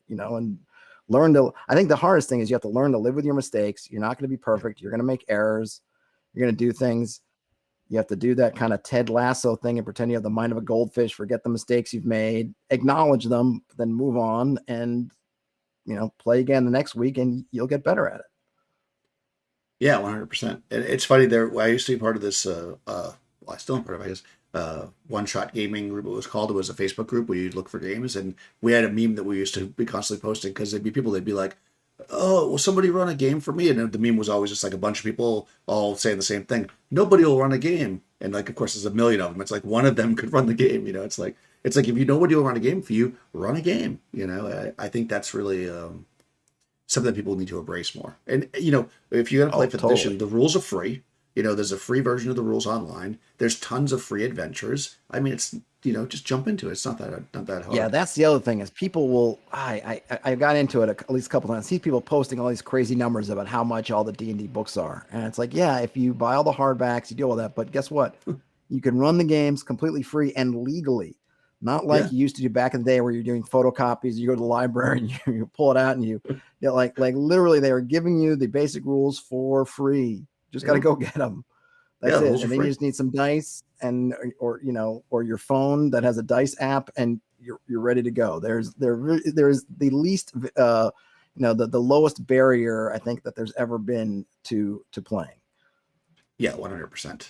and learn to. I think the hardest thing is you have to learn to live with your mistakes. You're not going to be Yeah. perfect. You're going to make errors. You're going to do things. You have to do that kind of Ted Lasso thing and pretend you have the mind of a goldfish, forget the mistakes you've made, acknowledge them, then move on and, play again the next week and you'll get better at it. Yeah, 100%. And it's funny there. I used to be part of this. Well, I still am part of it, I guess. One shot gaming group. It was called. It was a Facebook group where you'd look for games, and we had a meme that we used to be constantly posting because there'd be people that'd be like, oh, will somebody run a game for me? And the meme was always just like a bunch of people all saying the same thing. Nobody will run a game. And like, of course, there's a million of them. It's like one of them could run the game. It's like if you nobody will run a game for you, run a game. I think that's really something that people need to embrace more. And if you're gonna play fifth edition, the rules are free. There's a free version of the rules online. There's tons of free adventures. I mean, it's just jump into it. It's not that hard. Yeah, that's the other thing is people will. I got into it at least a couple times. I see people posting all these crazy numbers about how much all the D&D books are, and it's like, yeah, if you buy all the hardbacks, you deal with that. But guess what? You can run the games completely free and legally, not like you used to do back in the day where you're doing photocopies. You go to the library and you pull it out and you like literally they are giving you the basic rules for free. Just got to go get them. That's it. And then you just need some dice or your phone that has a dice app and you're ready to go. There's the least, the lowest barrier I think that there's ever been to playing. Yeah, 100%.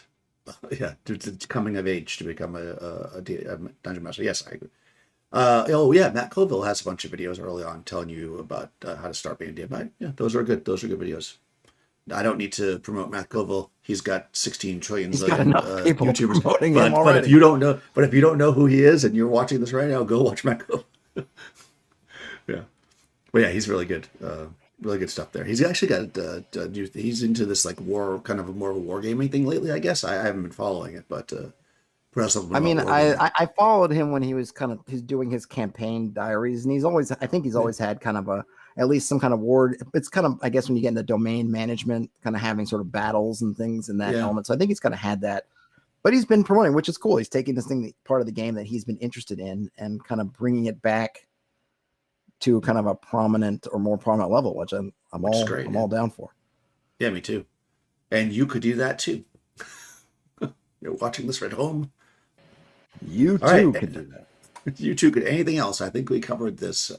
Yeah, it's coming of age to become a dungeon master. Yes, I agree. Matt Colville has a bunch of videos early on telling you about how to start being a DM. Yeah, those are good videos. I don't need to promote Matt Colville. He's got 16 trillion YouTubers promoting him already. But if you don't know who he is and you're watching this right now, go watch Matt Colville. Yeah, but yeah, he's really good. Really good stuff there. He's actually got he's into this like war, kind of more of a wargaming thing lately. I guess I haven't been following it, but I mean, I followed him when he was he's doing his campaign diaries, and he's always had kind of at least some kind of war. It's kind of, I guess, when you get into domain management, kind of having sort of battles and things in that element. So I think he's kind of had that, but he's been promoting, which is cool. He's taking this thing, part of the game that he's been interested in, and kind of bringing it back to kind of a more prominent level, which I'm all down for. Yeah, me too. And you could do that too. You're watching this right home. You too could do that. You too could. Anything else? I think we covered this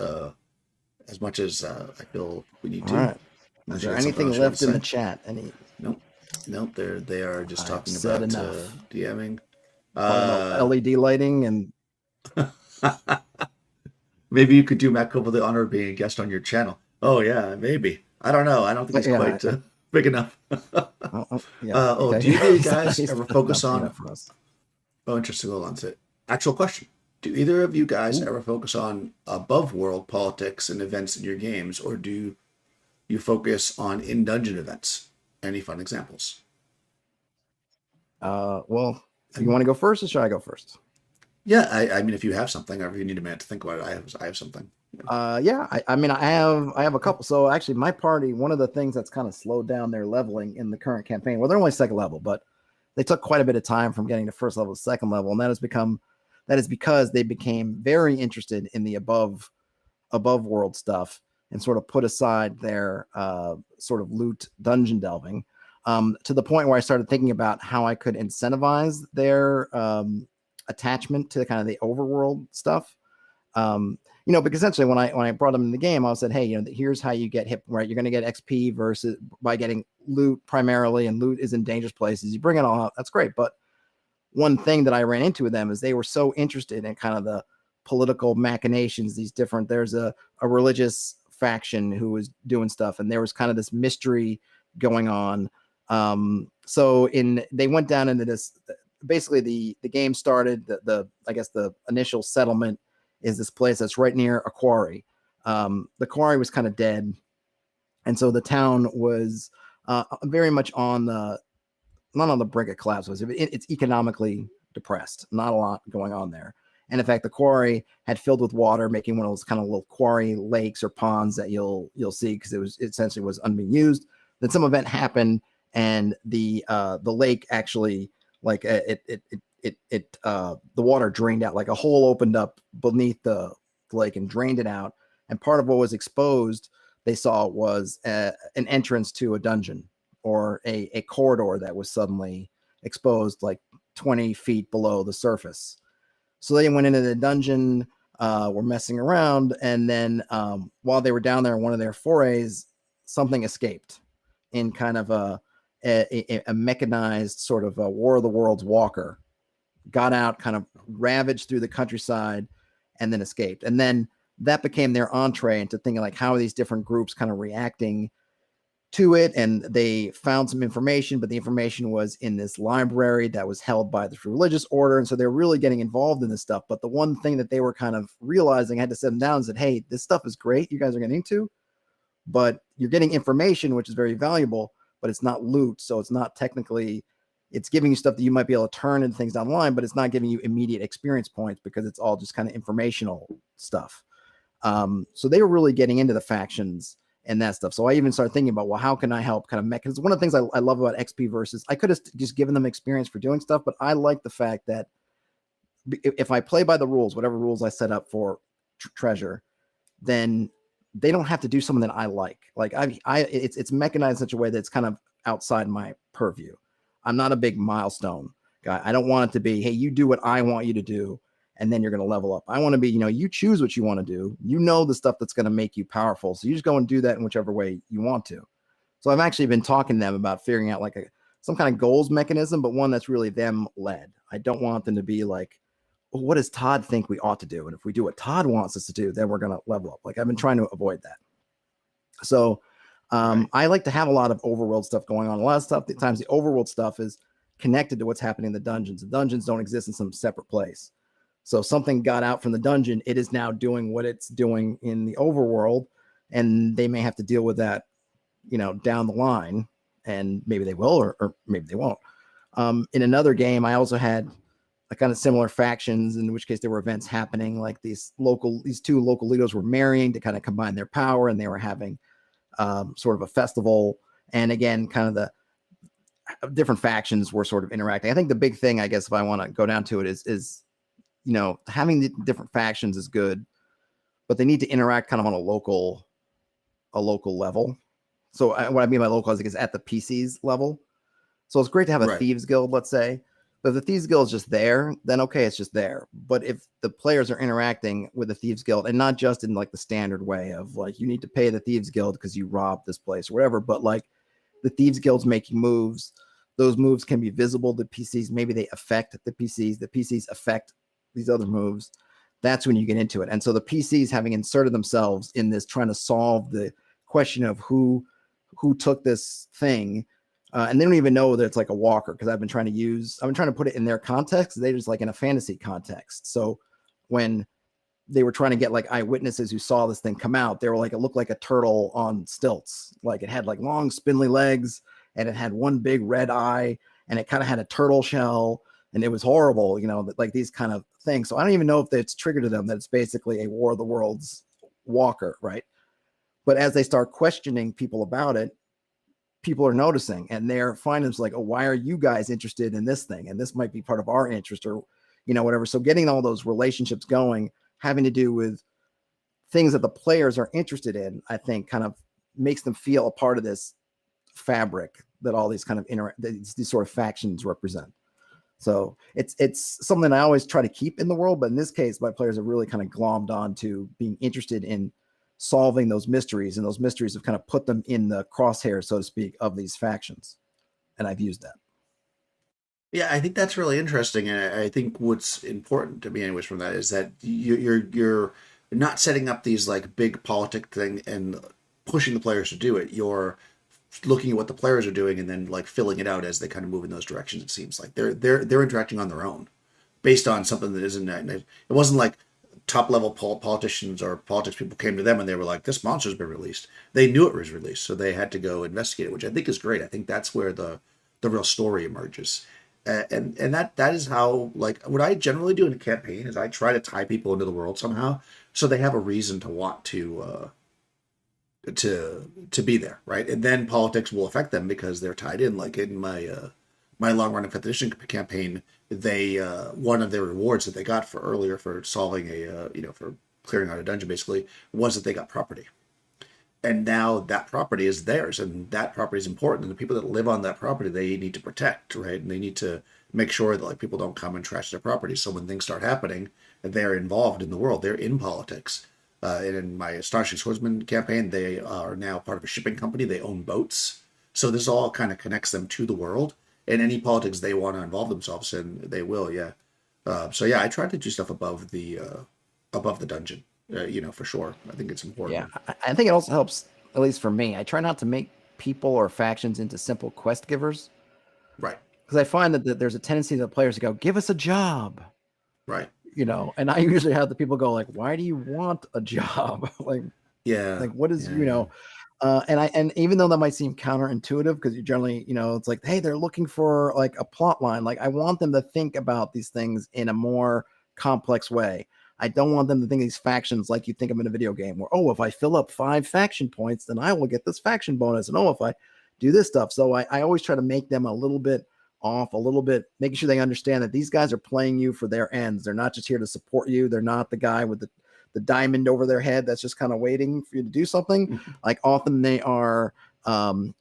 as much as I feel we need to. All right. Is there anything left in the chat? Nope. They are just talking about DMing. LED lighting and. Maybe you could do Matt Colville the honor of being a guest on your channel. Oh yeah, maybe. I don't know. I don't think he's quite big enough. Do you guys ever focus on? Oh, interesting. Hold on to it. Actual question. Do either of you guys ever focus on above world politics and events in your games, or do you focus on in-dungeon events? Any fun examples? Well, you want to go first, or should I go first? Yeah, I mean, if you have something, or if you need a minute to think about it, I have something. I have a couple. So actually, my party, one of the things that's kind of slowed down their leveling in the current campaign, well, they're only second level, but they took quite a bit of time from getting to first level to second level, and that is because they became very interested in the above world stuff and sort of put aside their sort of loot dungeon delving, to the point where I started thinking about how I could incentivize their attachment to kind of the overworld stuff. Because essentially when I brought them in the game, I said, hey, here's how you get hit, right? You're going to get XP versus by getting loot primarily, and loot is in dangerous places. You bring it all out. That's great. But one thing that I ran into with them is they were so interested in kind of the political machinations, there's a religious faction who was doing stuff, and there was kind of this mystery going on. So they went down into this, basically the game started, I guess the initial settlement is this place that's right near a quarry. The quarry was kind of dead. And so the town was very much not on the brink of collapse. It's economically depressed. Not a lot going on there. And in fact, the quarry had filled with water, making one of those kind of little quarry lakes or ponds that you'll see, because it essentially was unbeing used. Then some event happened, and the lake actually, like the water drained out, like a hole opened up beneath the lake and drained it out. And part of what was exposed, they saw, was an entrance to a dungeon, or a corridor that was suddenly exposed, like 20 feet below the surface. So they went into the dungeon, were messing around, and then while they were down there in one of their forays, something escaped in kind of a mechanized sort of a War of the Worlds walker, got out, kind of ravaged through the countryside, and then escaped. And then that became their entree into thinking like, how are these different groups kind of reacting to it? And they found some information, but the information was in this library that was held by this religious order. And so they're really getting involved in this stuff. But the one thing that they were kind of realizing, I had to sit them down and said, hey, this stuff is great, you guys are getting into, but you're getting information, which is very valuable, but it's not loot. So it's not technically, it's giving you stuff that you might be able to turn into things down the line, but it's not giving you immediate experience points because it's all just kind of informational stuff. So they were really getting into the factions and that stuff. So I even started thinking about, well, how can I help kind of make, because one of the things I love about XP versus, I could have just given them experience for doing stuff, but I like the fact that if I play by the rules, whatever rules I set up for treasure, then they don't have to do something that I like. Like it's mechanized in such a way that it's kind of outside my purview. I'm not a big milestone guy. I don't want it to be, hey, you do what I want you to do, and then you're going to level up. I want to be, you choose what you want to do. The stuff that's going to make you powerful. So you just go and do that in whichever way you want to. So I've actually been talking to them about figuring out like some kind of goals mechanism, but one that's really them led. I don't want them to be like, well, what does Todd think we ought to do? And if we do what Todd wants us to do, then we're going to level up. Like I've been trying to avoid that. So I like to have a lot of overworld stuff going on. A lot of stuff, at times the overworld stuff is connected to what's happening in the dungeons. The dungeons don't exist in some separate place. So something got out from the dungeon, it is now doing what it's doing in the overworld, and they may have to deal with that, down the line, and maybe they will, or maybe they won't. In another game, I also had a kind of similar factions, in which case there were events happening, like these two local leaders were marrying to kind of combine their power, and they were having sort of a festival. And again, kind of the different factions were sort of interacting. I think the big thing, I guess, if I want to go down to it is having the different factions is good, but they need to interact kind of on a local level. So what I mean by local is at the PCs level. So it's great to have a thieves guild, let's say, but if the thieves guild is just there, then okay, it's just there. But if the players are interacting with the thieves guild, and not just in like the standard way of like, you need to pay the thieves guild because you robbed this place or whatever, but like the thieves guild's making moves, those moves can be visible to PCs. Maybe they affect the PCs affect these other moves. That's when you get into it. And so the PCs, having inserted themselves in this, trying to solve the question of who took this thing, and they don't even know that it's like a walker, because I've been trying to put it in their context. They just like in a fantasy context. So when they were trying to get like eyewitnesses who saw this thing come out, they were like, it looked like a turtle on stilts. Like it had like long spindly legs, and it had one big red eye, and it kind of had a turtle shell, and it was horrible, like these kind of things. So I don't even know if it's triggered to them that it's basically a War of the Worlds walker, right? But as they start questioning people about it, people are noticing, and they're finding it's like, oh, why are you guys interested in this thing? And this might be part of our interest, or, whatever. So getting all those relationships going, having to do with things that the players are interested in, I think kind of makes them feel a part of this fabric that all these kind of these sort of factions represent. So it's something I always try to keep in the world, but in this case, my players have really kind of glommed on to being interested in solving those mysteries, and those mysteries have kind of put them in the crosshairs, so to speak, of these factions. And I've used that. Yeah, I think that's really interesting, and I think what's important to me, anyways, from that is that you're not setting up these like big politic thing and pushing the players to do it. You're looking at what the players are doing and then like filling it out as they kind of move in those directions. It seems like they're interacting on their own, based on something that isn't. It wasn't like top level politicians or politics people came to them and they were like, "This monster's been released." They knew it was released, so they had to go investigate it, which I think is great. I think that's where the real story emerges. And that is how, like, what I generally do in a campaign is I try to tie people into the world somehow, so they have a reason to want to be there, right? And then politics will affect them because they're tied in. Like in my my long running fifth edition campaign, they one of their rewards that they got for solving a for clearing out a dungeon basically was that they got property. And now that property is theirs, and that property is important, and the people that live on that property they need to protect, right? And they need to make sure that like people don't come and trash their property. So when things start happening, they're involved in the world. They're in politics. And in my Astonishing Swordsman campaign, they are now part of a shipping company. They own boats. So this all kind of connects them to the world. And any politics they want to involve themselves in, they will, yeah. So yeah, I try to do stuff above the dungeon. for sure. I think it's Yeah, important. I think it also helps, at least for me. I try not to make people or factions into simple quest givers Right. because I find that there's a tendency to the players to go, "Give us a job," Right. and I usually have the people go like, "Why do you want a job?" Yeah. like what is Yeah. and even though that might seem counterintuitive because you generally it's like, hey, they're looking for like a plot line. Like I want them to think about these things in a more complex way. I don't want them to think of these factions like you think of in a video game where, oh, if I fill up 5 faction points, then I will get this faction bonus. And oh, if I do this stuff. So I always try to make them a little bit off, a little bit, making sure they understand that these guys are playing you for their ends. They're not just here to support you. They're not the guy with the diamond over their head that's just kind of waiting for you to do something. Like often they are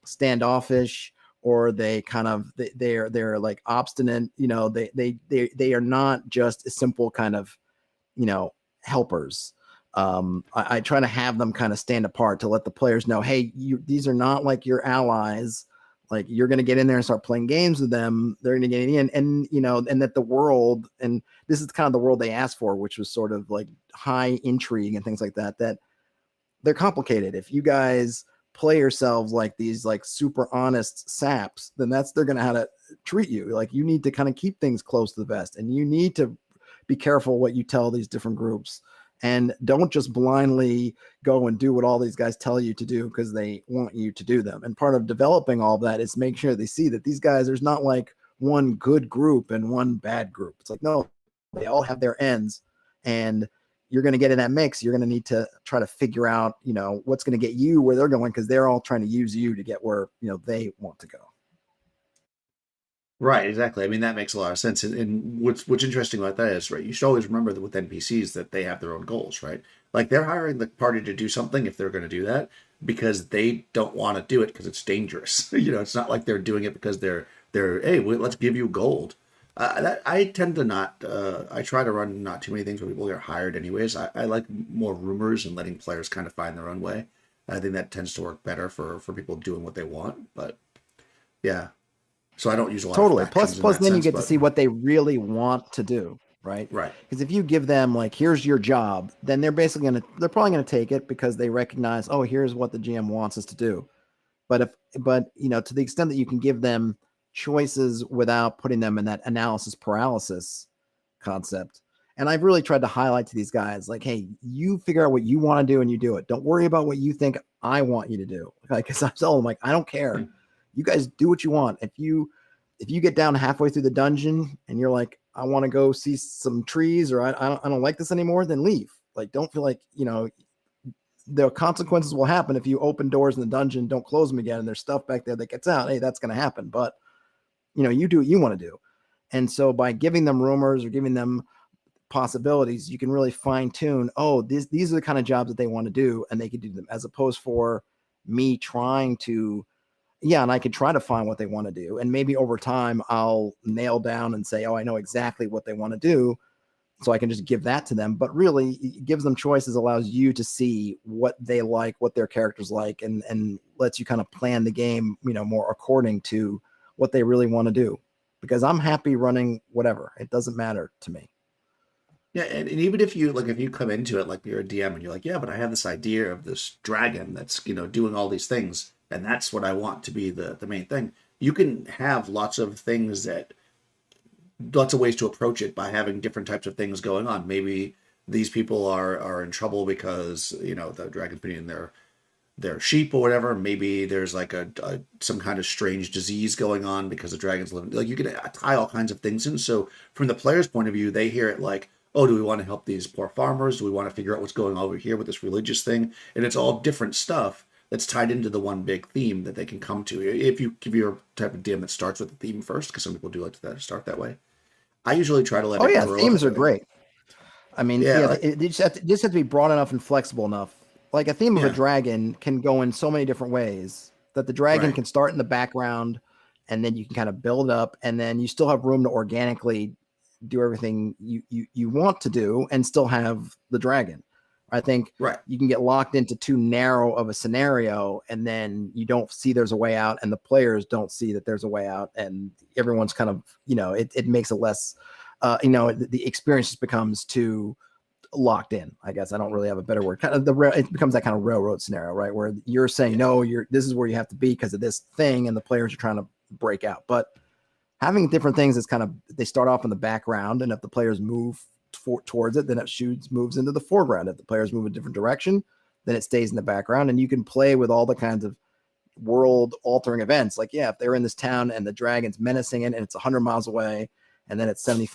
standoffish, or they kind of they're like obstinate. They are not just a simple kind of helpers. I try to have them kind of stand apart to let the players know, hey, these are not like your allies. Like you're going to get in there and start playing games with them. They're going to get in, and that the world, and this is kind of the world they asked for, which was sort of like high intrigue and things like that. That they're complicated. If you guys play yourselves like these like super honest saps, then they're going to how to treat you. Like you need to kind of keep things close to the vest, and you need to be careful what you tell these different groups, and don't just blindly go and do what all these guys tell you to do because they want you to do them. And part of developing all of that is make sure they see that these guys, there's not like one good group and one bad group. It's like, no, they all have their ends, and you're going to get in that mix. You're going to need to try to figure out, what's going to get you where they're going, because they're all trying to use you to get where, they want to go. Right, exactly. I mean, that makes a lot of sense. And what's interesting about that is, right, you should always remember that with NPCs that they have their own goals, right? Like they're hiring the party to do something if they're going to do that because they don't want to do it because it's dangerous. It's not like they're doing it because they're hey, let's give you gold. I tend to not. I try to run not too many things where people get hired anyways. I like more rumors and letting players kind of find their own way. I think that tends to work better for people doing what they want. But yeah. So I don't use a lot of Totally. Plus, factions in that then you sense, get to but see what they really want to do, right? right, Because if you give them like, here's your job, then they're probably gonna take it because they recognize, oh, here's what the GM wants us to do. But to the extent that you can give them choices without putting them in that analysis paralysis concept. And I've really tried to highlight to these guys, like, hey, you figure out what you want to do and you do it. Don't worry about what you think I want you to do. Like, because I'm telling them, like, I don't care. You guys do what you want. If you get down halfway through the dungeon and you're like, I want to go see some trees, or I don't like this anymore, then leave. Like, don't feel like, the consequences will happen if you open doors in the dungeon, don't close them again, and there's stuff back there that gets out. Hey, that's going to happen. But, you do what you want to do. And so by giving them rumors or giving them possibilities, you can really fine tune, oh, these are the kind of jobs that they want to do, and they can do them, as opposed for me trying to, and I could try to find what they want to do. And maybe over time I'll nail down and say, oh, I know exactly what they want to do. So I can just give that to them. But really, it gives them choices, allows you to see what they like, what their characters like, and lets you kind of plan the game, more according to what they really want to do. Because I'm happy running whatever. It doesn't matter to me. yeah, and even if you come into it like you're a DM and you're like, yeah, but I have this idea of this dragon that's doing all these things, and that's what I want to be the main thing. You can have lots of ways to approach it by having different types of things going on. Maybe these people are in trouble because the dragon's been in their sheep or whatever. Maybe there's like some kind of strange disease going on because the dragon's living. Like you can tie all kinds of things in. So from the player's point of view, they hear it like, oh, do we want to help these poor farmers? Do we want to figure out what's going on over here with this religious thing? And it's all different stuff that's tied into the one big theme that they can come to. If you're a type of DM that starts with the theme first, because some people do like to start that way. I usually try to let Oh it yeah, grow. themes are great. I mean, Yeah, they just have to be broad enough and flexible enough. Like a theme of a yeah, dragon can go in so many different ways that the dragon right. can start in the background, and then you can kind of build up, and then you still have room to organically do everything you want to do and still have the dragon. I think Right. you can get locked into too narrow of a scenario, and then you don't see there's a way out, and the players don't see that there's a way out, and everyone's kind of, it makes it less, the experience just becomes too locked in. I guess I don't really have a better word. Kind of it becomes that kind of railroad scenario, right? Where you're saying, no, this is where you have to be because of this thing. And the players are trying to break out. But having different things is kind of, they start off in the background, and if the players move towards it, then it moves into the foreground. If the players move a different direction, then it stays in the background, and you can play with all the kinds of world altering events. Like, yeah, if they're in this town and the dragon's menacing it and it's 100 miles away, and then it's 75